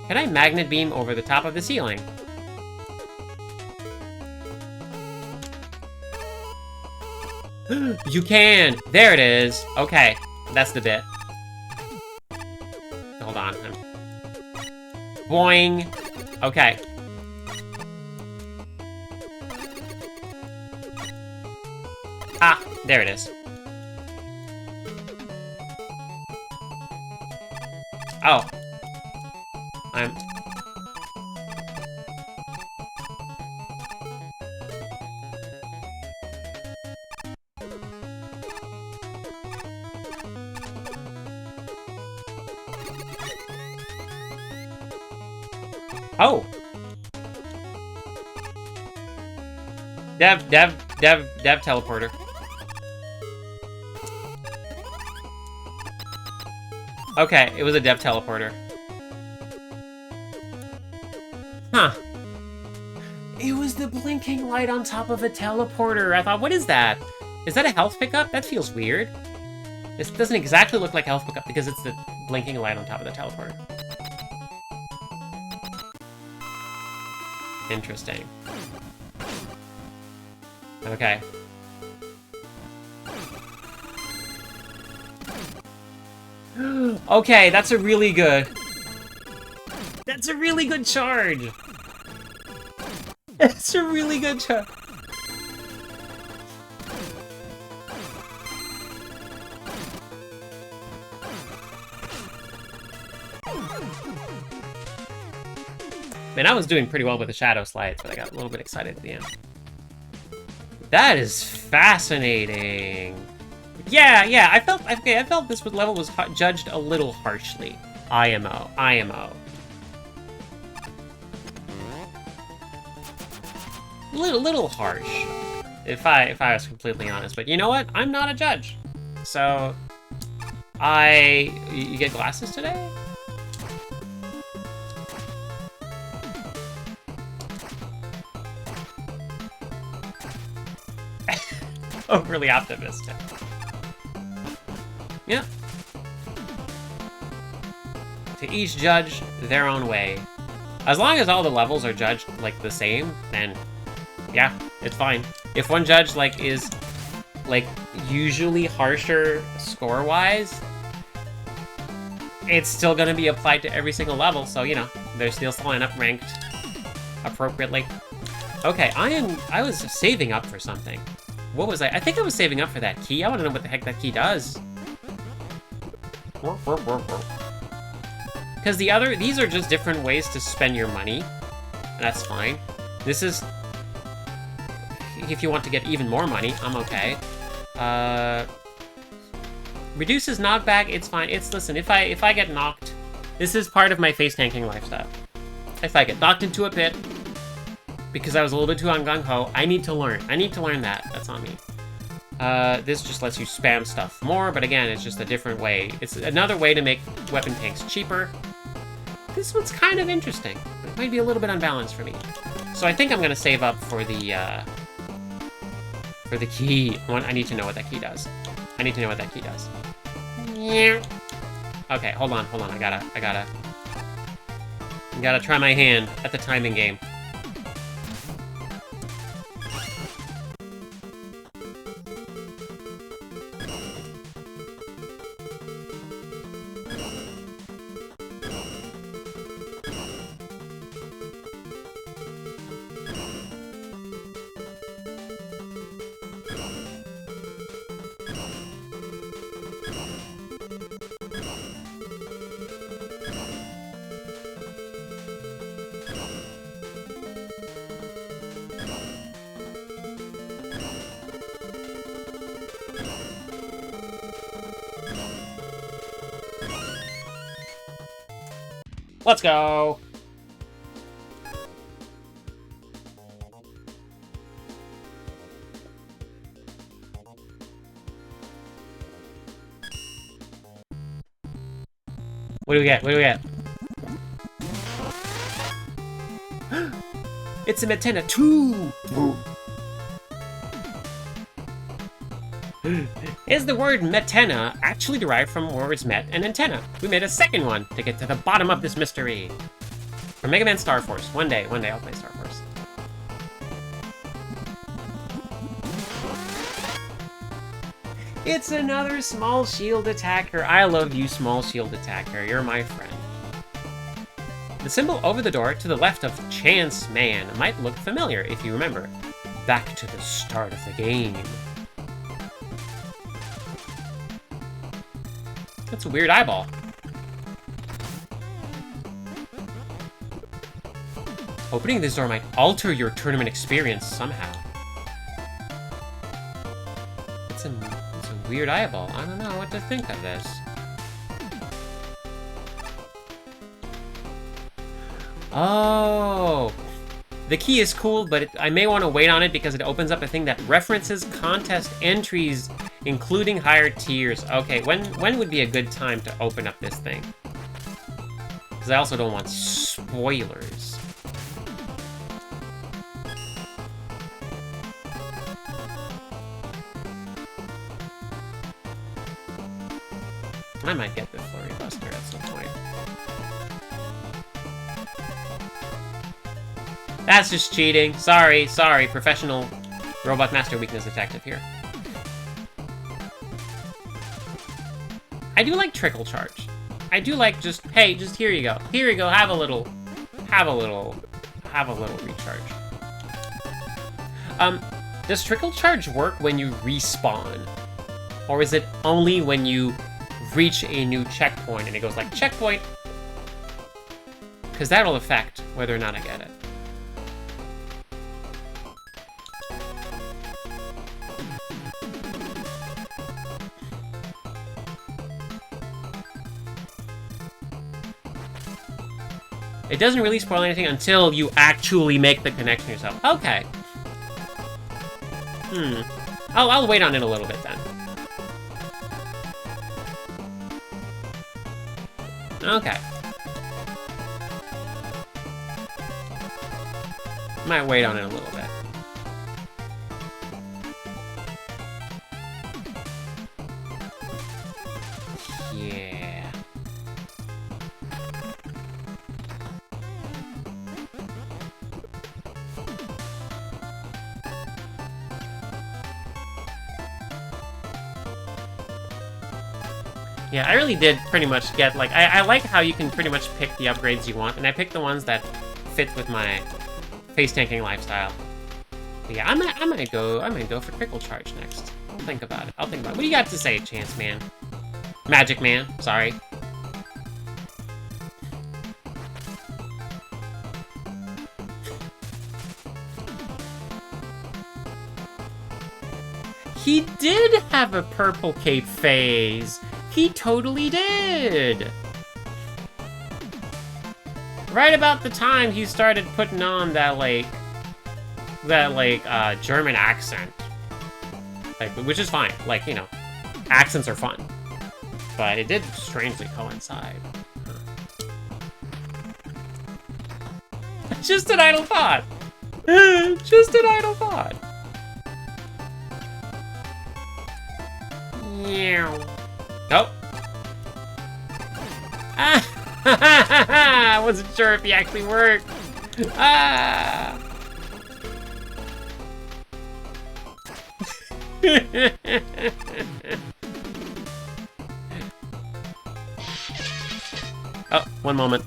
Can I magnet beam over the top of the ceiling? You can! There it is! Okay, that's the bit. Hold on. Boing! Okay. Ah, there it is. Oh. Oh! Dev teleporter. Okay, it was a dev teleporter. Huh. It was the blinking light on top of a teleporter. I thought, what is that? Is that a health pickup? That feels weird. This doesn't exactly look like a health pickup because it's the blinking light on top of the teleporter. Interesting. Okay. Okay, that's a really good charge. That's a really good charge. Man, I was doing pretty well with the shadow slides, but I got a little bit excited at the end. That is fascinating. Yeah, I felt this level was judged a little harshly. IMO. Little harsh, if I was completely honest. But you know what? I'm not a judge, so you get glasses today? Overly optimistic. Yeah. To each judge their own way. As long as all the levels are judged like the same, then yeah, it's fine. If one judge is usually harsher score-wise, it's still gonna be applied to every single level, so you know, they're still line up ranked appropriately. Okay, I was saving up for something. What was I think I was saving up for that key. I want to know what the heck that key does. Because these are just different ways to spend your money, and that's fine. This is, if you want to get even more money, I'm okay. Reduces knockback, it's fine. Listen, if I get knocked, this is part of my face tanking lifestyle. If I get knocked into a pit, because I was a little bit too gung-ho, I need to learn. That. That's on me. This just lets you spam stuff more, but again, it's just a different way. It's another way to make weapon tanks cheaper. This one's kind of interesting. It might be a little bit unbalanced for me. So I think I'm gonna save up for the key. I need to know what that key does. Okay, hold on. I gotta try my hand at the timing game. Let's go! What do we get? What do we get? It's a Metena 2! Is the word Metena actually derived from words met and antenna? We made a second one to get to the bottom of this mystery. For Mega Man Star Force. One day I'll play Star Force. It's another small shield attacker. I love you, small shield attacker. You're my friend. The symbol over the door to the left of Chance Man might look familiar if you remember. Back to the start of the game. That's a weird eyeball. Opening this door might alter your tournament experience somehow. It's a weird eyeball. I don't know what to think of this. Oh! The key is cool, but I may want to wait on it because it opens up a thing that references contest entries, including higher tiers. Okay, when would be a good time to open up this thing? Because I also don't want spoilers. I might get the Flurry Buster at some point. That's just cheating. Sorry, professional Robot Master Weakness Detective here. I do like Trickle Charge. I do like just, hey, just here you go. Here you go, have a little recharge. Does Trickle Charge work when you respawn? Or is it only when you reach a new checkpoint and it goes like, checkpoint? Because that'll affect whether or not I get it. It doesn't really spoil anything until you actually make the connection yourself. Okay. I'll wait on it a little bit then. Okay. Might wait on it a little bit. Yeah. Yeah, I really did pretty much get, like, I like how you can pretty much pick the upgrades you want, and I picked the ones that fit with my face-tanking lifestyle. But yeah, I might go for Trickle Charge next. I'll think about it. What do you got to say, Chance Man? Magic Man, sorry. He did have a Purple Cape phase. He totally did! Right about the time he started putting on that German accent. Like, which is fine. Like, you know, accents are fun. But it did strangely coincide. Just an idle thought! Just an idle thought! Meow. Oh. I wasn't sure if he actually worked. Ah! Oh, one moment.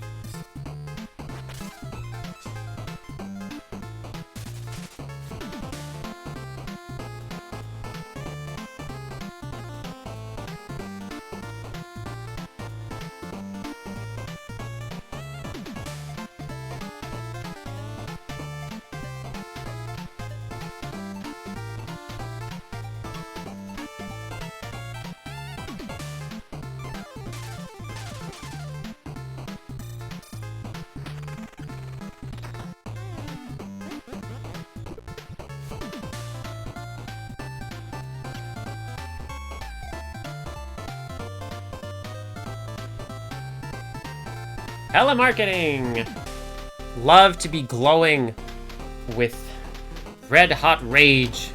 Telemarketing! Love to be glowing with red hot rage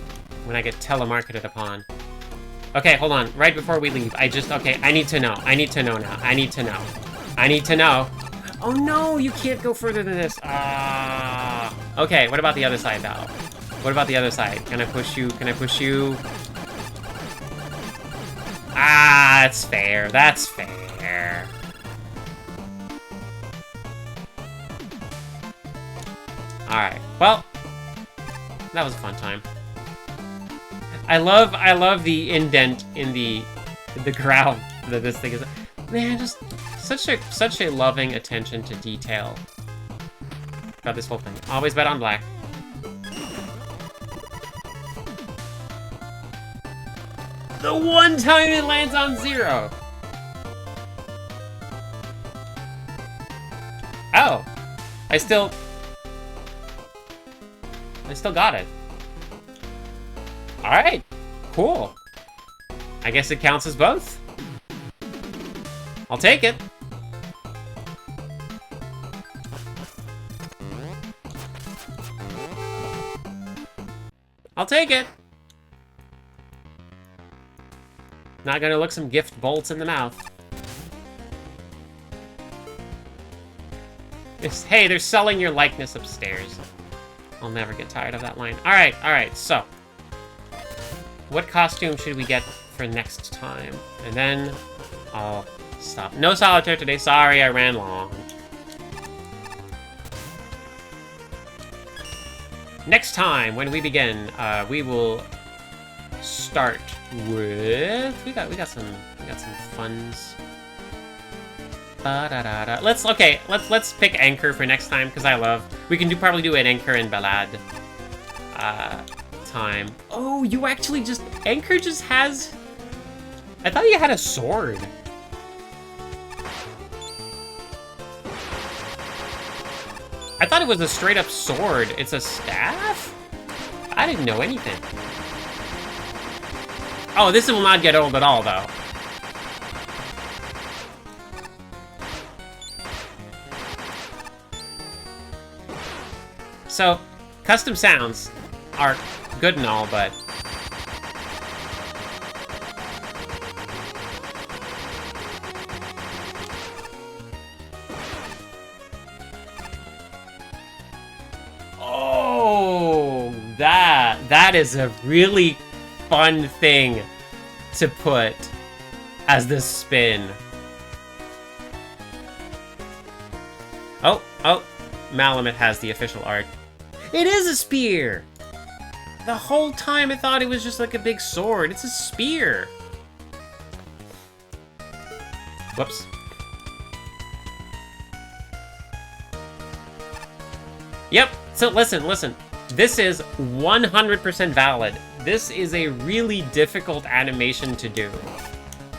when I get telemarketed upon. Okay, hold on. Right before we leave, okay, I need to know. I need to know now. I need to know. I need to know. Oh no, you can't go further than this. Ah. Okay, what about the other side, though? What about the other side? Can I push you? Can I push you? Ah, that's fair. That's fair. Alright, well, that was a fun time. I love the indent in the ground that this thing is. Man, just such a loving attention to detail throughout this whole thing. Always bet on black. The one time it lands on 0. Oh, I still got it. Alright, cool. I guess it counts as both. I'll take it. I'll take it. Not gonna look some gift bolts in the mouth. Hey, they're selling your likeness upstairs. I'll never get tired of that line. Alright, so. What costume should we get for next time? And then I'll stop. No solitaire today, sorry, I ran long. Next time, when we begin, we will start with... We got some funds. Let's pick Anchor for next time, because we can probably do an Anchor and Ballad time. Oh, you actually Anchor just has... I thought you had a sword. I thought it was a straight up sword. It's a staff? I didn't know anything. Oh, this will not get old at all, though. So, custom sounds are good and all, but... Oh, that is a really fun thing to put as the spin. Oh, Malamut has the official art. It is a spear! The whole time I thought it was just like a big sword. It's a spear! Whoops. Yep, so listen. This is 100% valid. This is a really difficult animation to do.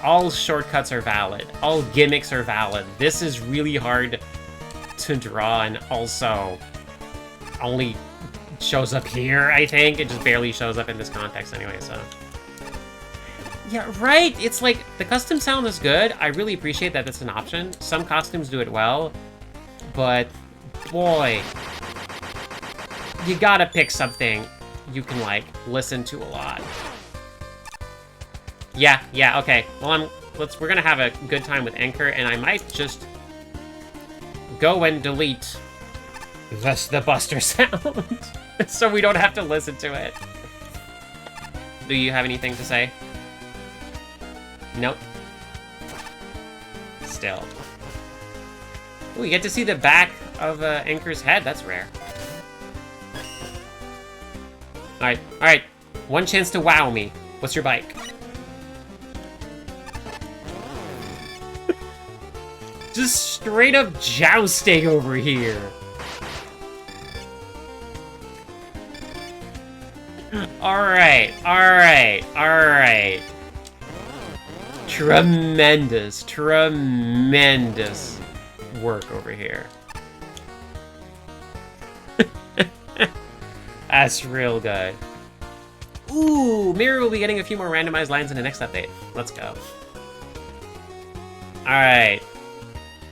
All shortcuts are valid. All gimmicks are valid. This is really hard to draw, and also only shows up here, I think. It just barely shows up in this context anyway, so... Yeah, right! It's like, the custom sound is good. I really appreciate that it's an option. Some costumes do it well, but boy, you gotta pick something you can, like, listen to a lot. Yeah, okay. Well, we're gonna have a good time with Anchor, and I might just go and delete the Buster sound so we don't have to listen to it. Do you have anything to say? Nope. Still. Ooh, we get to see the back of Anchor's head. That's rare. Alright. One chance to wow me. What's your bike? Just straight up jousting over here. Alright. Tremendous work over here. That's real good. Ooh, Mirror will be getting a few more randomized lines in the next update. Let's go. Alright.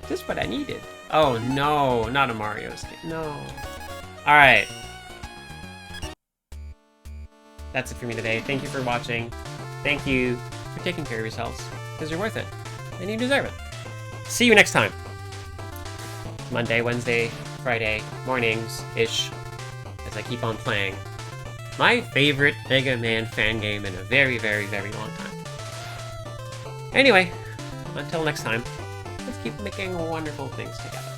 Just what I needed. Oh no, not a Mario skin. No. Alright. That's it for me today. Thank you for watching. Thank you for taking care of yourselves, because you're worth it. And you deserve it. See you next time. Monday, Wednesday, Friday, mornings-ish, as I keep on playing my favorite Mega Man fan game in a very, very, very long time. Anyway, until next time, let's keep making wonderful things together.